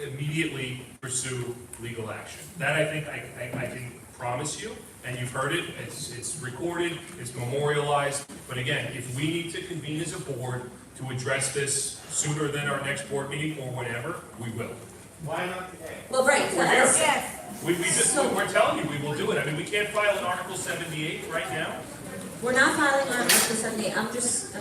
immediately pursue legal action. That I think I can promise you, and you've heard it, it's recorded, it's memorialized, but again, if we need to convene as a board to address this sooner than our next board meeting or whatever, we will. Why not today? Well, right, We're telling you we will do it. I mean, we can't file an Article 78 right now. We're not filing Article 78, I'm just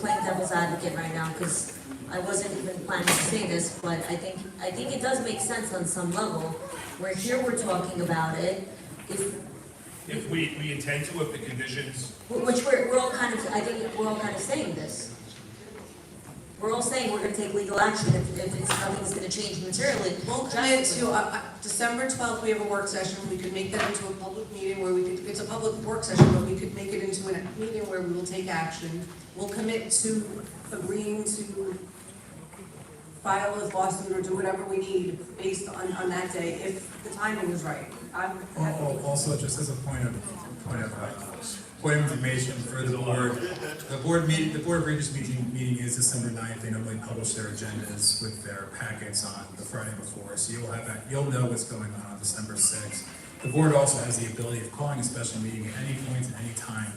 playing devil's advocate right now, because I wasn't even planning to say this, but I think it does make sense on some level. We're here, we're talking about it. If we intend to, if the conditions. Which we're all kind of, I think we're all kind of saying this. We're all saying we're gonna take legal action if nothing's gonna change materially. We'll commit to, December 12th, we have a work session, we could make that into a public meeting where it's a public work session, but we could make it into a meeting where we will take action. We'll commit to agreeing to file a lawsuit or do whatever we need based on that day, if the timing is right. Also, just as a point of information for the board, the Board of Regents meeting is December 9th. They normally publish their agendas with their packets on the Friday before, so you'll know what's going on December 6th. The board also has the ability of calling a special meeting at any point, at any time,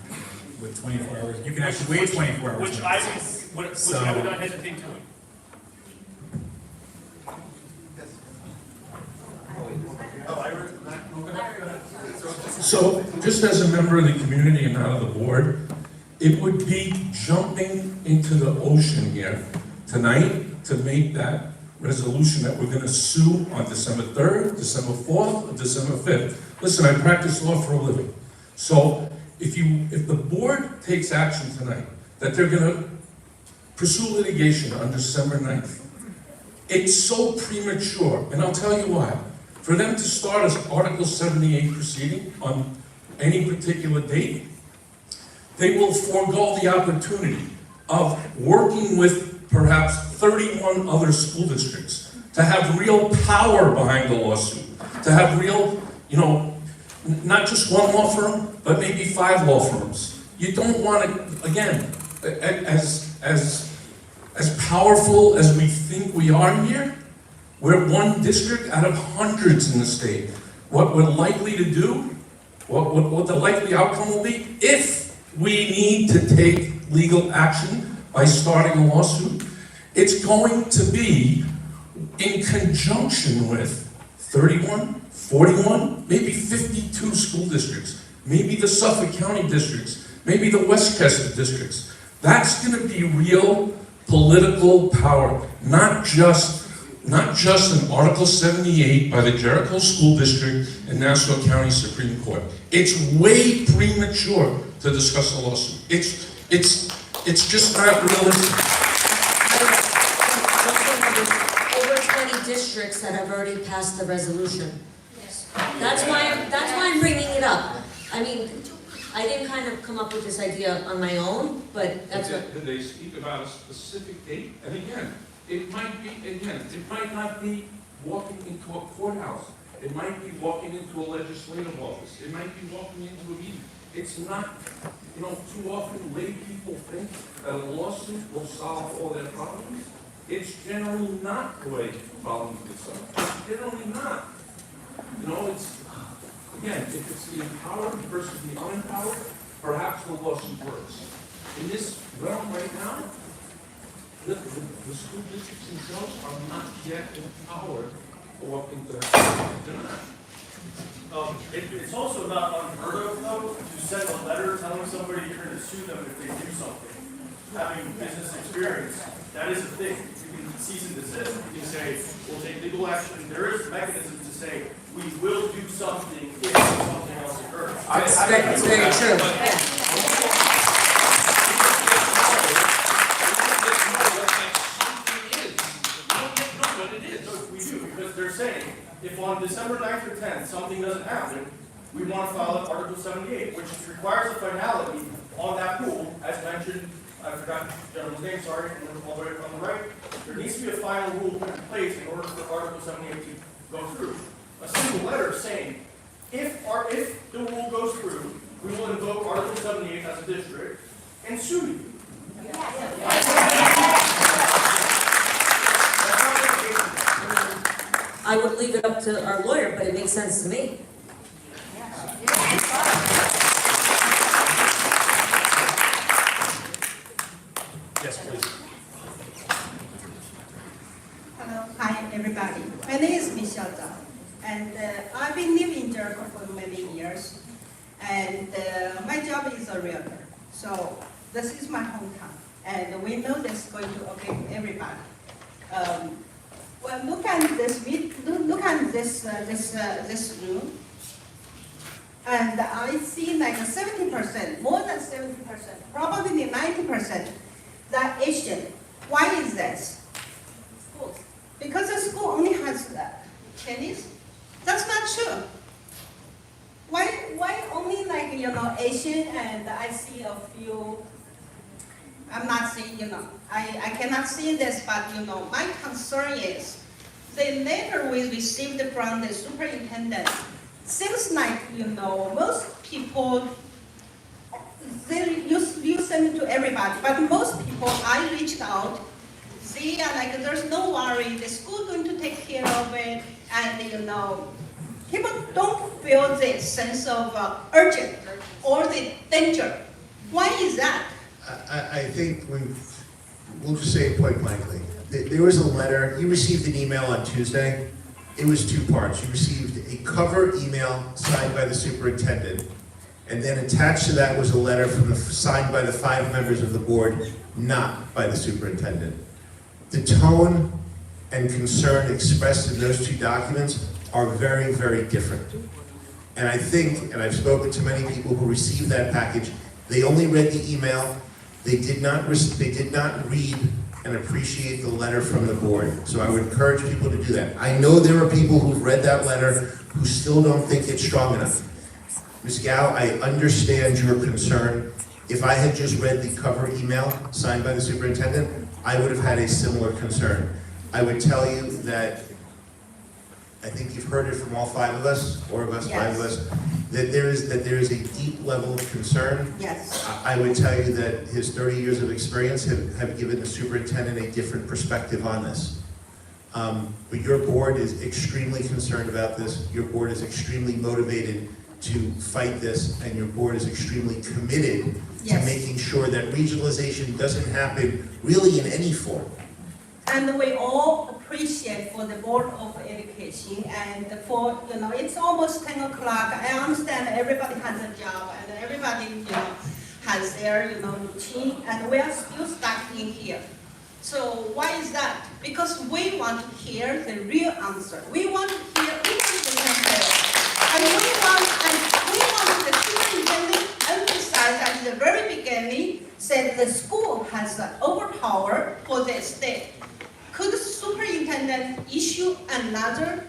with 24 hours. You can actually wait 24 hours. Which I would not hesitate doing. So, just as a member of the community and not of the board, it would be jumping into the ocean here tonight to make that resolution that we're going to sue on December 3rd, December 4th, or December 5th. Listen, I practice law for a living. So, if the board takes action tonight, that they're gonna pursue litigation on December 9th, it's so premature, and I'll tell you why. For them to start an Article 78 proceeding on any particular date, they will forego the opportunity of working with perhaps 31 other school districts to have real power behind the lawsuit, to have real, not just one law firm, but maybe 5 law firms. You don't want to, again, as powerful as we think we are here, we're one district out of hundreds in the state. What we're likely to do, what the likely outcome will be, if we need to take legal action by starting a lawsuit, it's going to be in conjunction with 31, 41, maybe 52 school districts, maybe the Suffolk County districts, maybe the Westchester districts. That's going to be real political power, not just an Article 78 by the Jericho School District and Nassau County Supreme Court. It's way premature to discuss a lawsuit. It's just not realistic. Over 20 districts that have already passed the resolution. That's why I'm bringing it up. I mean, I didn't kind of come up with this idea on my own, but that's what. Did they speak about a specific date? And again, it might not be walking into a courthouse. It might be walking into a legislative office. It might be walking into a meeting. It's not, too often lay people think that a lawsuit will solve all their problems. It's generally not the way problems get solved. It's generally not. Again, if it's the empowered versus the unempowered, perhaps the lawsuit works. In this realm right now, the school districts themselves are not yet empowered to walk into that. It's also not unheard of, though, to send a letter telling somebody you're going to sue them if they do something. Having business experience, that is a thing. You can cease and desist. You can say, we'll take legal action. There is mechanisms to say, we will do something if something else occurs. That's very true. We do, because they're saying, if on December 9th or 10th, something doesn't happen, we want to file an Article 78, which requires a finality on that pool, as mentioned, I forgot the gentleman's name, sorry, and then all the way on the right. There needs to be a final rule put in place in order for Article 78 to go through. A single letter saying, if the rule goes through, we will invoke Article 78 as a district and sue you. I would leave it up to our lawyer, but it makes sense to me. Yes, please. Hello, hi everybody. My name is Michelle Zhao, and I've been living in Jericho for many years, and my job is a realtor. So this is my hometown, and we know this is going to affect everybody. Well, look at this room, and I see like 70%, more than 70%, probably 90% that Asian. Why is this? Because the school only has Chinese? That's not true. Why only like, Asian, and I see a few, I'm not saying, I cannot see this, but, my concern is the letter we received from the superintendent seems like, most people, you send it to everybody, but most people I reached out, they are like, there's no worry, the school going to take care of it, and people don't feel this sense of urgent or the danger. Why is that? I think we'll just say it quite blankly. There was a letter, you received an email on Tuesday. It was 2 parts. You received a cover email signed by the superintendent, and then attached to that was a letter signed by the 5 members of the board, not by the superintendent. The tone and concern expressed in those 2 documents are very, very different. And I think, and I've spoken to many people who received that package, they only read the email, they did not read and appreciate the letter from the board. So I would encourage people to do that. I know there are people who've read that letter who still don't think it's strong enough. Ms. Gao, I understand your concern. If I had just read the cover email signed by the superintendent, I would have had a similar concern. I would tell you that, I think you've heard it from all five of us, five of us, that there is a deep level of concern. Yes. I would tell you that his 30 years of experience have given the superintendent a different perspective on this. But your board is extremely concerned about this. Your board is extremely motivated to fight this, and your board is extremely committed to making sure that regionalization doesn't happen really in any form. And we all appreciate for the Board of Education and for, it's almost 10 o'clock. I understand everybody has a job and everybody, has their, routine, and we are still stuck in here. So why is that? Because we want to hear the real answer. We want to hear the answer. And we want the superintendent emphasize at the very beginning, said the school has the overpower for the state. Could the superintendent issue another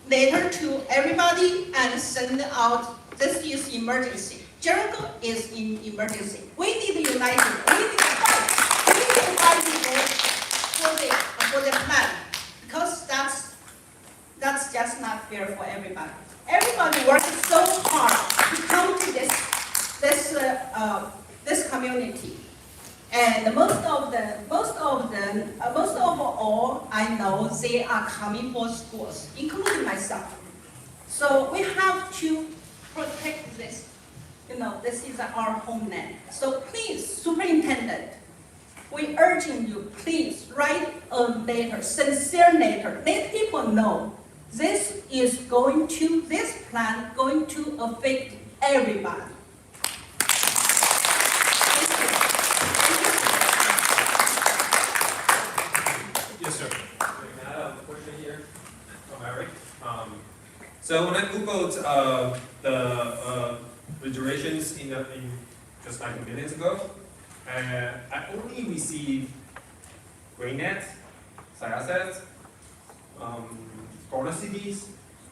letter to everybody and send out, this is emergency. Jericho is in emergency. We need united. We need to fight. We need to fight for the plan, because that's just not fair for everybody. Everybody works so hard to come to this community. And most of all, I know they are coming for schools, including myself. So we have to protect this. This is our homeland. So please, superintendent, we urging you, please write a letter, sincere letter. Let people know this plan going to affect everybody. Yes, sir. I have a question here from Eric. So when I Googled the regulations in just like a minute ago, I only received GreenNet, SciAssets, Corner CDs,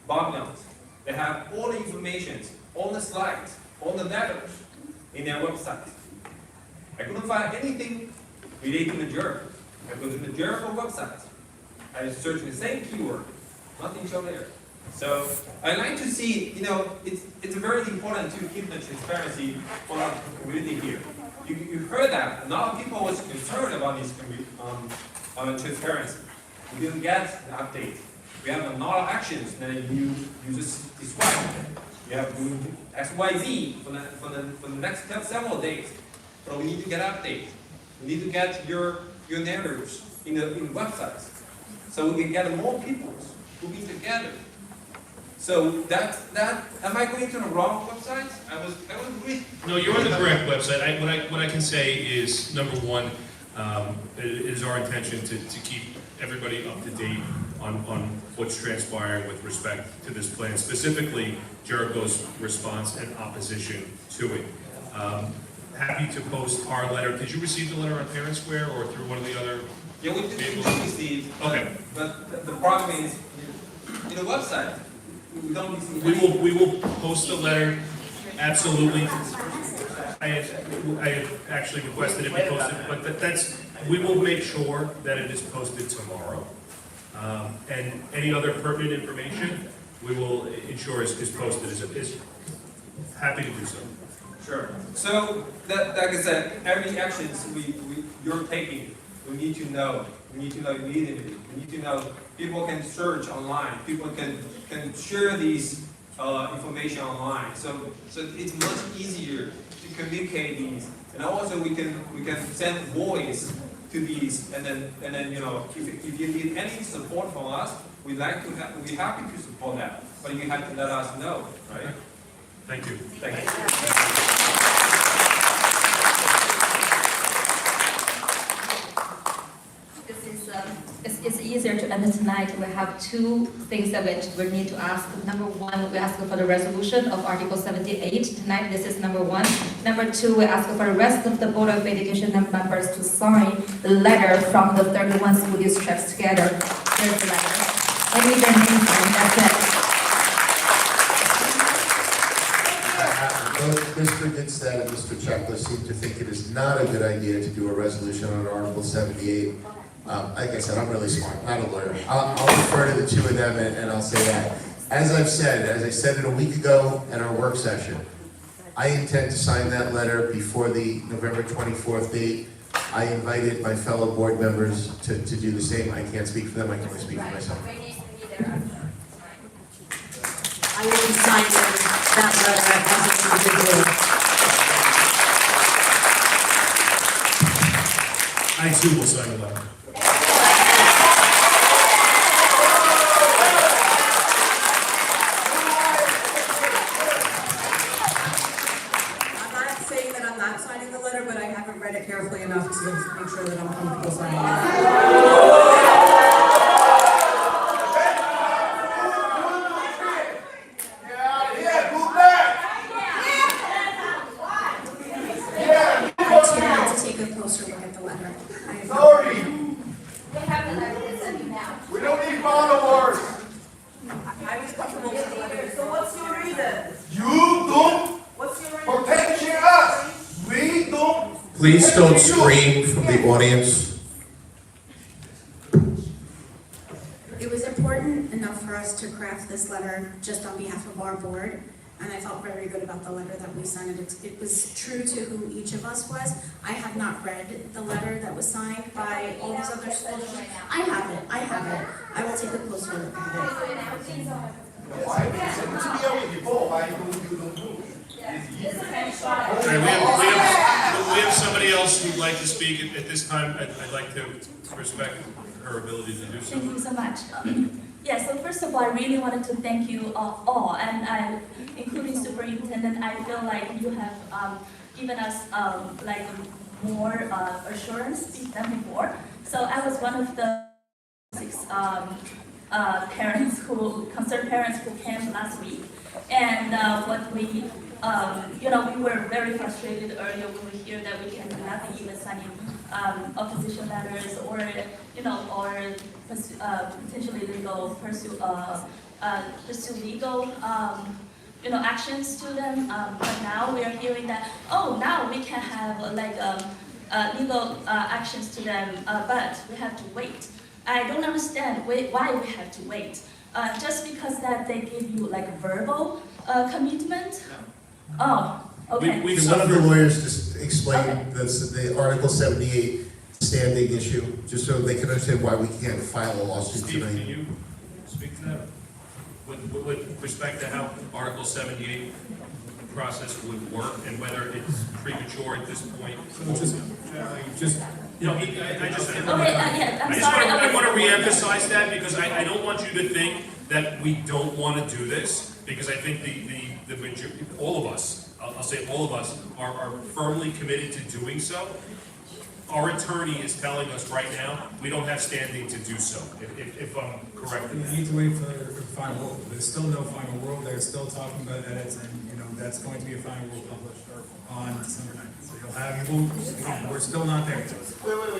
Bob Notes. They have all the information on the slides, on the letters in their website. I couldn't find anything related to Jericho. I go to the Jericho website. I search the same keyword. Nothing shown there. So I like to see, it's very important to keep the transparency for our community here. You heard that a lot of people was concerned about this transparency. We didn't get the update. We have a lot of actions that you just described. You have to do X, Y, Z for the next several days. So we need to get updates. We need to get your narratives in the websites, so we can get more people moving together. So am I going to the wrong website? I was really. No, you're on the correct website. What I can say is, number one, it is our intention to keep everybody up to date on what's transpiring with respect to this plan, specifically Jericho's response and opposition to it. Happy to post our letter. Did you receive the letter on Parent Square or through one of the other? Yeah, we did receive. Okay. But the problem is, in the website, we don't receive. We will post the letter. Absolutely. I have actually requested it be posted, but we will make sure that it is posted tomorrow. And any other pertinent information, we will ensure is posted. Is happy to do so. Sure. So, like I said, every actions you're taking, we need to know. We need to know immediately. We need to know people can search online. People can share these information online. So it's much easier to communicate these. And also we can send voice to these. And then if you need any support from us, we're happy to support that. But you have to let us know, right? Thank you. Thank you. It's easy easier to end tonight, we have two things that we need to ask. Number one, we ask for the resolution of Article 78. Tonight, this is number one. Number two, we ask for the rest of the Board of Education members to sign the letter from the 31 school districts together. Here's the letter. I need their name signed, that's it. Both Mr. Gitstad and Mr. Chekla seem to think it is not a good idea to do a resolution on Article 78. Like I said, I'm really smart, not a lawyer. I'll defer to the two of them and I'll say that. As I said it a week ago at our work session, I intend to sign that letter before the November 24th date. I invited my fellow board members to do the same. I can't speak for them, I can only speak for myself. I will be signing that letter as an individual. I too will sign the letter. I'm not saying that I'm not signing the letter, but I haven't read it carefully enough to make sure that I'm comfortable signing it. We don't need followers. I was comfortable with the letter. So what's your reason? You don't protecting us. We don't. Please don't scream from the audience. It was important enough for us to craft this letter just on behalf of our board, and I felt very good about the letter that we sent. It was true to who each of us was. I have not read the letter that was signed by all these other schools. I have it. I will take a closer look at it. All right, we have somebody else who'd like to speak at this time. I'd like to respect her ability to do so. Thank you so much. Yeah, so first of all, I really wanted to thank you all, and including Superintendent. I feel like you have given us like more assurance than before. So I was one of the 6 concerned parents who came last week, and what we, we were very frustrated earlier when we hear that we can do nothing, even signing opposition letters, or potentially pursue legal actions to them. But now we are hearing that now we can have legal actions to them, but we have to wait. I don't understand why we have to wait. Just because that they give you like a verbal commitment? Oh, okay. Can one of the lawyers just explain the Article 78 standing issue, just so they can understand why we can't file a lawsuit Steve, tonight? can you speak to that? With respect to how Article 78 process would work and whether it's premature at this point? I want to reemphasize that because I don't want you to think that we don't want to do this, because I think the majority, all of us, I'll say all of us, are firmly committed to doing so. Our attorney is telling us right now, we don't have standing to do so, if I'm correct. We need to wait for the final rule. There's still no final rule. They're still talking about edits, and that's going to be a final rule published on December 9th. So we're still not there yet.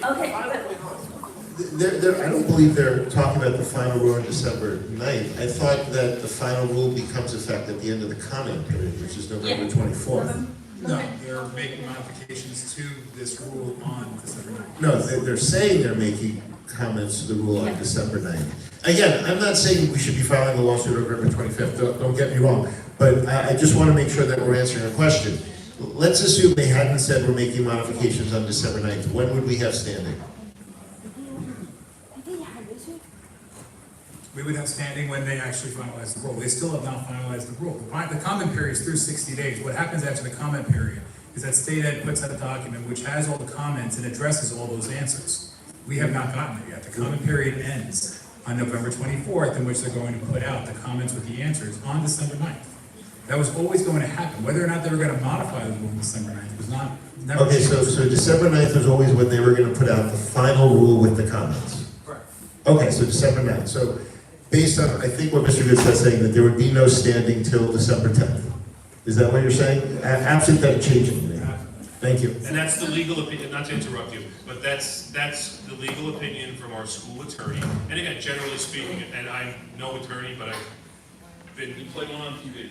Okay. I don't believe they're talking about the final rule on December 9th. I thought that the final rule becomes effective at the end of the comment period, which is November 24th. No, they're making modifications to this rule on December 9th. No, they're saying they're making comments to the rule on December 9th. Again, I'm not saying we should be filing a lawsuit on November 25th, don't get me wrong, but I just want to make sure that we're answering a question. Let's assume they hadn't said we're making modifications on December 9th. When would we have standing? We would have standing when they actually finalize the rule. They still have not finalized the rule. The comment period is through 60 days. What happens after the comment period is that State Ed puts out a document which has all the comments and addresses all those answers. We have not gotten it yet. The comment period ends on November 24th, in which they're going to put out the comments with the answers on December 9th. That was always going to happen. Whether or not they were going to modify the rule on December 9th was never. Okay, so December 9th was always when they were going to put out the final rule with the comments. Correct. Okay, so December 9th. So based on, I think what Mr. Good's saying, that there would be no standing till December 10th. Is that what you're saying? Absent that changing. Thank you. And that's the legal opinion, not to interrupt you, but that's the legal opinion from our school attorney. And again, generally speaking, and I'm no attorney, but you play one on TV,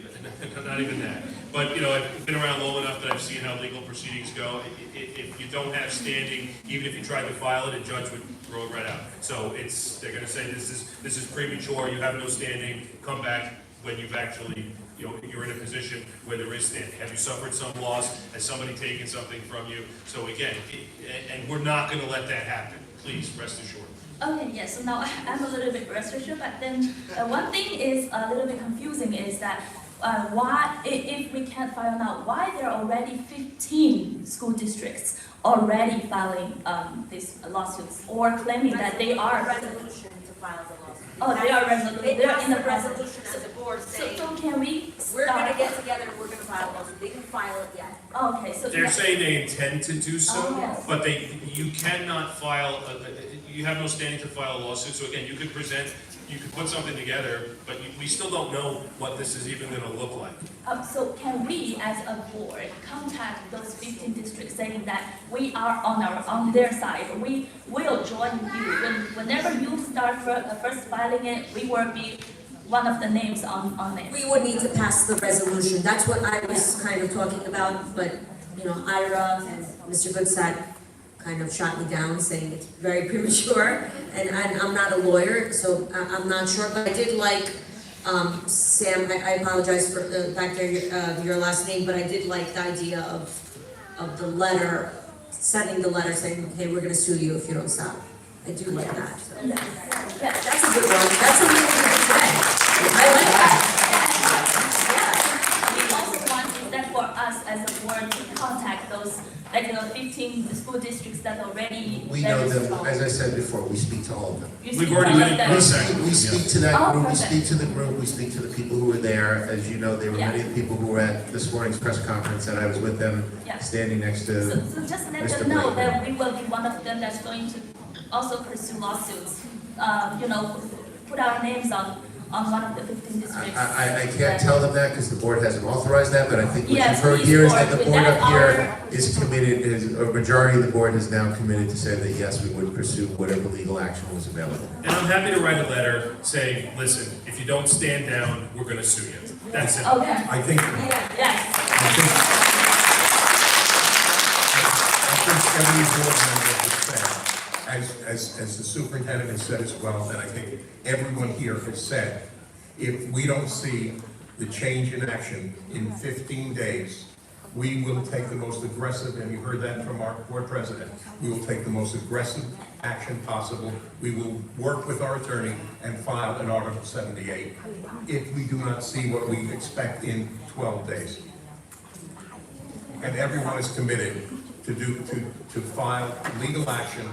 but not even that. But, you know, I've been around long enough that I've seen how legal proceedings go. If you don't have standing, even if you tried to file it, a judge would throw it right out. So they're gonna say this is premature, you have no standing, come back when you've actually, you know, you're in a position where there is standing. Have you suffered some loss? Has somebody taken something from you? So again, and we're not gonna let that happen. Please, rest assured. Okay, yes, so now I'm a little bit frustrated, but then one thing is a little bit confusing is that why, if we can't find out why there are already 15 school districts already filing these lawsuits or claiming that they are. Resolution to file the lawsuit. Oh, they are resolution, they are in the process. resolution as a board saying, So can we we're gonna start? get together and we're gonna file a lawsuit. They can file it yet. Okay, so. They're saying they intend to do so, Oh, yes. but you cannot file, you have no standing to file a lawsuit. So again, you could put something together, but we still don't know what this is even gonna look like. So can we, as a board, contact those 15 districts saying that we are on their side? We will join you. Whenever you start first filing it, we will be one of the names on it. We would need to pass the resolution. That's what I was kind of talking about, but, you know, Ira and Mr. Goodsat kind of shot me down saying it's very premature, and I'm not a lawyer, so I'm not sure, but I did like, Sam, I apologize for back there, your last name, but I did like the idea of the letter, sending the letter saying, hey, we're gonna sue you if you don't stop. I do like that. Yeah. That's a good one. That's a really good thread. I like that. We also want that for us as a board to contact those, like, you know, 15 school districts that already. We know them, as I said before, we speak to all of them. We've already been in contact. We speak to that Oh, group, we perfect. speak to the group, we speak to the people who were there. As you know, there were many of the people who were at this morning's press conference, and I was with them, Yeah. standing next So to just let Mr. them know Blake. that we will be one of them that's going to also pursue lawsuits. You know, put our names on one of the 15 districts. I can't tell them that because the board hasn't authorized that, but I think what Yes, you've heard please, here is board, that the with board that up here our- is committed, a majority of the board is now committed to say that yes, we would pursue whatever legal action was available. And I'm happy to write a letter saying, listen, if you don't stand down, we're gonna sue you. That's it. Okay. I think, Yes. I think every board member has said, as the superintendent has said as well, and I think everyone here has said, if we don't see the change in action in 15 days, we will take the most aggressive, and you heard that from our board president, we will take the most aggressive action possible. We will work with our attorney and file an Article 78 if we do not see what we expect in 12 days. And everyone is committed to file legal action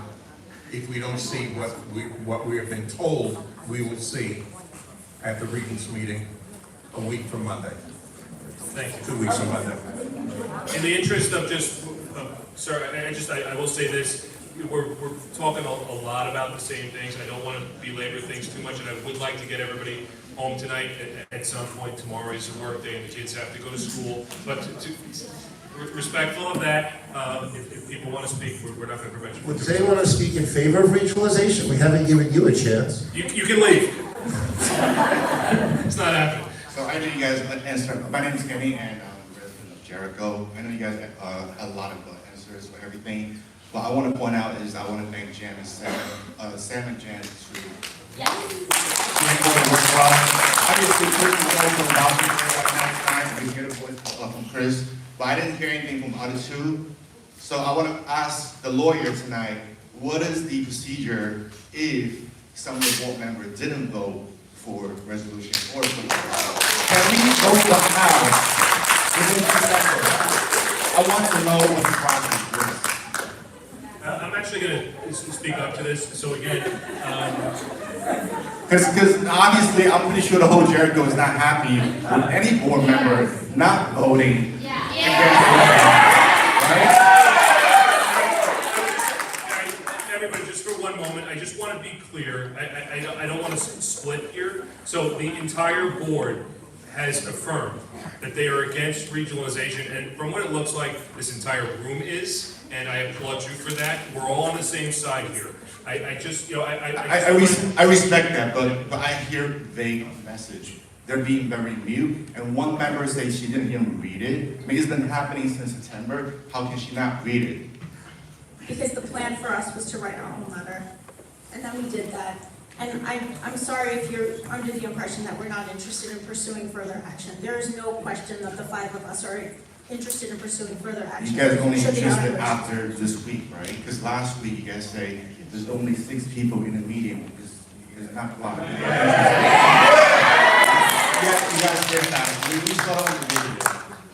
if we don't see what we have been told we will see at the Regents meeting a week from Monday. Thank you. 2 weeks from Monday. In the interest of just, sir, I will say this, we're talking a lot about the same things. I don't want to belabor things too much, and I would like to get everybody home tonight. At some point, tomorrow is a work day, and the kids have to go to school. But respectful of that, if people want to speak, we're not going to prevent you. Would anyone want to speak in favor of regionalization? We haven't given you a chance. You can leave. It's not happening. So I know you guys answer. My name is Kenny, and I'm a resident of Jericho. I know you guys had a lot of answers for everything. What I want to point out is I want to thank Jan and Sam and Jan to work well. Obviously, Chris is also vouching for right now tonight. We hear the voice from Chris, but I didn't hear anything from other two. So I want to ask the lawyer tonight, what is the procedure if some of the board members didn't vote for resolution or for the Can we go to the House within 2 seconds? I want to know what the process is. I'm actually going to speak up to this. So again, Because obviously, I'm pretty sure the whole Jericho is not happy with any board member not voting. everybody, just for 1 moment, I just want to be clear, I don't want to split here. So the entire board has affirmed that they are against regionalization, and from what it looks like, this entire room is, and I applaud you for that. We're all on the same side here. I just, you know, I respect that, but I hear vague message. They're being very mute, and one member says she didn't even read it. I mean, it's been happening since September. How can she not read it? Because the plan for us was to write our own letter, and then we did that. And I'm sorry if you're under the impression that we're not interested in pursuing further action. There is no question that the 5 of us are interested in pursuing further action. You guys only Should the interested outbreak- after this week, right? Because last week you guys say there's only 6 people in the meeting. It's not live. Yeah, you guys get that. We saw it on the video.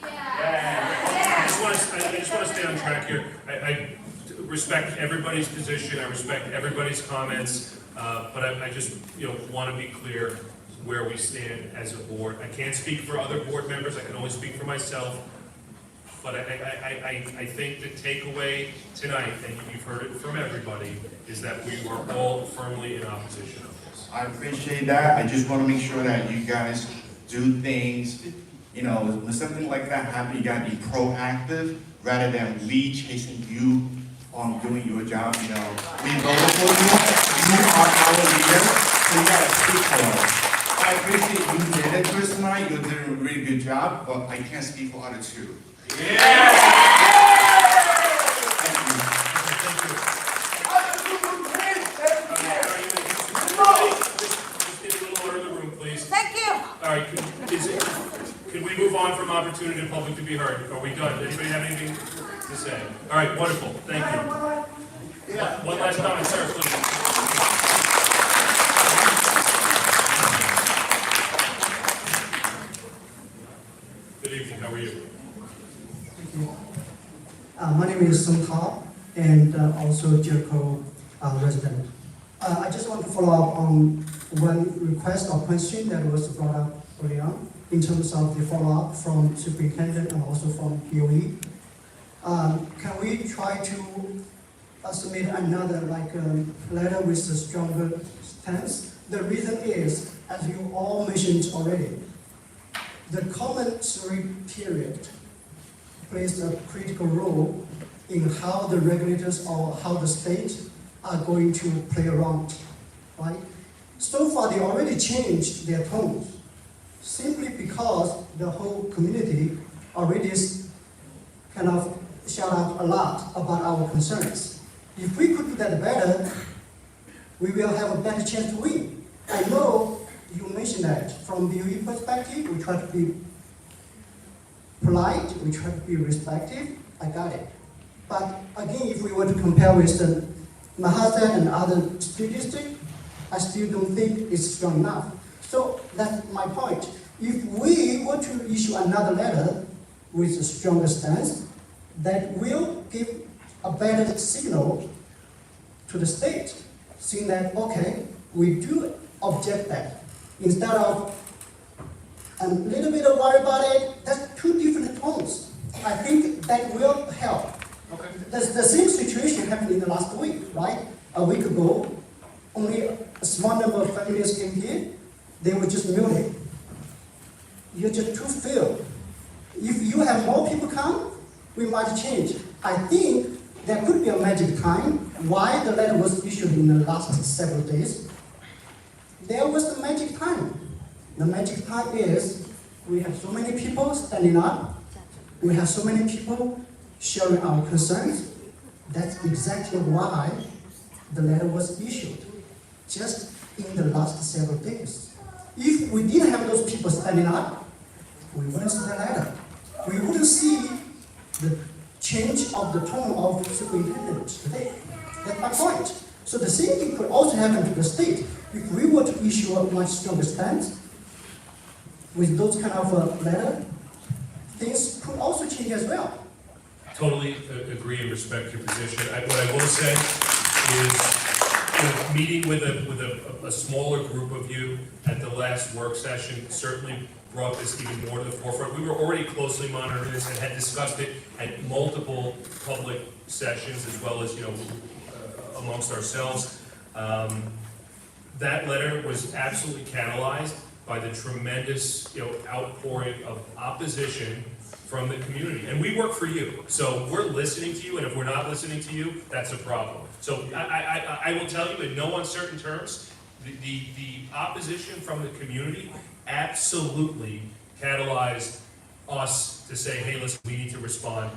I just want to stay on track here. I respect everybody's position, I respect everybody's comments, but I just, you know, want to be clear where we stand as a board. I can't speak for other board members, I can only speak for myself, but I think the takeaway tonight, and you've heard it from everybody, is that we are all firmly in opposition of this. I appreciate that. I just want to make sure that you guys do things, you know, when something like that happens, you got to be proactive rather than we chasing you on doing your job. You know, we voted for you. You are our leader, so you got to speak for us. I appreciate you did it, Chris and I. You did a really good job, but I can't speak for other two. Thank you. All right, can we move on from opportunity to public to be heard? Are we done? Anybody have anything to say? All right, wonderful, thank you. One last comment, sir, please. Good evening, how are you? Thank you. My name is Sung Tao, and also Jericho resident. I just want to follow up on one request or question that was brought up earlier on in terms of the follow-up from Superintendent and also from BOE. Can we try to submit another letter with a stronger stance? The reason is, as you all mentioned already, the commentary period plays a critical role in how the regulators or how the state are going to play around, right? So far, they already changed their tones simply because the whole community already kind of shout out a lot about our concerns. If we could do that better, we will have a better chance to win. I know you mentioned that from BOE perspective, we try to be polite, we try to be respectful, I got it. But again, if we were to compare with the Manhattan and other school districts, I still don't think it's strong enough. So that's my point. If we were to issue another letter with a stronger stance, that will give a better signal to the state, saying that, okay, we do object that. Instead of a little bit of worry about it, that's two different tones. I think that will help. Okay. The same situation happened in the last week, right? A week ago, only a small number of families came here. They were just muted. You're just too few. If you have more people come, we might change. I think there could be a magic time why the letter was issued in the last several days. There was the magic time. The magic time is we have so many people standing up. We have so many people sharing our concerns. That's exactly why the letter was issued, just in the last several days. If we didn't have those people standing up, we wouldn't see the letter. We wouldn't see the change of the tone of the superintendent today. That's my point. So the same thing could also happen to the state. If we were to issue a much stronger stance with those kind of letter, things could also change as well. Totally agree and respect your position. What I will say is, you know, meeting with a smaller group of you at the last work session certainly brought this even more to the forefront. We were already closely monitoring this and had discussed it at multiple public sessions as well as, you know, amongst ourselves. That letter was absolutely catalyzed by the tremendous, outpouring of opposition from the community. And we work for you, so we're listening to you, and if we're not listening to you, that's a problem. So I will tell you in no uncertain terms, the opposition from the community absolutely catalyzed us to say, hey, listen, we need to respond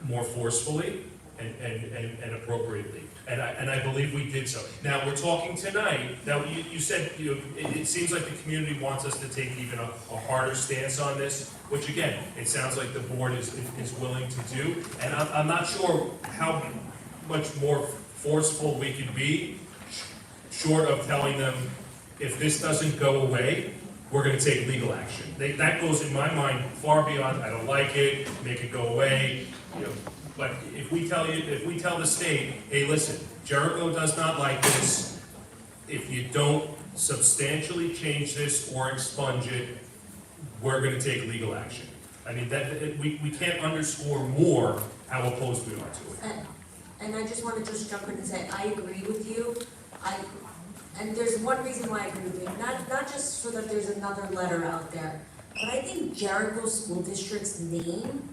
more forcefully and appropriately. And I believe we did so. Now, we're talking tonight, now you said, it seems like the community wants us to take even a harder stance on this, which again, it sounds like the board is willing to do. And I'm not sure how much more forceful we can be, short of telling them, if this doesn't go away, we're gonna take legal action. That goes in my mind far beyond, I don't like it, make it go away, But if we tell the state, hey, listen, Jericho does not like this, if you don't substantially change this or expunge it, we're gonna take legal action. I mean, we can't underscore more how opposed we are to it. And I just want to jump in and say, I agree with you. And there's one reason why I agree with you, not just so that there's another letter out there, but I think Jericho School District's name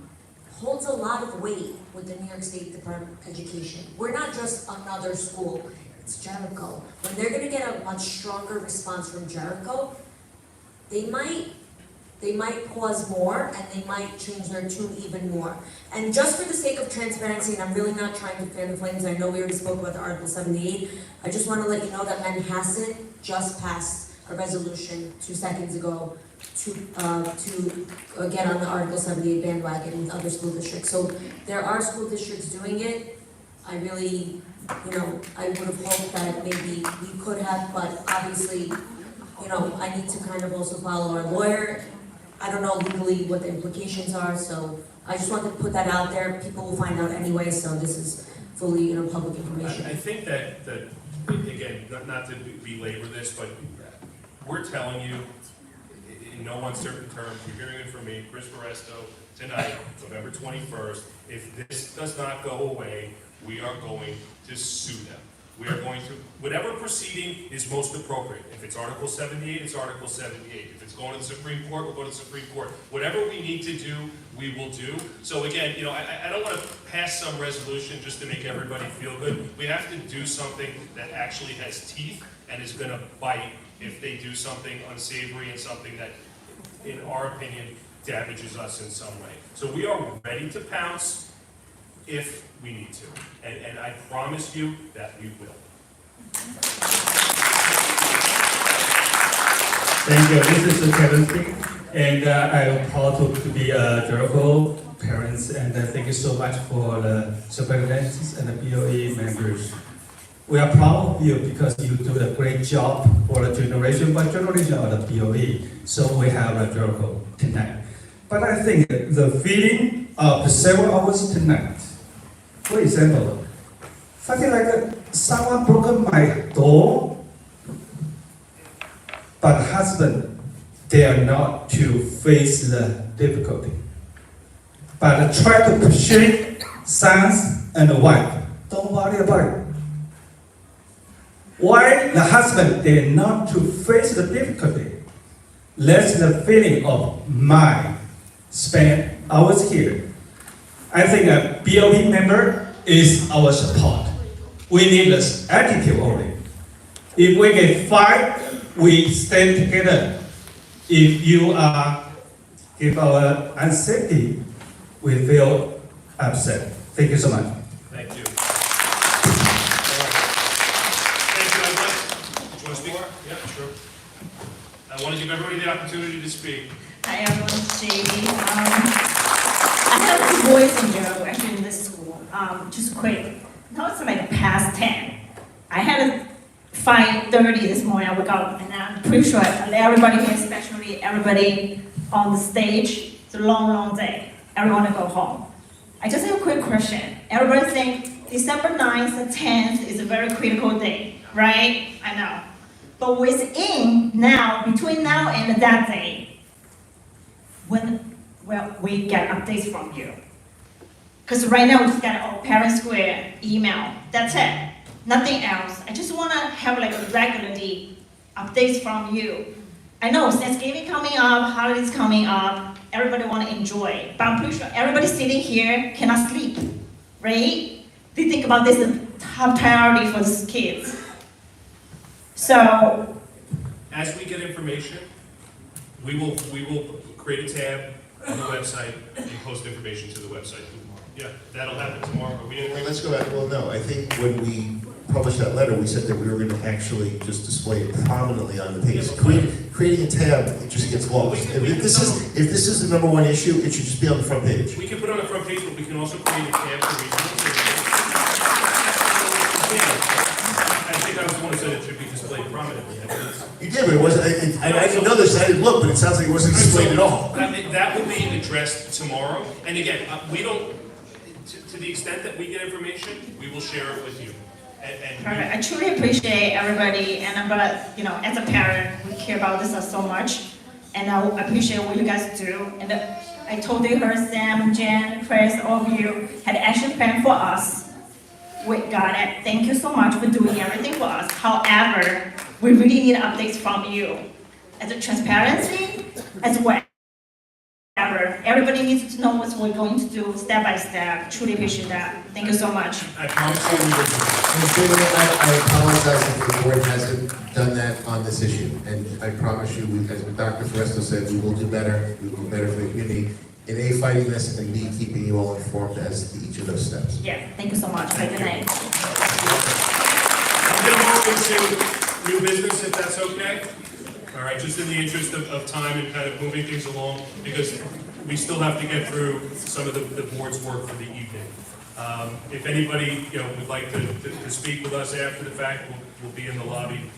holds a lot of weight with the New York State Department of Education. We're not just another school, it's Jericho. When they're gonna get a much stronger response from Jericho, they might pause more and they might change their tune even more. And just for the sake of transparency, and I'm really not trying to fan the flames, I know we already spoke about the Article 78, I just wanna let you know that Manhasset just passed a resolution 2 seconds ago to get on the Article 78 bandwagon with other school districts. So there are school districts doing it. I really, I would have hoped that maybe we could have, but obviously, I need to kind of also follow our lawyer. I don't know legally what the implications are, so I just wanted to put that out there. People will find out anyway, so this is fully, public information. I think that again, not to belabor this, but we're telling you, in no uncertain terms, you're hearing it from me, Chris Foresto, tonight, November 21st, if this does not go away, we are going to sue them. We are going to, whatever proceeding is most appropriate. If it's Article 78, it's Article 78. If it's going to the Supreme Court, we'll go to the Supreme Court. Whatever we need to do, we will do. So again, I don't want to pass some resolution just to make everybody feel good. We have to do something that actually has teeth and is going to bite if they do something unsavory and something that, in our opinion, damages us in some way. So we are ready to pounce if we need to. And I promise you that we will. Thank you. This is Kevin speaking. And I'm proud to be a Jericho parents. And thank you so much for the superintendents and the BOE members. We are proud of you because you do a great job for the generation by generation of the BOE. So we have a Jericho tonight. But I think the feeling of the several hours tonight, for example, something like someone broke my door, but husband dare not to face the difficulty, but try to persuade sons and wife, don't worry about it. Why the husband dare not to face the difficulty? That's the feeling of my spend hours here. I think a BOE member is our support. We need this attitude only. If we get fight, we stand together. If you give our unsafety, we feel upset. Thank you so much. Thank you. Yeah, sure. I want to give everybody the opportunity to speak. Hi everyone, it's JD. I have two boys in Jericho, actually in this school. Just quick. Now it's like past 10. I had a 5:30 this morning. I woke up and I'm pretty sure everybody here, especially everybody on the stage, it's a long, long day. Everyone to go home. I just have a quick question. Everybody think December 9th and 10th is a very critical day, right? I know. But within now, between now and that day, when we get updates from you. Because right now we just got our parent square email, that's it. nothing else. I just wanna have like a regularly updates from you. I know Thanksgiving coming up, holidays coming up, everybody wanna enjoy, but I'm pretty sure everybody sitting here cannot sleep, right? They think about this as a top priority for these kids. So, As we get information, we will create a tab on the website and post information to the website. Yeah, that'll happen tomorrow. Are we in agreement? Let's go back, well, no, I think when we published that letter, we said that we were gonna actually just display it prominently on the page. Creating a tab, it just gets lost. If this is the #1 issue, it should just be on the front page. We can put it on the front page, but we can also create a tab for regionalization. I think I was the one who said it should be displayed prominently. You did, but it wasn't, I didn't know this, I didn't look, but it sounds like it wasn't displayed at all. That will be addressed tomorrow, and again, we don't, to the extent that we get information, we will share it with you. perfect. I truly appreciate everybody, and as a parent, we care about this so much, and I appreciate what you guys do. And I totally heard Sam, Jen, Chris, all of you had an action plan for us. We got it. Thank you so much for doing everything for us. However, we really need updates from you. As a transparency, as well. Everybody needs to know what we're going to do step by step. Truly appreciate that. Thank you so much. I promise you we will do it. I apologize if the board hasn't done that on this issue, and I promise you, as Dr. Foresto said, we will do better, we will do better for the community, in A, fighting this, and B, keeping you all informed as to each of those steps. Yeah, thank you so much. Have a good night. I'm gonna move into new business, if that's okay. All right, just in the interest of time and kind of moving things along, because we still have to get through some of the board's work for the evening. If anybody, would like to speak with us after the fact, we'll be in the lobby.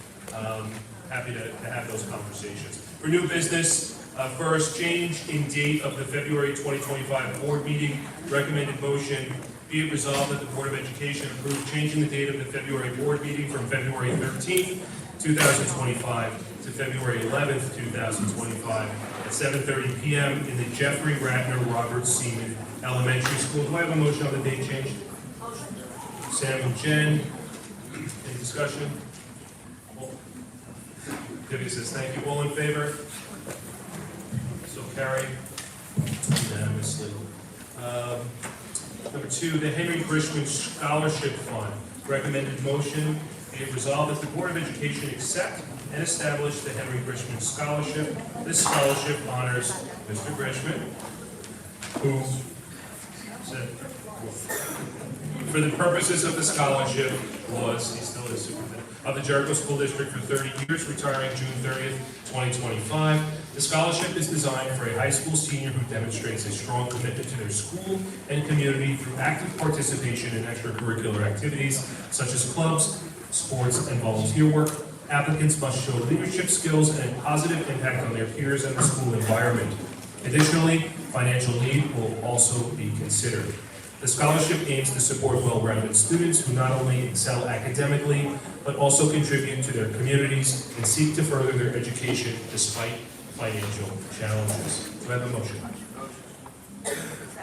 Happy to have those conversations. For new business, first, change in date of the February 2025 board meeting. Recommended motion, be it resolved that the Board of Education approve changing the date of the February board meeting from February 13th, 2025 to February 11th, 2025 at 7:30 p.m. in the Jeffrey Ratner Robert Seaman Elementary School. Do I have a motion on the date change? Sam and Jen, any discussion? Divya says thank you. All in favor? So carried unanimously. Number 2, the Henry Grishman Scholarship Fund. Recommended motion, be it resolved that the Board of Education accept and establish the Henry Grishman Scholarship. This scholarship honors Mr. Grishman, who said, for the purposes of the scholarship, he still is superintendent of the Jericho School District for 30 years, retiring June 30th, 2025. The scholarship is designed for a high school senior who demonstrates a strong commitment to their school and community through active participation in extracurricular activities such as clubs, sports, and volunteer work. Applicants must show leadership skills and a positive impact on their peers and the school environment. Additionally, financial need will also be considered. The scholarship aims to support well-rounded students who not only excel academically, but also contribute to their communities and seek to further their education despite financial challenges. Do I have a motion?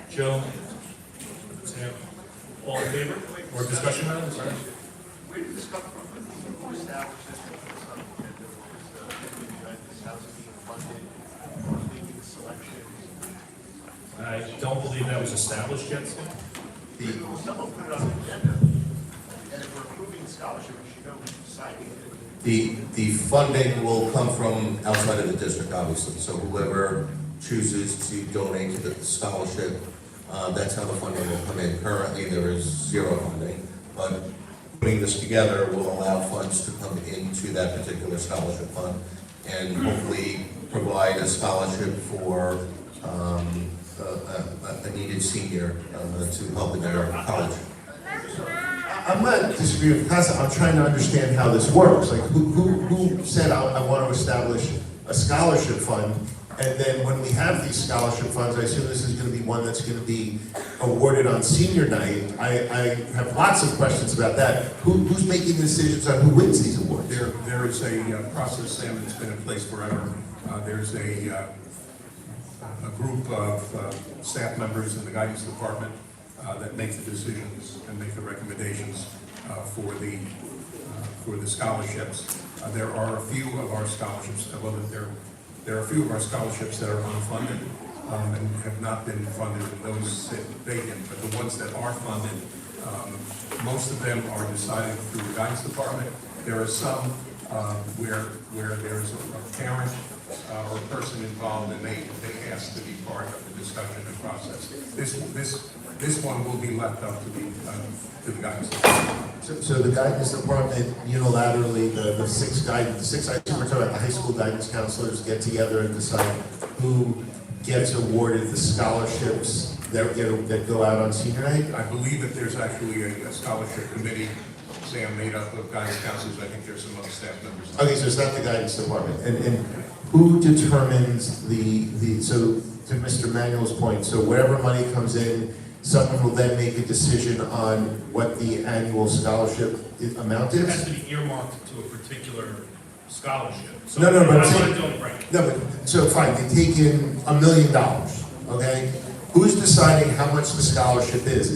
Joe? Sam? All in favor? Or discussion on it? Sorry. Where did this come from? Who established this? I don't believe that was established yet, Sam. Someone put it on the agenda, and if we're approving the scholarship, we should know who's deciding it. The funding will come from outside of the district, obviously, so whoever chooses to donate to the scholarship, that's how the funding will come in. Currently, there is zero funding, but putting this together will allow funds to come into that particular scholarship fund and hopefully provide a scholarship for a needed senior to help in their college. I'm not disagreeing with the concept. I'm trying to understand how this works. Like, who said I want to establish a scholarship fund? And then when we have these scholarship funds, I assume this is going to be one that's going to be awarded on senior night. I have lots of questions about that. Who's making the decisions on who wins these awards? There is a process, Sam, that's been in place forever. There's a group of staff members in the guidance department that make the decisions and make the recommendations. for the scholarships. There are a few of our scholarships, there are a few of our scholarships that are unfunded and have not been funded, and those sit vacant. But the ones that are funded, most of them are decided through the guidance department. There are some where there's a parent or a person involved, and they ask to be part of the discussion and process. This one will be left up to the guidance department. So the guidance department unilaterally, the six, I think we're talking about the high school guidance counselors get together and decide who gets awarded the scholarships that go out on senior night? I believe that there's actually a scholarship committee, Sam, made up of guidance counselors. I think there's some other staff members. Okay, so it's not the guidance department. And who determines so to Mr. Manuel's point, so whatever money comes in, someone will then make a decision on what the annual scholarship amount It has is? to be earmarked to a particular scholarship. So No, but I'm I saying- want to don't break. No, but, so fine, they take in $1 million, okay? Who's deciding how much the scholarship is?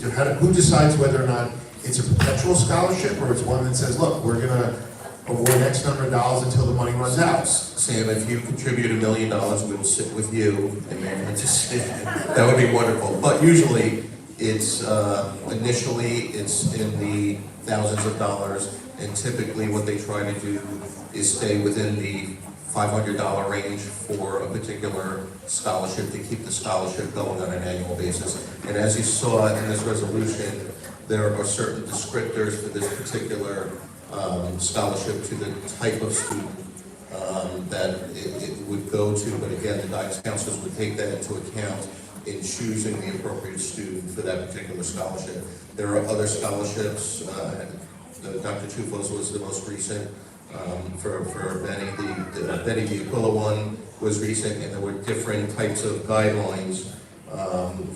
Who decides whether or not it's a perpetual scholarship, or it's one that says, look, we're gonna award X number of dollars until the money runs out? Sam, if you contribute $1 million, we'll sit with you and make a decision. That would be wonderful. But usually, it's, initially, it's in the thousands of dollars, and typically what they try to do is stay within the $500 range for a particular scholarship to keep the scholarship going on an annual basis. And as you saw in this resolution, there are certain descriptors for this particular scholarship to the type of student that it would go to, but again, the guidance counselors would take that into account in choosing the appropriate student for that particular scholarship. There are other scholarships, Dr. Tufos was the most recent, for Benny, the Betty the Aquila one was recent, and there were different types of guidelines.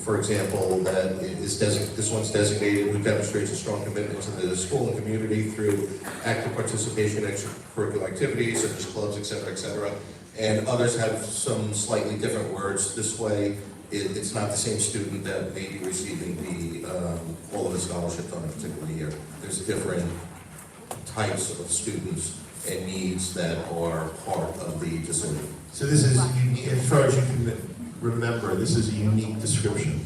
For example, that this one's designated who demonstrates a strong commitment to the school and community through active participation in extracurricular activities such as clubs, et cetera, and others have some slightly different words. This way, it's not the same student that may be receiving all of the scholarships on a particular year. There's different types of students and needs that are part of the decision. So this is, as far as you can remember, this is a unique description.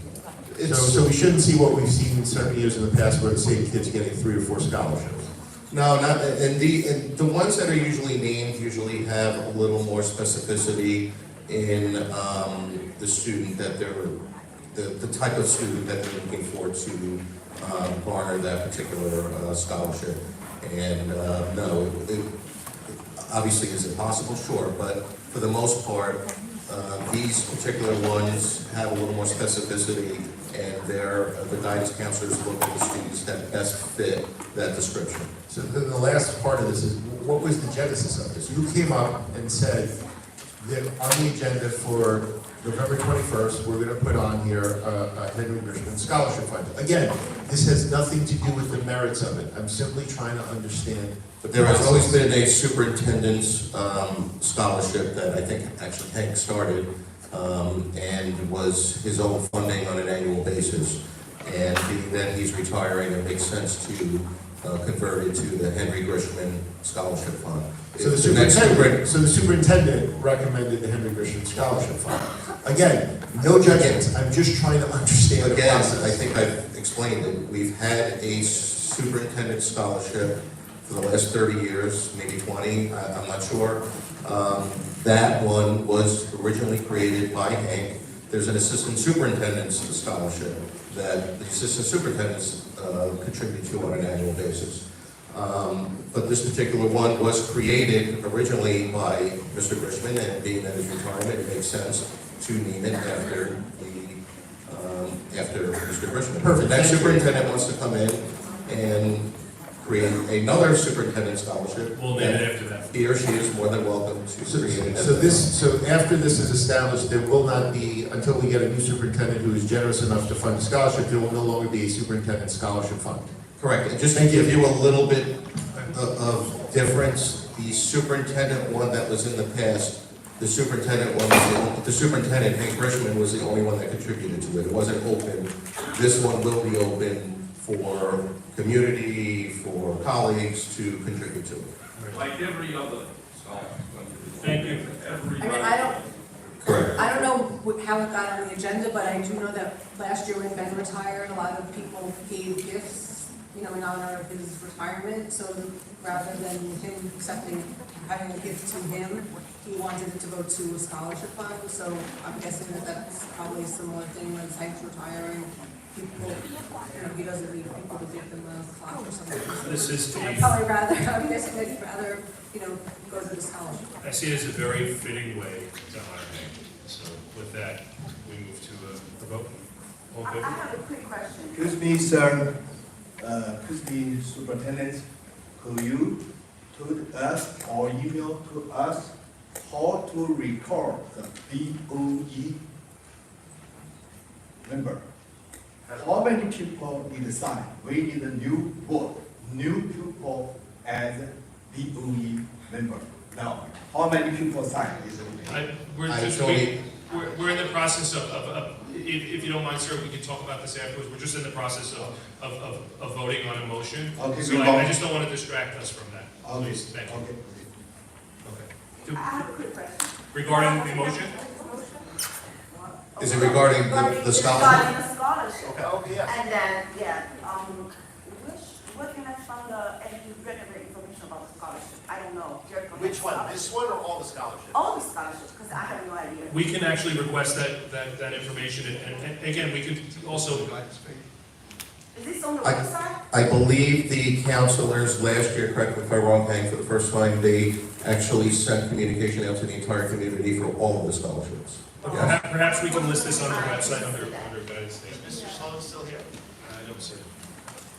So we shouldn't see what we've seen in certain years in the past where the same kid's getting 3 or 4 scholarships. No, not, and the ones that are usually named usually have a little more specificity in the student that the type of student that they're looking for to garner that particular scholarship. And no, obviously, is it possible? Sure, but for the most part, these particular ones have a little more specificity, and the guidance counselors look at the students that best fit that description. So then the last part of this is, what was the genesis of this? You came up and said that on the agenda for November 21st, we're going to put on here a Henry Grishman Scholarship Fund. Again, this has nothing to do with the merits of it. I'm simply trying to understand. But there has always been a superintendent's scholarship that I think actually Hank started, and was his own funding on an annual basis. And being that he's retiring, it makes sense to convert it to the Henry Grishman Scholarship Fund. So the superintendent recommended the Henry Grishman Scholarship Fund. Again, no judgment. I'm just trying to understand the Again, process. I think I've explained it. We've had a superintendent scholarship for the last 30 years, maybe 20, I'm not sure. That one was originally created by Hank. There's an assistant superintendent's scholarship that the assistant superintendents contribute to on an annual basis. But this particular one was created originally by Mr. Grishman, and being that his retirement, it makes sense to name it after Mr. Grishman. Perfect. If that superintendent wants to come in and create another superintendent scholarship, We'll name it after that. he or she is more than welcome to create it. So after this is established, there will not be, until we get a new superintendent who is generous enough to fund the scholarship, there will no longer be a superintendent scholarship fund. Correct, and just to give you a little bit of difference, the superintendent one that was in the past, the superintendent, Hank Grishman, was the only one that contributed to it. It wasn't open. This one will be open for community, for colleagues to contribute to. Like every other scholar. Thank you. I mean, I don't, Correct. I don't know how it got on the agenda, but I do know that last year when Ben retired, a lot of people gave gifts, you know, in honor of his retirement. So rather than him having a gift to him, he wanted it to go to a scholarship fund. So I'm guessing that that's probably a similar thing when Hank's retiring. People, you know, he doesn't need people to give him a clock or something. This is I'd a, probably rather, I'm guessing that he'd rather, you know, go to the scholarship. I see it as a very fitting way to honor him. So with that, we move to a vote. All in favor? I have a quick question. Excuse me, sir. Excuse me, Superintendent, could you put us or email to us how to record the BOE member? How many people need to sign? We need a new board, new people as BOE member. Now, how many people sign? We're in the process of if you don't mind, sir, we can talk about this afterwards. We're just in the process of voting on a motion. Okay, So I just don't want to distract us from that. Okay. Please, thank you. Okay. I have a quick question. Regarding the motion? Is it regarding the scholarship? Regarding the scholarship. Okay. Okay, yes. And then, where can I find any regular information about the scholarship? I don't know. Which one? This one or all the scholarships? All the scholarships, because I have no idea. We can actually request that information, and again, we could also. Is this on the website? I believe the counselors last year, correct me if I'm wrong, Hank, for the first time, they actually sent communication out to the entire community for all of the scholarships. Perhaps we can list this on our website under guidance. Is Mr. Sullivan still here? I don't see it.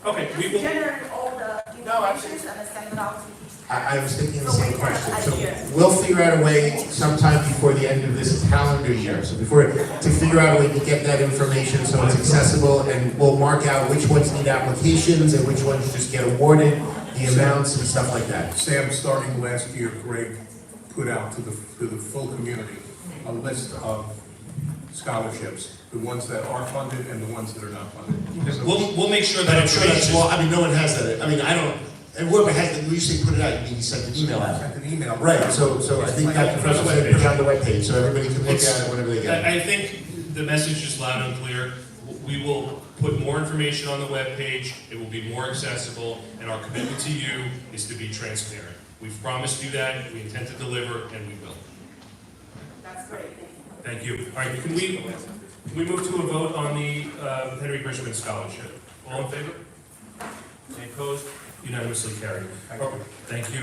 Okay, we will. Generate all the information and send it out to each. I was thinking the same question. So we'll figure out a way sometime before the end of this calendar year. So to figure out a way to get that information so it's accessible, and we'll mark out which ones need applications and which ones just get awarded, the amounts and stuff like that. Sam, starting last year, Greg put out to the full community a list of scholarships, the ones that are funded and the ones that are not funded. So We'll make sure that I'm sure that's information. law. I mean, no one has that. I mean, I don't. And whoever has it, when you say put it out, you mean you sent an email out. Sent an email. Right. So I think that put it on the webpage so everybody can look at it whenever they get it. I think the message is loud and clear. We will put more information on the webpage. It will be more accessible, and our commitment to you is to be transparent. We've promised you that. We intend to deliver, and we will. That's great. Thank you. All right, can we move to a vote on the Henry Grishman Scholarship? All in favor? Any opposed? Unanimously carried. Thank you.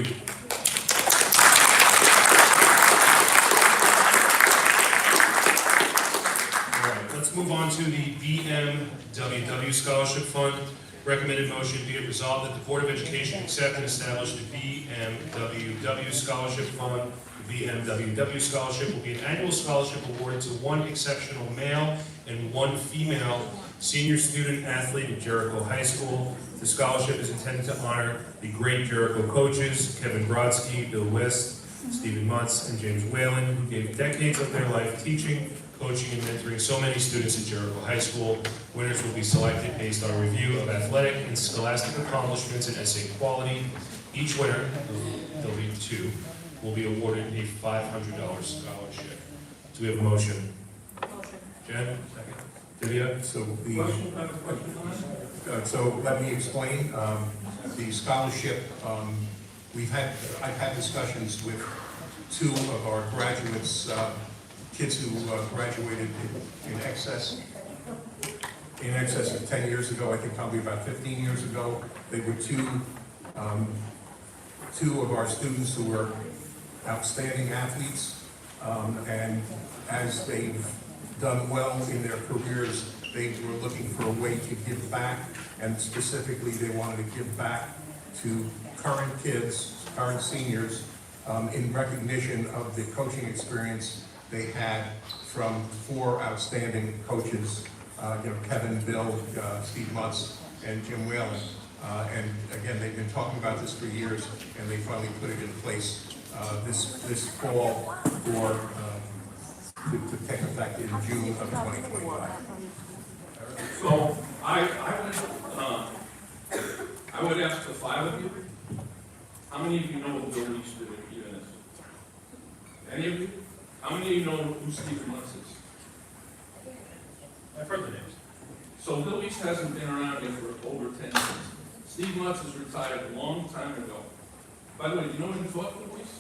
All right, let's move on to the BMWW Scholarship Fund. Recommended motion be it resolved that the Board of Education accept and establish the BMWW Scholarship Fund. The BMWW Scholarship will be an annual scholarship awarded to one exceptional male and one female senior student athlete at Jericho High School. The scholarship is intended to honor the great Jericho coaches, Kevin Brodsky, Bill West, Stephen Mutz, and James Whalen, who gave decades of their life teaching, coaching, and mentoring so many students at Jericho High School. Winners will be selected based on a review of athletic and scholastic accomplishments and essay quality. Each winner, there'll be two, will be awarded a $500 scholarship. Do we have a motion? Jen, second. Divya? So let me explain. The scholarship, I've had discussions with two of our graduates, kids who graduated in excess of 10 years ago, I think probably about 15 years ago. They were two of our students who were outstanding athletes, and as they've done well in their careers, they were looking for a way to give back, and specifically they wanted to give back to current kids, current seniors, in recognition of the coaching experience they had from four outstanding coaches, Kevin, Bill, Steve Mutz, and Jim Whalen. And again, they've been talking about this for years, and they finally put it in place this fall to take effect in June of 2025. So I went I would ask the five of you, how many of you know who Bill East even is? Any of you? How many of you know who Steve Mutz is? I've heard the names. So Bill East hasn't been around here for over 10 years. Steve Mutz was retired a long time ago. By the way, do you know what he taught Bill East?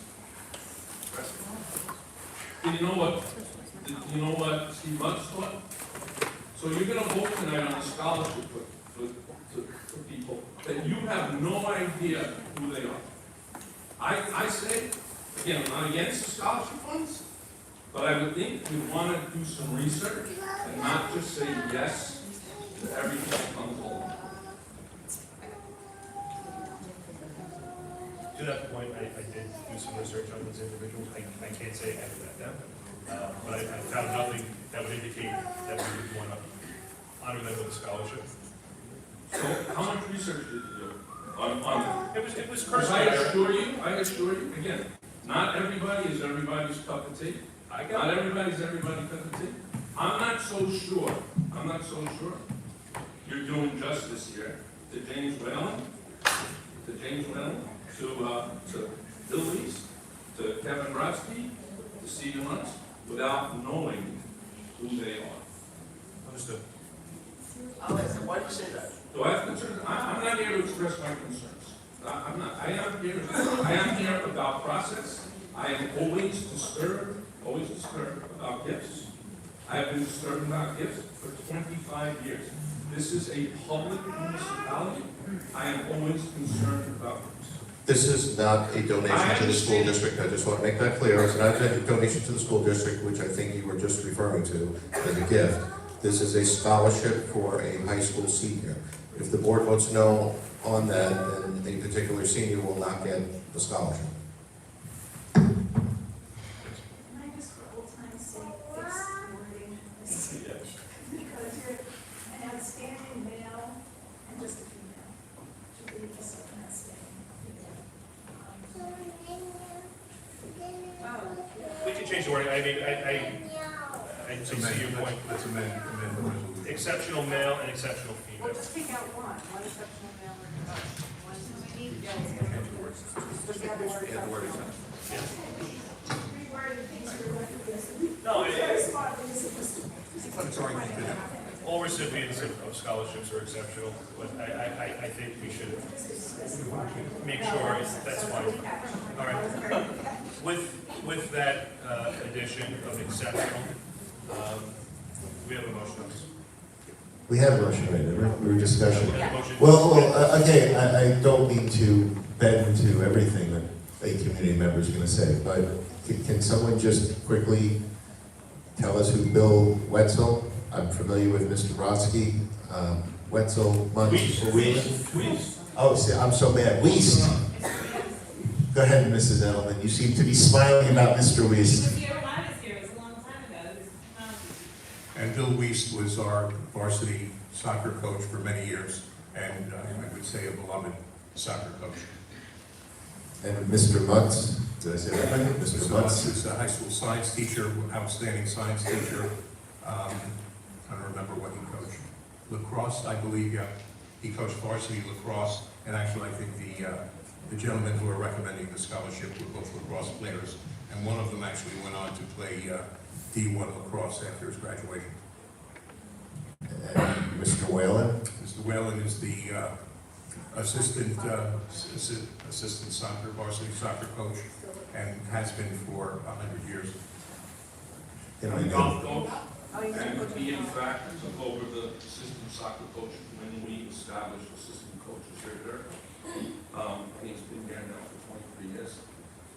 Did you know what Steve Mutz taught? So you're gonna vote tonight on a scholarship for people that you have no idea who they are. I say, again, I'm not against the scholarship funds, but I would think we want to do some research and not just say yes to everything that comes along. To that point, I did do some research on those individuals. I can't say I have that down, but I found nothing that would indicate that we would want to honor them with a scholarship. So how much research did you do? It was Because personal. I assure you, again, not everybody is everybody's cup of tea. Not everybody's everybody's cup of tea. I'm not so sure you're doing justice here to James Whalen, to Bill East, to Kevin Brodsky, to Stephen Lutz, without knowing who they are. Understood. Why do you say that? Do I have concerns? I'm not here to express my concerns. I'm not. I am here about process. I am always disturbed about gifts. I have been disturbed about gifts for 25 years. This is a public municipality. I am always concerned about gifts. This is not a donation to the school district. I just want to make that clear. It's not a donation to the school district, which I think you were just referring to as a gift. This is a scholarship for a high school senior. If the board votes no on that, then a particular senior will not get the scholarship. Can I just for old time's sake fix wording? Because you're an outstanding male and just a female. Should be just an outstanding female. We can change the wording. I mean, I see your point. Let's amend the resolution. Exceptional male and exceptional female. Well, just take out one exceptional male and one female. Just add the word exceptional. Rewording things for recognition. No, Very smart, but It's already been. all recipients of scholarships are exceptional, but I think we should make sure that's fine. All right. With that addition of exceptional, we have a motion on this. We had a motion, right? We were discussing. Motion. Well, again, I don't mean to bend to everything that a community member is going to say, but can someone just quickly tell us who Bill Wetzel? I'm familiar with Mr. Brodsky, Wetzel, Munch, or Wheelan. Oh, see, I'm so bad. Weist. Go ahead, Mrs. Edelman. You seem to be smiling about Mr. Weist. And Bill Weist was our varsity soccer coach for many years, and I would say a beloved soccer coach. And Mr. Mutz, did I say that right? Mr. Mutz Mutz. is a high school science teacher, outstanding science teacher. I don't remember what he coached. Lacrosse, I believe, yeah. He coached varsity lacrosse, and actually I think the gentlemen who are recommending the scholarship were both lacrosse players, and one of them actually went on to play D1 lacrosse after his graduation. And Mr. Whalen. Mr. Whalen is the assistant soccer, varsity soccer coach, and has been for 100 years. Golf coach, and he in fact took over the assistant soccer coach when we established assistant coaches here. He's been there now for 23 years.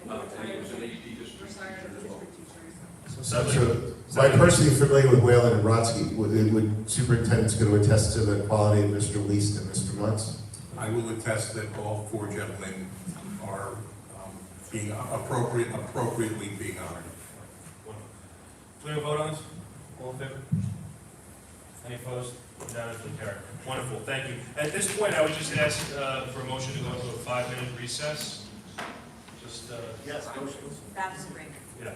And he was an AP district teacher as well. So I'm personally familiar with Whalen and Brodsky. Would superintendents go to attest to the quality of Mr. Weist and Mr. Mutz? I will attest that all four gentlemen are being appropriately being honored. Do we have a vote on this? All in favor? Any opposed? Unanimously carried. Wonderful, thank you. At this point, I would just ask for a motion to go into a 5-minute recess. Just, Yes, motion. That's great. yeah,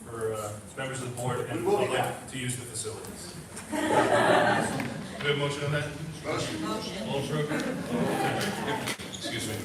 for members of the board and public to use the facilities. Do we have a motion on that? Motion. All approved? Excuse me.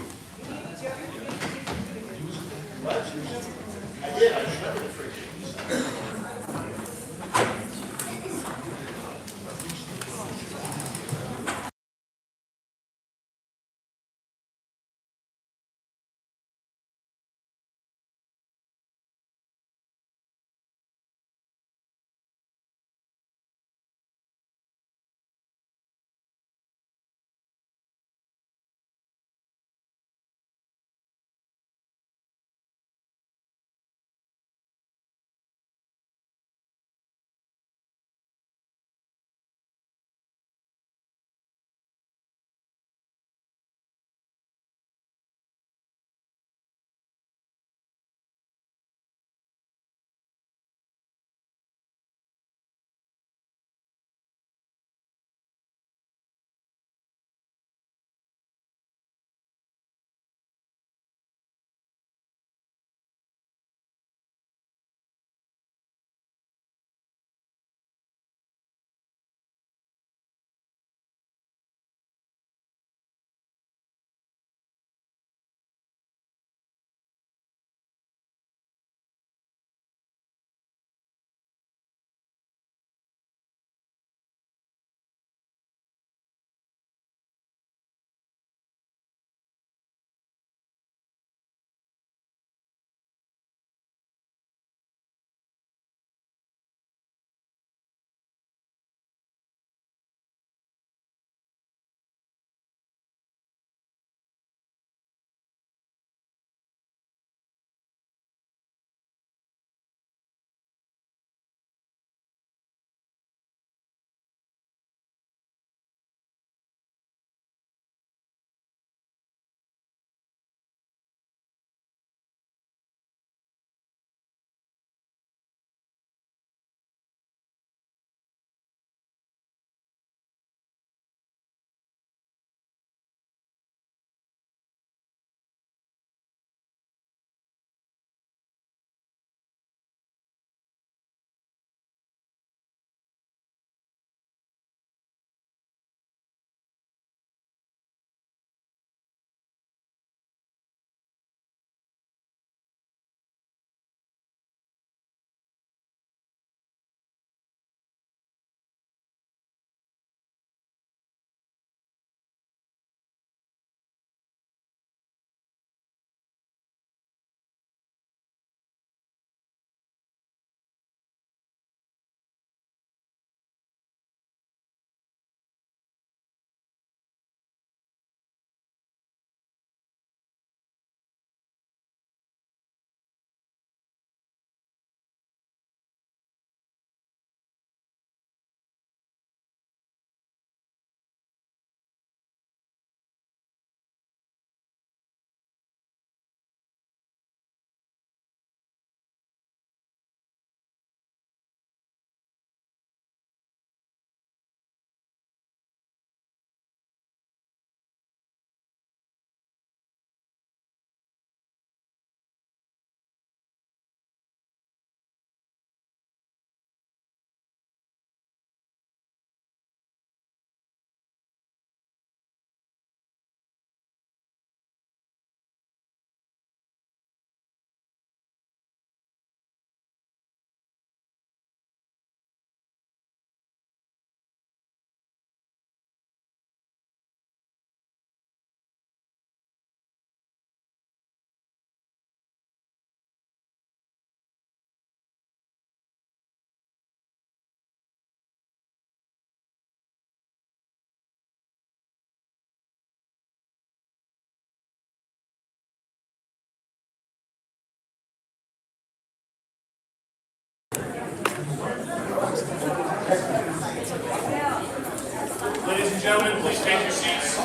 Ladies and gentlemen, please take your seats.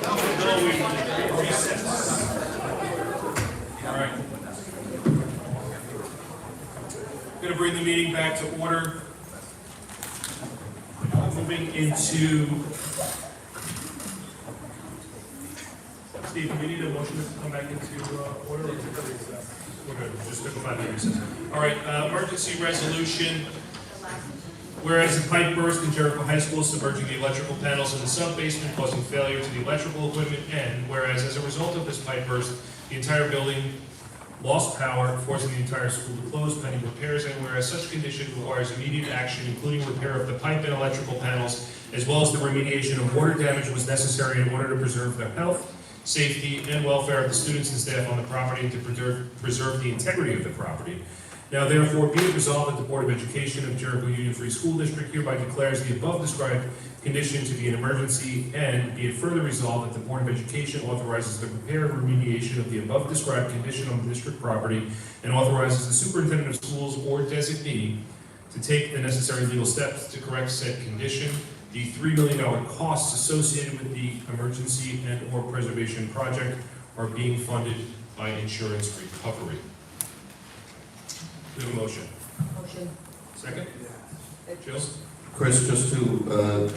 Until we recess. All right. Going to bring the meeting back to order. Moving into... Steve, do we need a motion to come back into order? Or is it we're good, just to go back to recess. All right, emergency resolution. Whereas a pipe burst in Jericho High School, submerging the electrical panels in the sub-basement, causing failure to the electrical equipment, and whereas as a result of this pipe burst, the entire building lost power, forcing the entire school to close pending repairs, and whereas such condition requires immediate action, including repair of the pipe and electrical panels, as well as the remediation of water damage was necessary in order to preserve the health, safety, and welfare of the students and staff on the property and to preserve the integrity of the property. Now therefore be it resolved that the Board of Education of Jericho Union Free School District hereby declares the above described condition to be an emergency, and be it further resolved that the Board of Education authorizes the repair and remediation of the above described condition on the district property and authorizes the superintendent of schools or designee to take the necessary legal steps to correct said condition. The $3 million costs associated with the emergency and/or preservation project are being funded by insurance recovery. We have a motion. Motion. Second? Jill? Chris, just to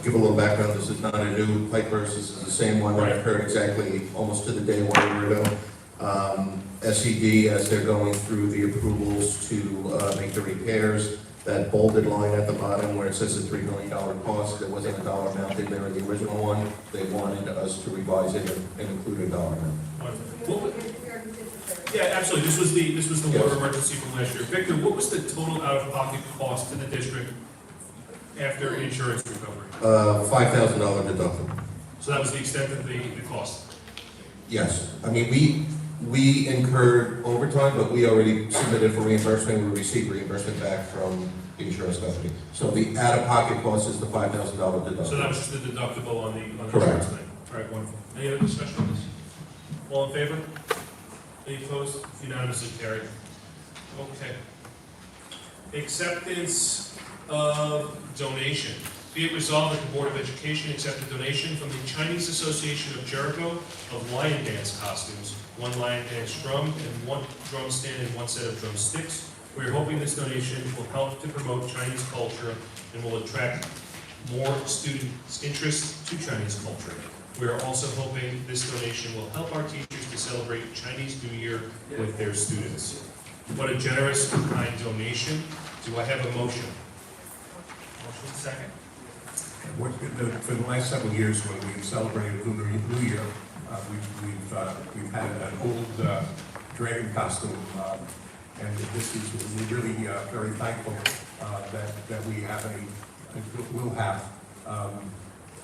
give a little background, this is not a new pipe burst. This is the same one that occurred exactly almost to the day 1 year ago. SED, as they're going through the approvals to make the repairs, that bolded line at the bottom where it says a $3 million cost, there wasn't a dollar amount in there in the original one. They wanted us to revise it and include a dollar amount. Yeah, absolutely. This was the water emergency from last year. Victor, what was the total out-of-pocket cost to the district after insurance recovery? $5,000 deductible. So that was the extent of the cost? Yes. I mean, we incurred overtime, but we already submitted for reimbursement. We received reimbursement back from the insurance company. So the out-of-pocket cost is the $5,000 deductible. So that was just the deductible on the Correct. insurance thing? All right, wonderful. Any other discussion on this? All in favor? Any opposed? Unanimously carried. Okay. Acceptance of donation. Be it resolved that the Board of Education accept a donation from the Chinese Association of Jericho of lion dance costumes, 1 lion dance drum and 1 drum stand and 1 set of drumsticks. We are hoping this donation will help to promote Chinese culture and will attract more students' interest to Chinese culture. We are also hoping this donation will help our teachers to celebrate Chinese New Year with their students. What a generous and kind donation. Do I have a motion? Motion second. For the last several years, when we've celebrated Lunar New Year, we've had an old dragon costume, and we're really very thankful that we have will have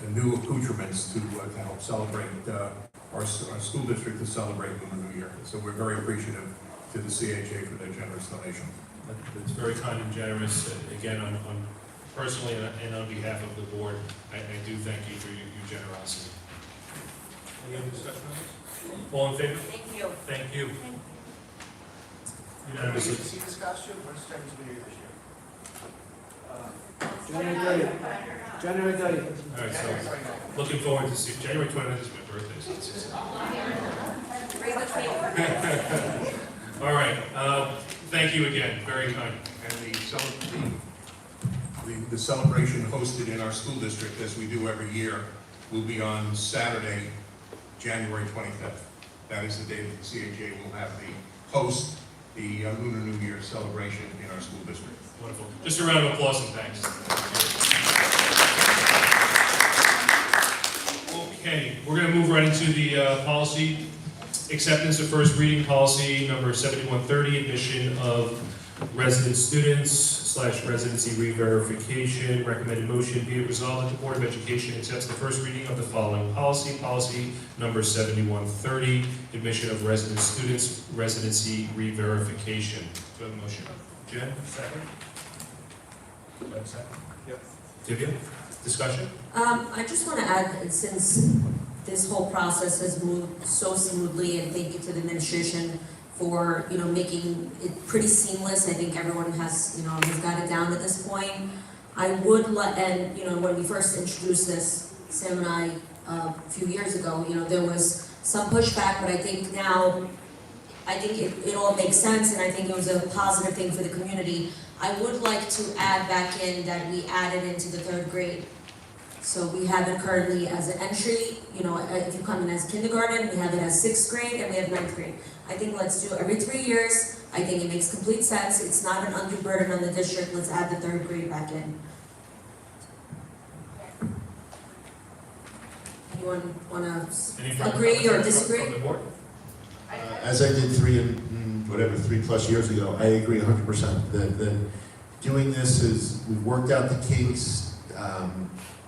new accoutrements to help celebrate our school district to celebrate Lunar New Year. So we're very appreciative to the CHA for their generous donation. It's very kind and generous. Again, on personally and on behalf of the board, I do thank you for your generosity. Any other discussion on this? All in favor? Thank you. Thank you. Did you Unanimously. see this costume? What's Chinese New Year this year? January 30th. All right, so looking forward to see, January 29th is my birthday, so Bring the cake. all right, thank you again, very kind. And the celebration hosted in our school district, as we do every year, will be on Saturday, January 25th. That is the day that the CHA will have host the Lunar New Year celebration in our school district. Wonderful. Just a round of applause and thanks. Okay, we're going to move right into the policy acceptance of first reading policy number 7130, admission of resident students / residency re-verification. Recommended motion, be it resolved that the Board of Education accepts the first reading of the following policy, policy number 7130, admission of resident students, residency re-verification. Do I have a motion? Jen, second? Do I have a second? Yep. Divya, discussion? I just want to add, since this whole process has moved so smoothly, and thank you to the administration for, making it pretty seamless. I think everyone has, has got it down at this point. I would and, when we first introduced this, Sam and I, a few years ago, there was some pushback, but I think now, it all makes sense, and I think it was a positive thing for the community. I would like to add back in that we added into the 3rd grade. So we have it currently as an entry, if you come in as kindergarten, we have it as 6th grade, and we have 9th grade. I think let's do every 3 years. I think it makes complete sense. It's not an undue burden on the district. Let's add the 3rd grade back in. anyone wanna Any further agree or comments disagree? from the board? As I did 3+ years ago, I agree 100% that doing this is, we've worked out the kinks.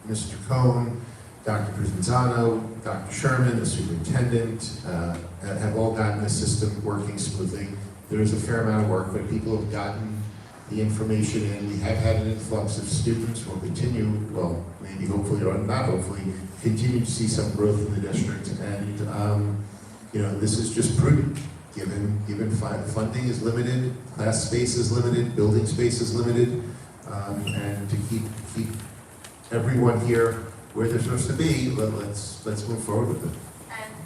Mr. Cohn, Dr. Provenzano, Dr. Sherman, the superintendent, have all gotten the system working smoothly. There is a fair amount of work, but people have gotten the information in. We have had an influx of students. We'll continue, well, maybe hopefully or not hopefully, continue to see some growth in the district. And, you know, this is just prudent, given funding is limited, class space is limited, building space is limited, and to keep everyone here where they're supposed to be, let's move forward with it.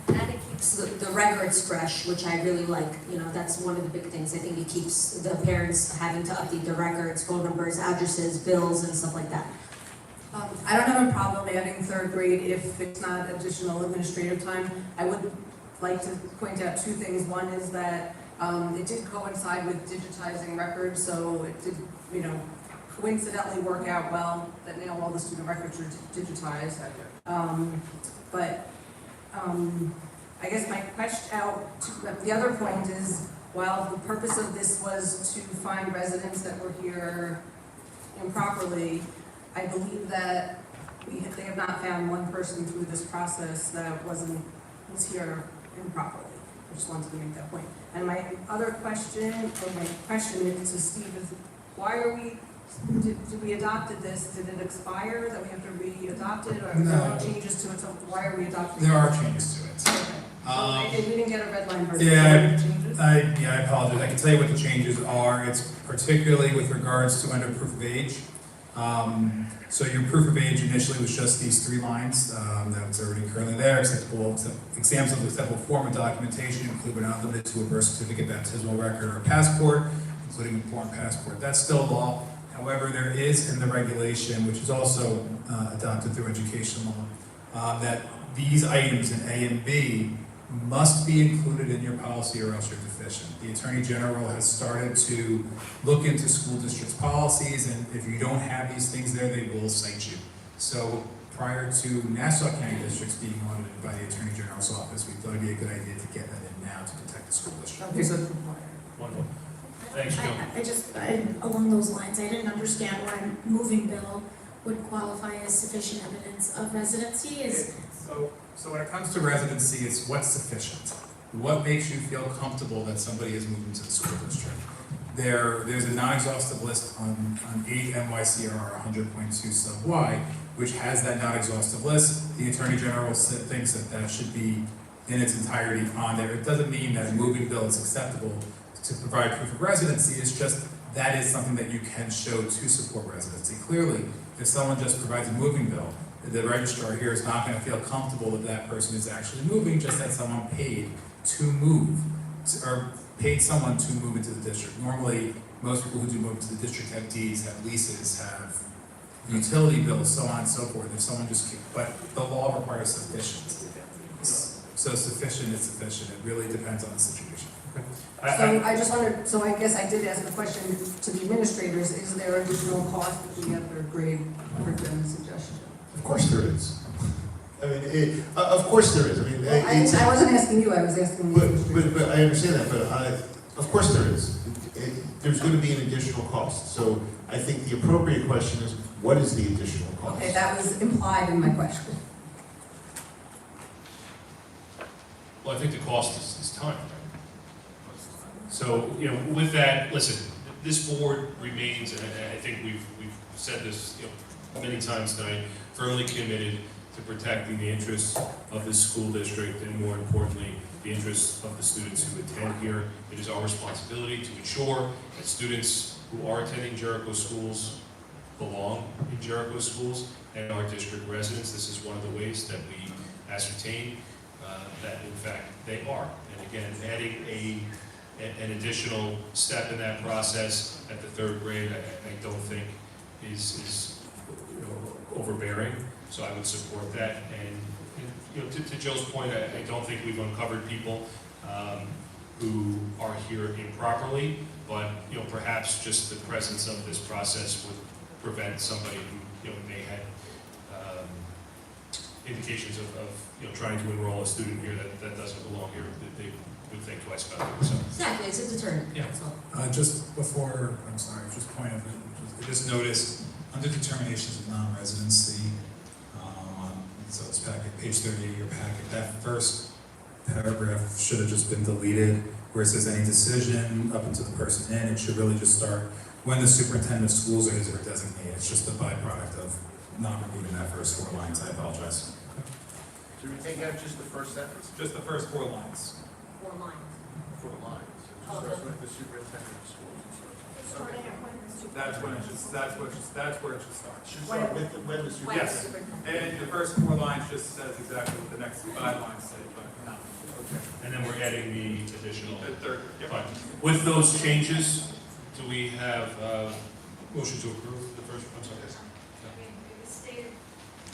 And it keeps the records fresh, which I really like. You know, that's one of the big things. I think it keeps the parents having to update their records, phone numbers, addresses, bills, and stuff like that. I don't have a problem adding third grade if it's not additional administrative time. I would like to point out two things. One is that it did coincide with digitizing records, so it did, you know, coincidentally work out well that now all the student records are digitized. I guess my question, the other point is, while the purpose of this was to find residents that were here improperly, I believe that they have not found one person through this process that was here improperly. I just wanted to make that point. And my question is to Steve is, why are we, did we adopted this, did it expire, that we have to re-adopt it, or are there any changes to it, so why are we adopting it? There are changes to it. Okay. We didn't get a red line version. Yeah, I apologize. I can tell you what the changes are. It's particularly with regards to under proof of age. So your proof of age initially was just these 3 lines that was already currently there. Exams of acceptable form of documentation include but not limited to a birth certificate, baptismal record, or passport, including a foreign passport. That's still law. However, there is in the regulation, which is also adopted through education law, that these items in A and B must be included in your policy or else you're deficient. The Attorney General has started to look into school districts' policies, and if you don't have these things there, they will cite you. So prior to Nassau County districts being audited by the Attorney General's office, we thought it'd be a good idea to get that in now to protect the school district. Okay, so Wonderful. Thanks, Joe. Along those lines, I didn't understand why moving bill would qualify as sufficient evidence of residency. So when it comes to residency, it's what's sufficient. What makes you feel comfortable that somebody is moving to the school district? There's a non-exhaustive list on 8 NYCR 100.2 sub Y, which has that non-exhaustive list. The Attorney General thinks that should be in its entirety on there. It doesn't mean that a moving bill is acceptable to provide proof of residency. It's just that is something that you can show to support residency. Clearly, if someone just provides a moving bill, the registrar here is not going to feel comfortable that that person is actually moving, just that someone paid to move, or paid someone to move into the district. Normally, most people who do move to the district have deeds, have leases, have utility bills, so on and so forth. If someone just, but the law requires sufficient. So sufficient is sufficient. It really depends on the situation. So I just wondered, so I guess I did ask the question to the administrators, is there additional cost with the other grade curriculum suggestion? Of course there is. I mean, of course there is. I mean, I wasn't asking you, I was asking you. But I understand that, but of course there is. There's going to be an additional cost. So I think the appropriate question is, what is the additional cost? Okay, that was implied in my question. Well, I think the cost is time. So, you know, with that, listen, this board remains, and I think we've said this, you know, many times tonight, firmly committed to protecting the interests of this school district and, more importantly, the interests of the students who attend here. It is our responsibility to ensure that students who are attending Jericho schools belong in Jericho schools and are district residents. This is one of the ways that we ascertain that, in fact, they are. And again, adding an additional step in that process at the 3rd grade, I don't think is you know, overbearing. So I would support that. And you know, to Joe's point, I don't think we've uncovered people who are here improperly, but you know, perhaps just the presence of this process would prevent somebody who you know may have indications of, trying to enroll a student here that doesn't belong here, that they would think twice about it, so. Exactly, it's a deterrent. Yeah. That's all. Just before, I'm sorry, just point of, I just noticed, under determinations of non-residency, so it's packet, page 38 of your packet, that first paragraph should have just been deleted, where it says any decision up until the person in, it should really just start when the superintendent of schools or his or her designate. It's just a byproduct of not removing that first 4 lines. I apologize. Should we take out just the first sentence? Just the first 4 lines. 4 lines. 4 lines. It just starts with the superintendent of schools. That's when it just, that's where it should start. Should start with when the Yes, superintendent. and the first 4 lines just says exactly what the next 5 lines say, but no. Okay. And then we're adding the additional. The third, Fine. With those changes, do we have motion to approve the first, I'm sorry. It was stated, I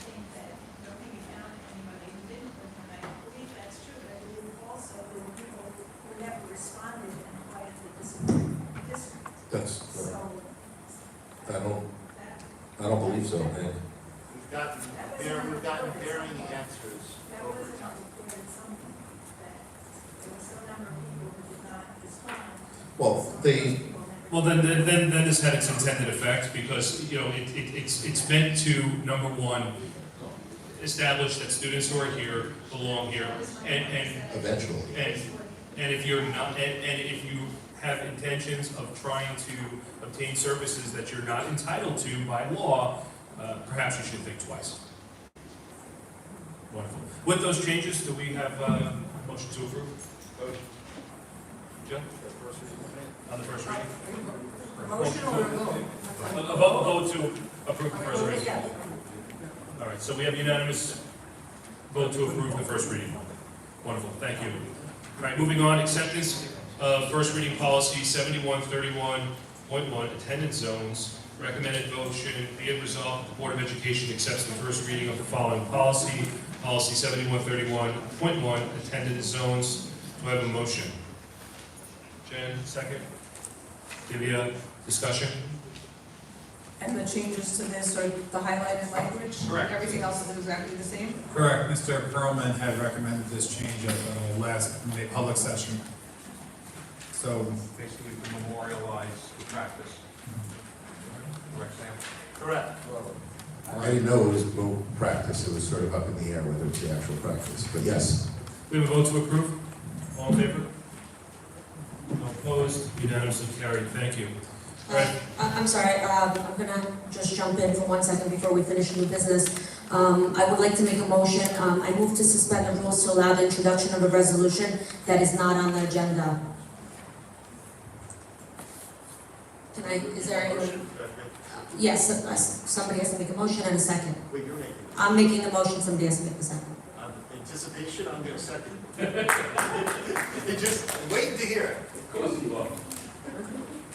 think, that nobody found anybody who didn't work, and I believe that's true, but I believe also there were people who never responded and applied to the district. That's, So, I don't believe so, man. We've gotten varying answers that over wasn't time. clear in some people, that there was some number of people who did not respond. Well, Well, then this had its intended effect, because, it's meant to, number one, establish that students who are here belong here, and eventually. and if you're not, and if you have intentions of trying to obtain services that you're not entitled to by law, perhaps you should think twice. Wonderful. With those changes, do we have a motion to approve? Joe? On the first reading? Motion or a vote? A vote to approve the first reading. All right, so we have unanimous vote to approve the first reading. Wonderful, thank you. All right, moving on, acceptance of first reading policy 7131.1, attendance zones. Recommended vote should be it resolved, the Board of Education accepts the first reading of the following policy, policy 7131.1, attendance zones. Do I have a motion? Jen, second. Divya, discussion? And the changes to this are the highlighted language? Correct. Everything else is exactly the same? Correct. Mr. Perlman had recommended this change at the last public session. So basically to memorialize the practice. Correct, Sam? Correct. I didn't know it was no practice, it was sort of up in the air whether it's the actual practice, but yes. We have a vote to approve? All in favor? No opposed? Unanimously carried. Thank you. I'm sorry, I'm gonna just jump in for 1 second before we finish new business. I would like to make a motion. I move to suspend the rules to allow the introduction of a resolution that is not on the agenda. Can I, is there any? Yes, somebody has to make a motion and a second. Wait, you're making. I'm making the motion, somebody has to make the second. Anticipation, I'm gonna second. You just waiting to hear it. Of course you are.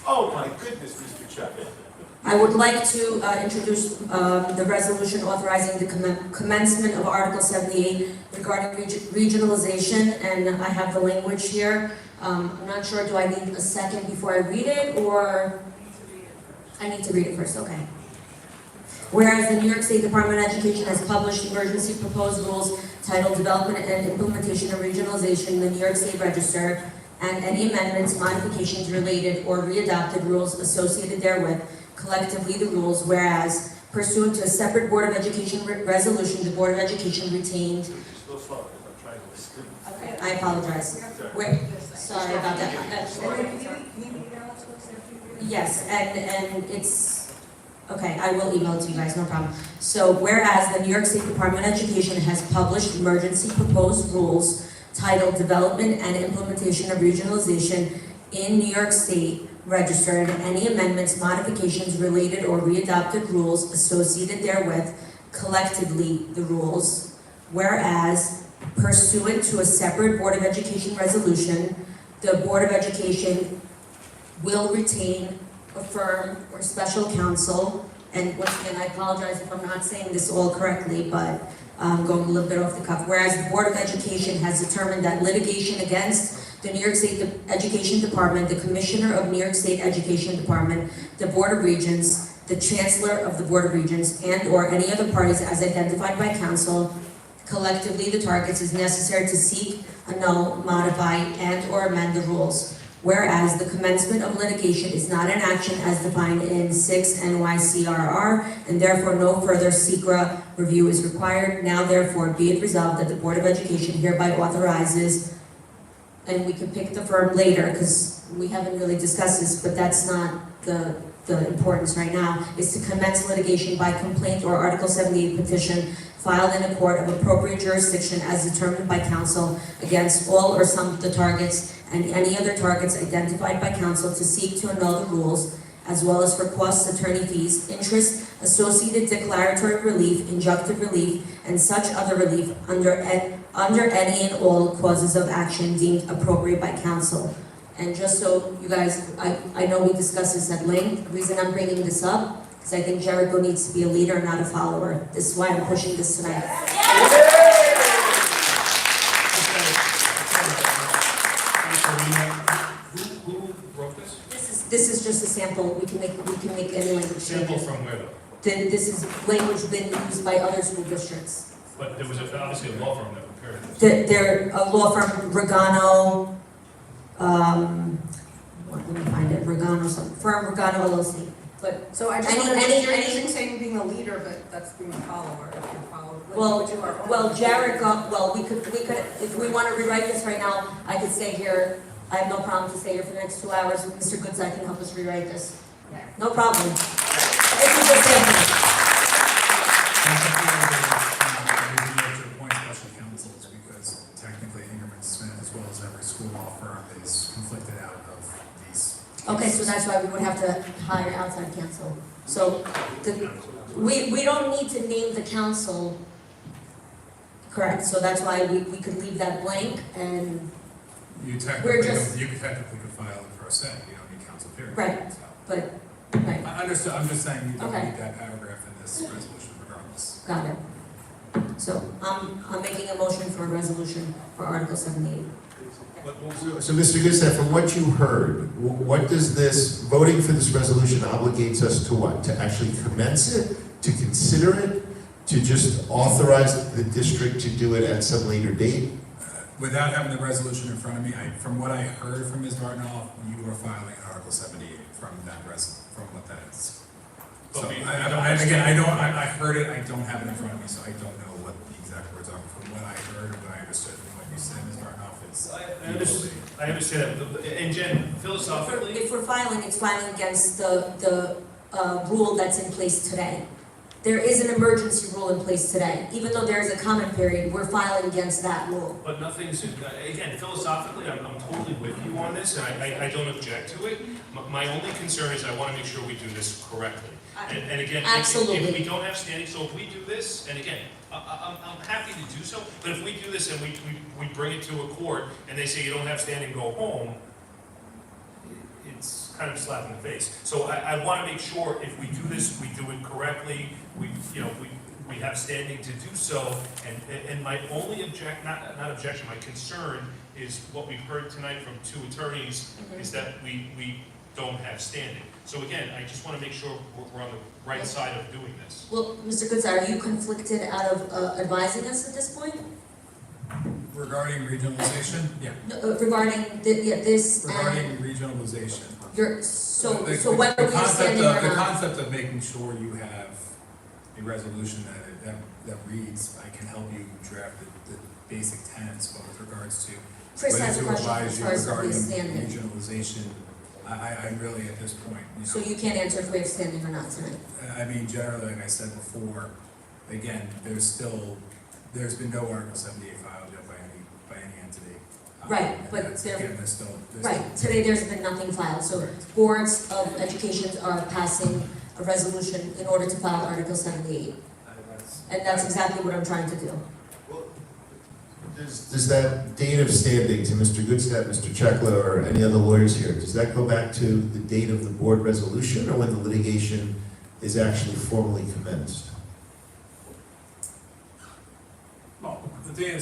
Oh, my goodness, Mr. Chuck. I would like to introduce the resolution authorizing the commencement of Article 78 regarding regionalization, and I have the language here. I'm not sure, do I need a second before I read it, or? I need to read it first, okay. Whereas the New York State Department of Education has published emergency proposed rules titled Development and Implementation of Regionalization in the New York State Register, and any amendments, modifications related, or readopted rules associated therewith, collectively the rules, whereas pursuant to a separate Board of Education resolution, the Board of Education retained. Slow, slow, I'm trying to listen. Okay, I apologize. Wait, sorry about that. Yes, and it's, okay, I will email it to you guys, no problem. So whereas the New York State Department of Education has published emergency proposed rules titled Development and Implementation of Regionalization in New York State Register, and any amendments, modifications, related, or readopted rules associated therewith, collectively the rules, whereas pursuant to a separate Board of Education resolution, the Board of Education will retain a firm or special counsel, and once again, I apologize if I'm not saying this all correctly, but I'm going a little bit off the cuff. Whereas the Board of Education has determined that litigation against the New York State Education Department, the Commissioner of New York State Education Department, the Board of Regents, the Chancellor of the Board of Regents, and/or any other parties as identified by counsel collectively the targets is necessary to seek, annul, modify, and/or amend the rules. Whereas the commencement of litigation is not an action as defined in 6 NYCRR, and therefore no further SECRA review is required. Now therefore be it resolved that the Board of Education hereby authorizes, and we can pick the firm later because we haven't really discussed this, but that's not the importance right now, is to commence litigation by complaint or Article 78 petition filed in a court of appropriate jurisdiction as determined by counsel against all or some of the targets and any other targets identified by counsel to seek to annul the rules, as well as for costs, attorney fees, interest, associated declaratory relief, injunctive relief, and such other relief under any and all causes of action deemed appropriate by counsel. And just so you guys, I know we discussed this at length. The reason I'm bringing this up, because I think Jericho needs to be a leader, not a follower. This is why I'm pushing this tonight. Who wrote this? This is just a sample. We can make any language Sample changes. from where though? Then this is language been used by other school districts. But there was obviously a law firm that prepared this. They're a law firm, Regano, let me find it, Regano, firm Regano LLC. But So I just Any- wanted to, any- you're any- using saying being a leader, but that's being a follower, if you're following. well, Jared got, well, we could, if we want to rewrite this right now, I could stay here. I have no problem to stay here for the next 2 hours. Mr. Goodside can help us rewrite this. No problem. This is a sample. Appoint special counsels because technically Ingerman Smith, as well as every school law firm, is conflicted out of these. Okay, so that's why we would have to hire outside counsel. So, we don't need to name the counsel, correct, so that's why we could leave that blank and, You We're technically, just- you technically could file it pro se, you don't need counsel period. Right. So, but, right, I understood, I'm just saying you don't Okay. need that paragraph in this resolution regardless. got it. So, I'm making a motion for a resolution for Article 78. So, Mr. Goodstaff, from what you heard, what does this, voting for this resolution obligates us to what? To actually commence it, to consider it, to just authorize the district to do it at some later date? Without having the resolution in front of me, from what I heard from Ms. Dartnall, you are filing an Article 78 from from what that is. So, But we- I heard it, I don't have it in front of me, so I don't know what the exact words are. From what I heard and what I understood from what you said, Ms. Dartnall, it's. I understand that, and Jen, philosophically, If we're filing, it's filing against the rule that's in place today. There is an emergency rule in place today. Even though there is a comment period, we're filing against that rule. but nothing's, again, philosophically, I'm totally with you on this, and I don't object to it. My only concern is I want to make sure we do this correctly. And again, Absolutely. if we don't have standing, so if we do this, and again, I'm happy to do so, but if we do this and we bring it to a court and they say you don't have standing, go home, it's kind of a slap in the face. So I want to make sure if we do this, we do it correctly, we have standing to do so, and my only not objection, my concern is what we've heard tonight from 2 attorneys, is that we don't have standing. So again, I just want to make sure we're on the right side of doing this. Well, Mr. Goodside, are you conflicted out of advising us at this point? Regarding regionalization, yeah. No, regarding this Regarding and regionalization. so The whether we're concept standing of- or The not? concept of making sure you have a resolution that reads, I can help you draft the basic tenets, but with regards to Chris whether has a to question advise as you far as regarding we standing. regionalization, I really, at this point, So you can't answer if we have standing or not tonight? I mean, generally, like I said before, again, there's been no Article 78 filed yet by any entity. Right, And but that's- there- again, there's still. Right, today there's been nothing filed, so boards of education are passing a resolution in order to file Article 78. And that's exactly what I'm trying to do. Does that date of standing, to Mr. Goodstaff, Mr. Chekla, or any other lawyers here, does that go back to the date of the board resolution, or when the litigation is actually formally commenced? Well, the date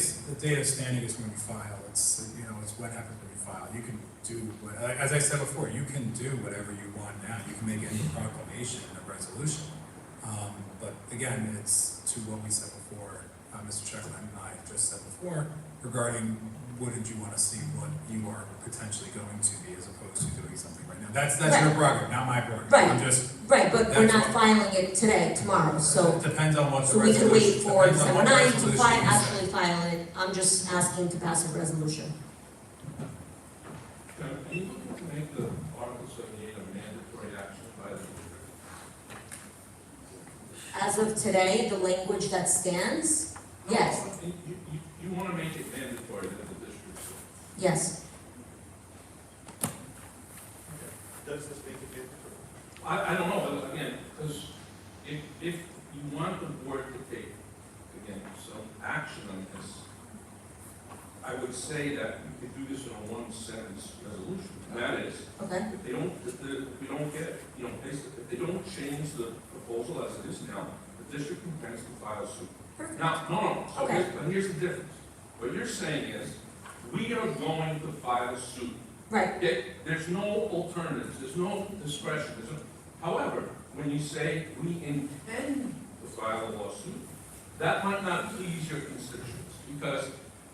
of standing is when you file, it's what happens when you file. You can do, as I said before, you can do whatever you want now. You can make any proclamation in a resolution. But again, it's to what we said before, Mr. Sheckler and I just said before, regarding what did you want to see, what you are potentially going to be, as opposed to doing something right now. That's your prerogative, not my prerogative. Right. I'm just, Right, but we're That's not what- filing it today, tomorrow, so. it depends on what the So we can resolution. wait for depends on December what 9th to resolution you set. actually file it. I'm just asking to pass a resolution. Are you looking to make the Article 78 a mandatory action by the district? As of today, the language that stands, yes, No, you want to make it mandatory that the district. yes. Does this make it mandatory? I don't know, but again, because if you want the board to take, again, some action on this, I would say that you could do this in a one-sentence resolution. That is, Okay. if we don't get, basically, if they don't change the proposal as it is now, the district intends to file suit. Perfect. Now, no, so Okay. here's the difference. What you're saying is, we are going to file suit. Right, There's no alternatives, there's no discretion. However, when you say we intend to file a lawsuit, that might not please your constituents, because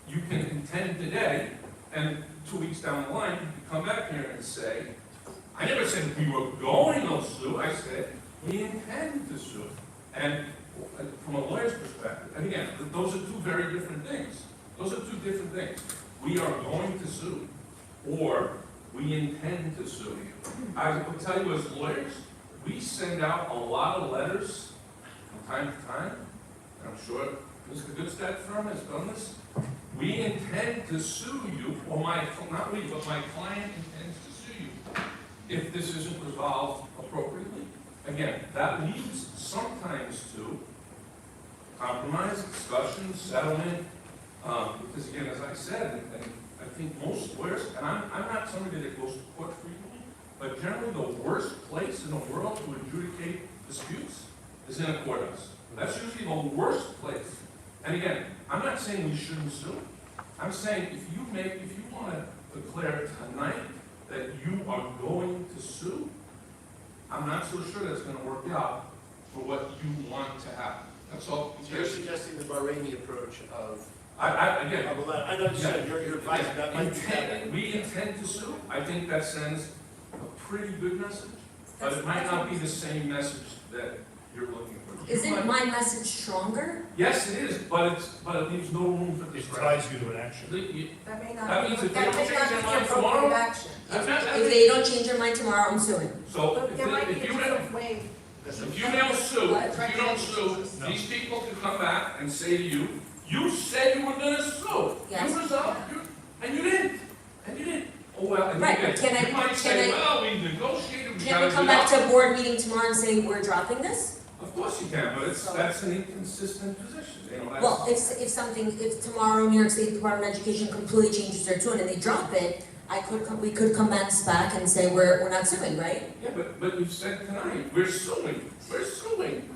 you can intend today, and 2 weeks down the line, you can come back here and say, I never said we were going to sue, I said we intend to sue. And from a lawyer's perspective, and again, those are two very different things. Those are two different things. We are going to sue, or we intend to sue. I will tell you as lawyers, we send out a lot of letters from time to time. I'm sure Mr. Goodstat's firm has done this. We intend to sue you, or not we, but my client intends to sue you if this isn't resolved appropriately. Again, that leads sometimes to compromise, discussion, settlement, because again, as I said, and I think most lawyers, and I'm not somebody that goes to court frequently, but generally the worst place in the world to adjudicate disputes is in a courthouse. That's usually the worst place. And again, I'm not saying we shouldn't sue. I'm saying if you want to declare tonight that you are going to sue, I'm not so sure that's going to work out for what you want to happen. That's all. So you're suggesting the Bahraini approach of. Again. I understand, you're advising that might be better. We intend to sue. I think that sends a pretty good message, but it might not be the same message that you're looking for. isn't my message stronger? Yes, it is, but it leaves no room for It discretion. ties you to an action. That may not That be, means if they that don't may change not their be the mind appropriate tomorrow, action. If they don't change their mind tomorrow, I'm suing. So But there might be a if you different way. If you don't sue, these people can come back and say to you, you said you were gonna sue. Yes. You resolved, and you didn't, Oh, well, and Right, again, but can I- you might can say, I- well, we negotiated, we Can gotta we come do back that. to a board meeting tomorrow and say we're dropping this? Of course you can, but that's an inconsistent position, that's. Well, if tomorrow New York State Department of Education completely changes their tune and they drop it, we could come back and say we're not suing, right? Yeah, but you said tonight, we're suing,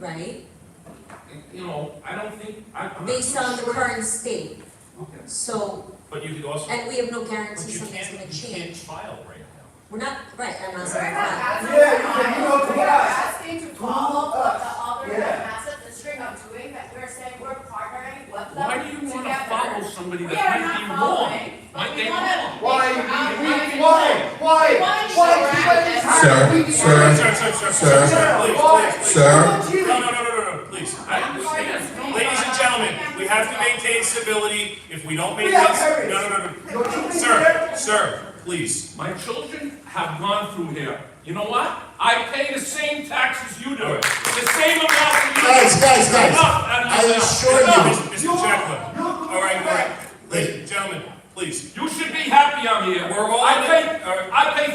Right? I don't think, I'm not Based so on the sure. current state. Okay. So, But you could also, and we have no but guarantee you something's can't, gonna you can't change. file right now. We're not, right, I'm not We're saying not that. asking, Yeah, we're asking to follow what the other Yeah. massive district are doing, that we're saying we're partnering with them. Why do you want to together. follow somebody We that are might not be wrong? following, but Might we be wanna wrong. make Why? sure our We- clients- Why? We wanna make sure our clients- Please. I understand. Ladies and gentlemen, we have to maintain civility. If we don't maintain, no. Sir, please. My children have gone through here. You know what? I pay the same taxes you do. The same amount that you do. Guys, Enough. I assure you. Mr. Jekyll. All right. Ladies and gentlemen, please. You should be happy I'm here. We're all I in pay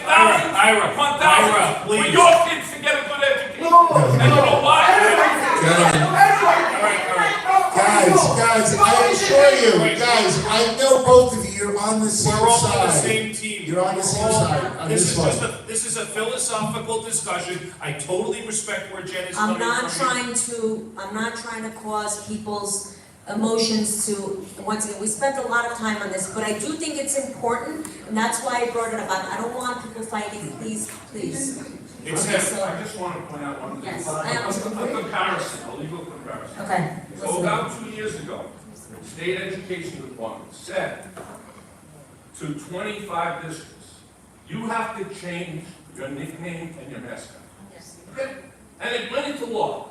thousands upon thousands Ira, for please. your kids to get a good education. And you know why? Guys, I assure you, I know both of you, you're on the same We're all side. on the same team. You're on the same side, on this one. This is a philosophical discussion. I totally respect where Jen is I'm coming not from. trying to cause people's emotions to, once again, we spent a lot of time on this, but I do think it's important, and that's why I brought it up. I don't want people fighting, please. I just want to point out one thing. Yes, A comparison, a legal comparison. Okay. So about 2 years ago, the State Education Department said to 25 districts, you have to change your nickname and your mascot. Okay? And it went into law.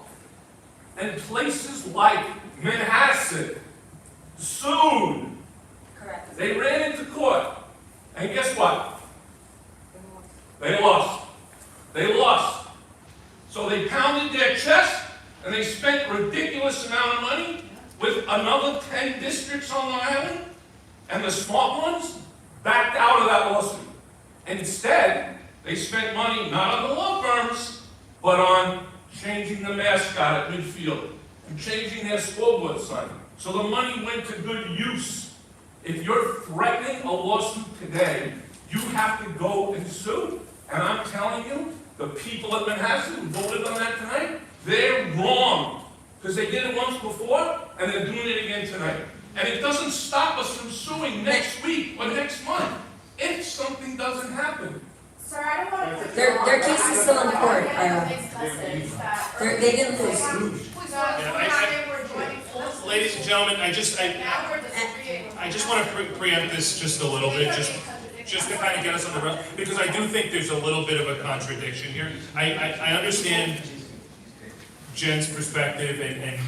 And places like Manhasset sued. Correct. They ran into court. And guess what? They lost. They lost. So they pounded their chest and they spent a ridiculous amount of money with another 10 districts on the island, and the smart ones backed out of that lawsuit. And instead, they spent money not on the law firms, but on changing the mascot at midfield and changing their scoreboard sign. So the money went to good use. If you're threatening a lawsuit today, you have to go and sue. And I'm telling you, the people at Manhasset who voted on that tonight, they're wrong. Because they did it once before, and they're doing it again tonight. And it doesn't stop us from suing next week or next month if something doesn't happen. Sir, I don't want to. Their case is still in court. They didn't lose. Ladies and gentlemen, I just want to preempt this just a little bit, just to kind of get us on the road, because I do think there's a little bit of a contradiction here. I understand Jen's perspective, and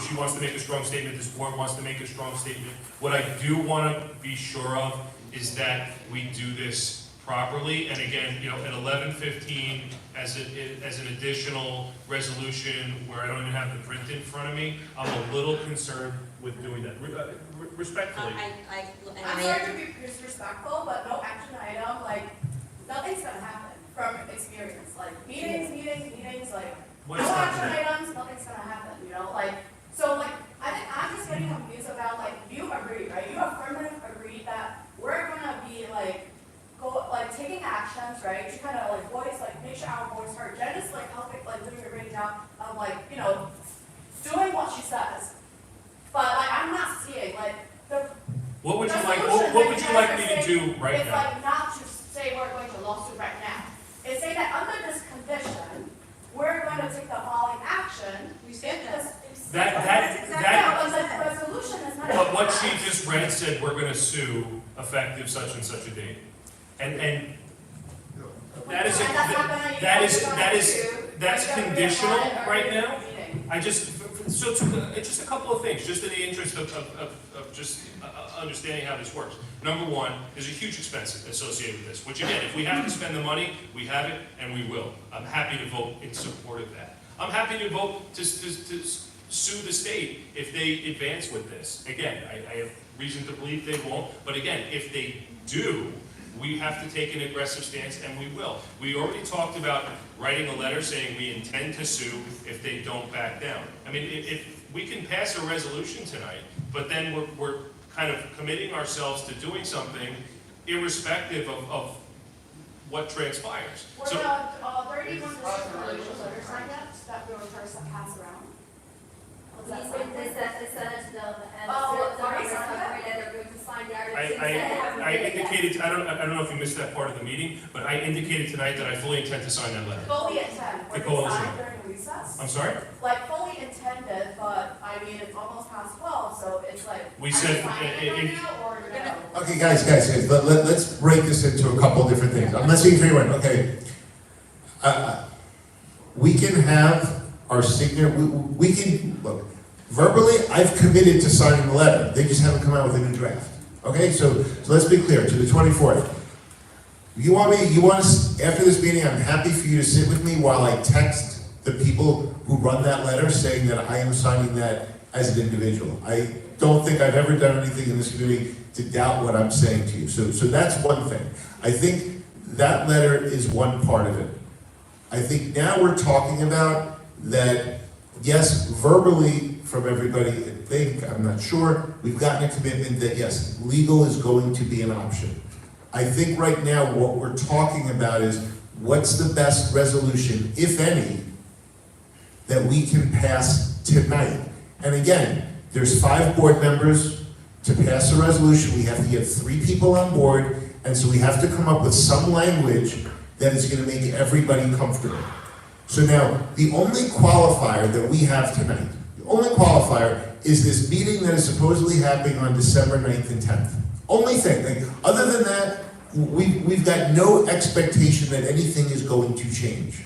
she wants to make a strong statement. This board wants to make a strong statement. What I do want to be sure of is that we do this properly. And again, at 11:15, as an additional resolution where I don't even have the print in front of me, I'm a little concerned with doing that. Respectfully. I'm sorry to be disrespectful, but no action item, like, nothing's gonna happen from experience. Like, meetings, like, no action items, nothing's gonna happen, so, I think I'm just getting confused about, you agree, right? You affirmatively agreed that we're gonna be, taking actions, right, to kind of, make sure our voice heard. Jen is, helping, doing a great job of, doing what she says. But, I'm not seeing, What would you like me to do right now? It's not to say we're going to lawsuit right now. It's saying that under this condition, we're going to take the following action. We stand this. But the resolution is not. But what she just read said we're going to sue effective such and such a date, and that's conditional right now. It's just a couple of things, just in the interest of just understanding how this works. Number one, there's a huge expense associated with this, which again, if we have to spend the money, we have it, and we will. I'm happy to vote in support of that. I'm happy to vote to sue the state if they advance with this. Again, I have reason to believe they won't, but again, if they do, we have to take an aggressive stance, and we will. We already talked about writing a letter saying we intend to sue if they don't back down. I mean, if we can pass a resolution tonight, but then we're kind of committing ourselves to doing something irrespective of what transpires. Were the 31 district letters signed yet that we were first to pass around? I indicated, I don't know if you missed that part of the meeting, but I indicated tonight that I fully intend to sign that letter. Fully intend. The coalition. Signed during recess? I'm sorry? Fully intended, but it's almost past 12, so it's We said, Okay, guys, let's break this into a couple of different things. I'm not speaking for anyone, okay. We can have our signature, we can, look, verbally, I've committed to signing the letter. They just haven't come out with a new draft. Okay, so let's be clear, to the 24th. After this meeting, I'm happy for you to sit with me while I text the people who run that letter saying that I am signing that as an individual. I don't think I've ever done anything in this community to doubt what I'm saying to you. So that's one thing. I think that letter is one part of it. I think now we're talking about that, yes, verbally from everybody, I'm not sure, we've gotten a commitment that yes, legal is going to be an option. I think right now what we're talking about is what's the best resolution, if any, that we can pass tonight. And again, there's 5 board members. To pass a resolution, we have to get 3 people on board, and so we have to come up with some language that is going to make everybody comfortable. So now, the only qualifier that we have tonight, the only qualifier is this meeting that is supposedly happening on December 9th and 10th. Only thing. Like, other than that, we've got no expectation that anything is going to change.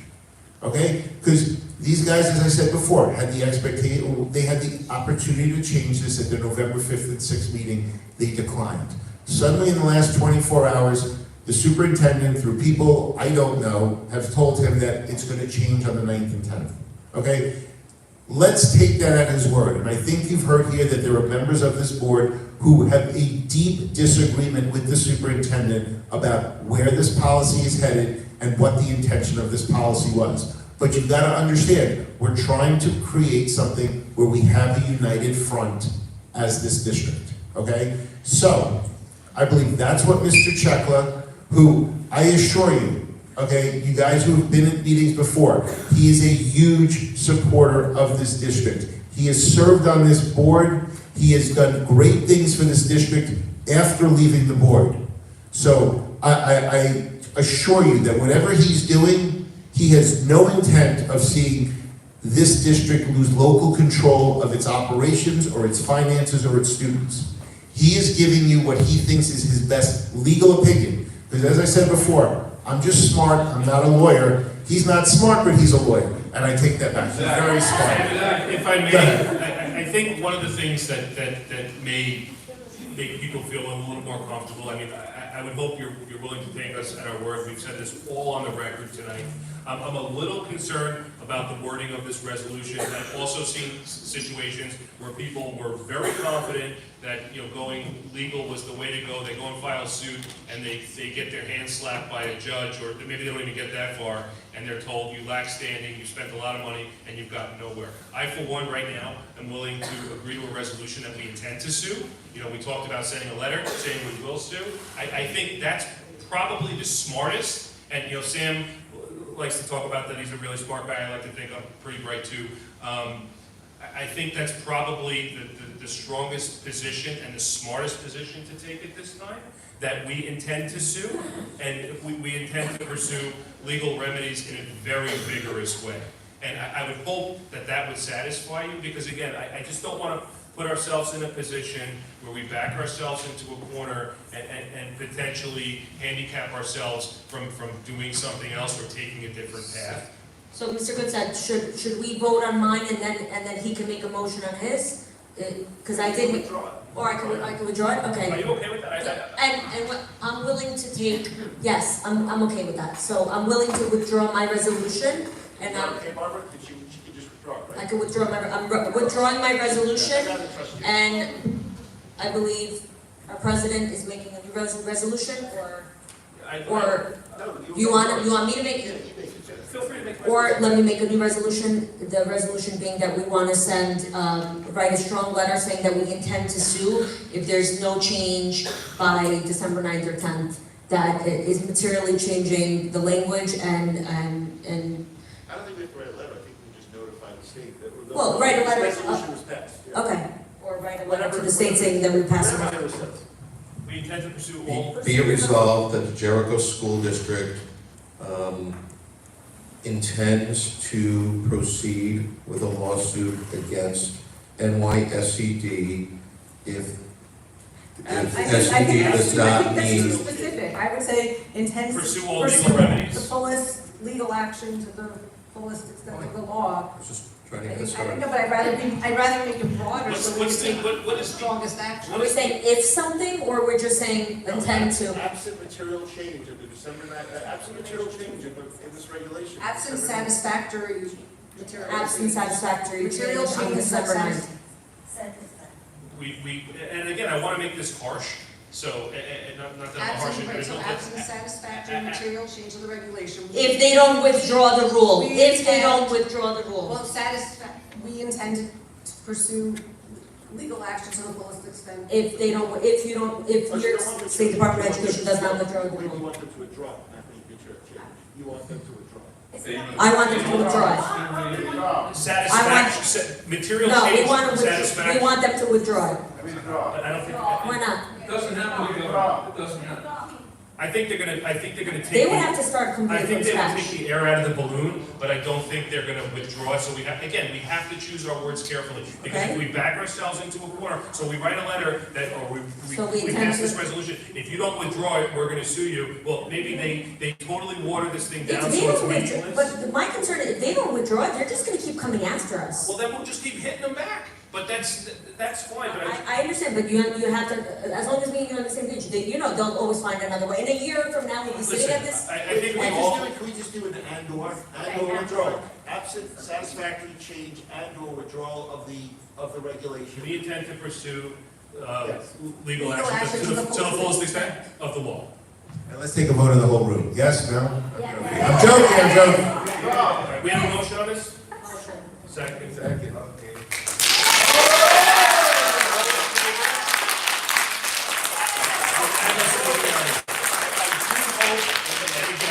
Okay? Because these guys, as I said before, had the expectation, they had the opportunity to change this at the November 5th and 6th meeting. They declined. Suddenly, in the last 24 hours, the superintendent, through people I don't know, have told him that it's going to change on the 9th and 10th. Okay? Let's take that at his word. And I think you've heard here that there are members of this board who have a deep disagreement with the superintendent about where this policy is headed and what the intention of this policy was. But you've got to understand, we're trying to create something where we have a united front as this district. Okay? So, I believe that's what Mr. Chekla, who I assure you, okay, you guys who have been at meetings before, he is a huge supporter of this district. He has served on this board. He has done great things for this district after leaving the board. So I assure you that whatever he's doing, he has no intent of seeing this district lose local control of its operations or its finances or its students. He is giving you what he thinks is his best legal opinion. Because as I said before, I'm just smart, I'm not a lawyer. He's not smart, but he's a lawyer. And I take that back. He's very smart. If I may, I think one of the things that may make people feel a little more comfortable, I mean, I would hope you're willing to take us at our word. We've said this all on the record tonight. I'm a little concerned about the wording of this resolution. I've also seen situations where people were very confident that, going legal was the way to go. They go and file suit, and they get their hands slapped by a judge, or maybe they don't even get that far, and they're told you lack standing, you spent a lot of money, and you've gotten nowhere. I, for one, right now, am willing to agree to a resolution that we intend to sue. We talked about sending a letter saying we will sue. I think that's probably the smartest, and Sam likes to talk about that he's a really smart guy. I like to think I'm pretty bright too. I think that's probably the strongest position and the smartest position to take at this time, that we intend to sue, and we intend to pursue legal remedies in a very vigorous way. And I would hope that would satisfy you, because again, I just don't want to put ourselves in a position where we back ourselves into a corner and potentially handicap ourselves from doing something else or taking a different path. So, Mr. Goodside, should we vote on mine and then he can make a motion on his? Because I did, or I could withdraw it? Okay. Are you okay with that? And what, I'm willing to take, yes, I'm okay with that. So I'm willing to withdraw my resolution, and Okay, Barbara, she can just withdraw, right? I can withdraw I'm withdrawing my resolution, and I believe our president is making a new resolution, or you want me to make it? Feel free to make Or let me make a new resolution, the resolution being that we want to send, write a strong letter saying that we intend to sue if there's no change by December 9th or 10th, that it is materially changing the language and I don't think we have to write a letter, I think we just notify the state that we're going. Well, write a letter. Resolution was passed. Yeah. Okay, or write a letter to the state saying that we pass Whatever it. it says. We intend to pursue all. Be it resolved that the Jericho School District intends to proceed with a lawsuit against NYSCD if SCD does not that's too meet. specific. I would say intend to Pursue all legal remedies. the fullest legal action to the fullest extent of the law. Just trying to I get think, started. no, but I'd rather make it broader What's- so we what's can the- take what the is the- strongest action. Are we saying if something, or we're just saying intend to? Absent material change of the December 9th, absent material change in this regulation. Absent satisfactory material. Absent satisfactory Material change on change December 9th. And again, I want to make this harsh, so, not that I'm a harsh individual, but Absent satisfactory material change of the regulation. If they don't withdraw the rule, We if they intend- don't withdraw the rule. Well, we intend to pursue legal action to the fullest extent. If your State Department of Education does not withdraw the You rule. want them to withdraw, not material change. You want them to withdraw. I want them to withdraw it. satisfaction, material No, we change, want satisfaction. we want them to withdraw it. I don't think. Why not? It doesn't have to be, it doesn't have. I think they're gonna take. They would have to start I completely think from they will scratch. take the air out of the balloon, but I don't think they're gonna withdraw, so we have to choose our words carefully. Because if Okay. we back ourselves into a corner, so we write a letter that, or So we we intend pass this to- resolution, if you don't withdraw it, we're gonna sue you. Well, maybe they totally water this thing down, If they so it's don't withdraw, meaningless. but my concern is if they don't withdraw, they're just gonna keep coming after us. Well, then we'll just keep hitting them back, but that's fine, but I understand, but you have to, as long as me and you are on the same page, they'll always find another way. In a year from now, when we say that this. I think we and- all. Can we just do an and/or withdrawal? Absent satisfactory change and/or withdrawal of the regulation. We intend to pursue, Yes. legal Legal action action to to the the fullest extent of the law. And let's take a vote of the whole room. Yes, no? Yeah. I'm joking. All right, we have a motion on this? Second. Second, okay.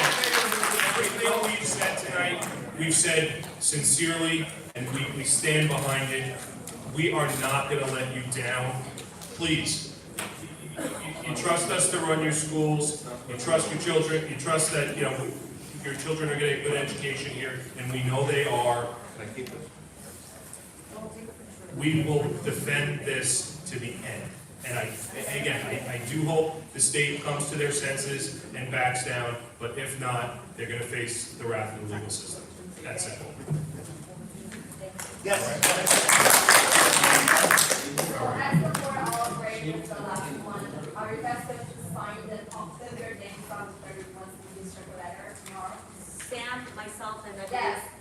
Everything we've said tonight, we've said sincerely, and we stand behind it. We are not gonna let you down. Please, you trust us to run your schools, you trust your children, you trust that, your children are getting a good education here, and we know they are. Can I keep this? We will defend this to the end. And I do hope the state comes to their senses and backs down, but if not, they're gonna face the wrath of the legal system. That's simple. Yes. As the board all agreed with the last one, are you guys going to sign the October day from everyone's district letter tomorrow? Stamp myself and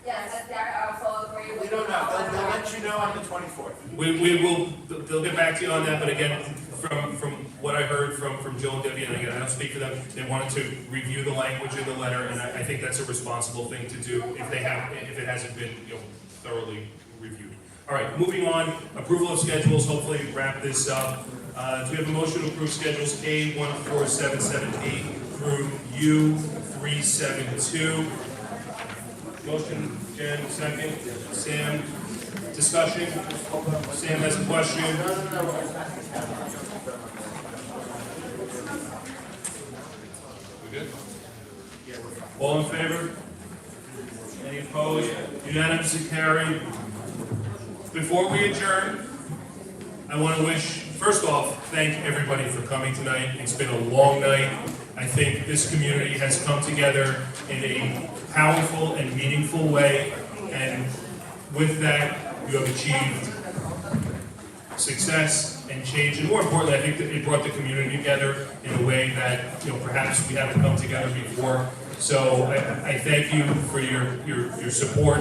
Yes, as they are also agree with. We don't know, they'll let you know on the 24th. We will, they'll get back to you on that, but again, from what I heard from Jill and Debbie, and again, I don't speak for them, they wanted to review the language of the letter, and I think that's a responsible thing to do if it hasn't been, thoroughly reviewed. All right, moving on, approval of schedules, hopefully wrap this up. Do we have a motion to approve schedules A14778 through U372? Motion, Jen, second. Sam, discussion? Sam has a question. We good? All in favor? Any opposed? Unanimously carried. Before we adjourn, I want to first off, thank everybody for coming tonight. It's been a long night. I think this community has come together in a powerful and meaningful way, and with that, you have achieved success and change, and more importantly, I think that it brought the community together in a way that perhaps we haven't come together before. So I thank you for your support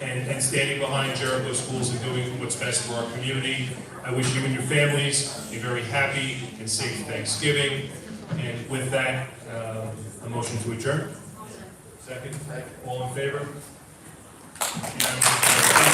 and standing behind Jericho Schools and doing what's best for our community. I wish you and your families a very happy and safe Thanksgiving. And with that, a motion to adjourn. Second. All in favor? Unanimous.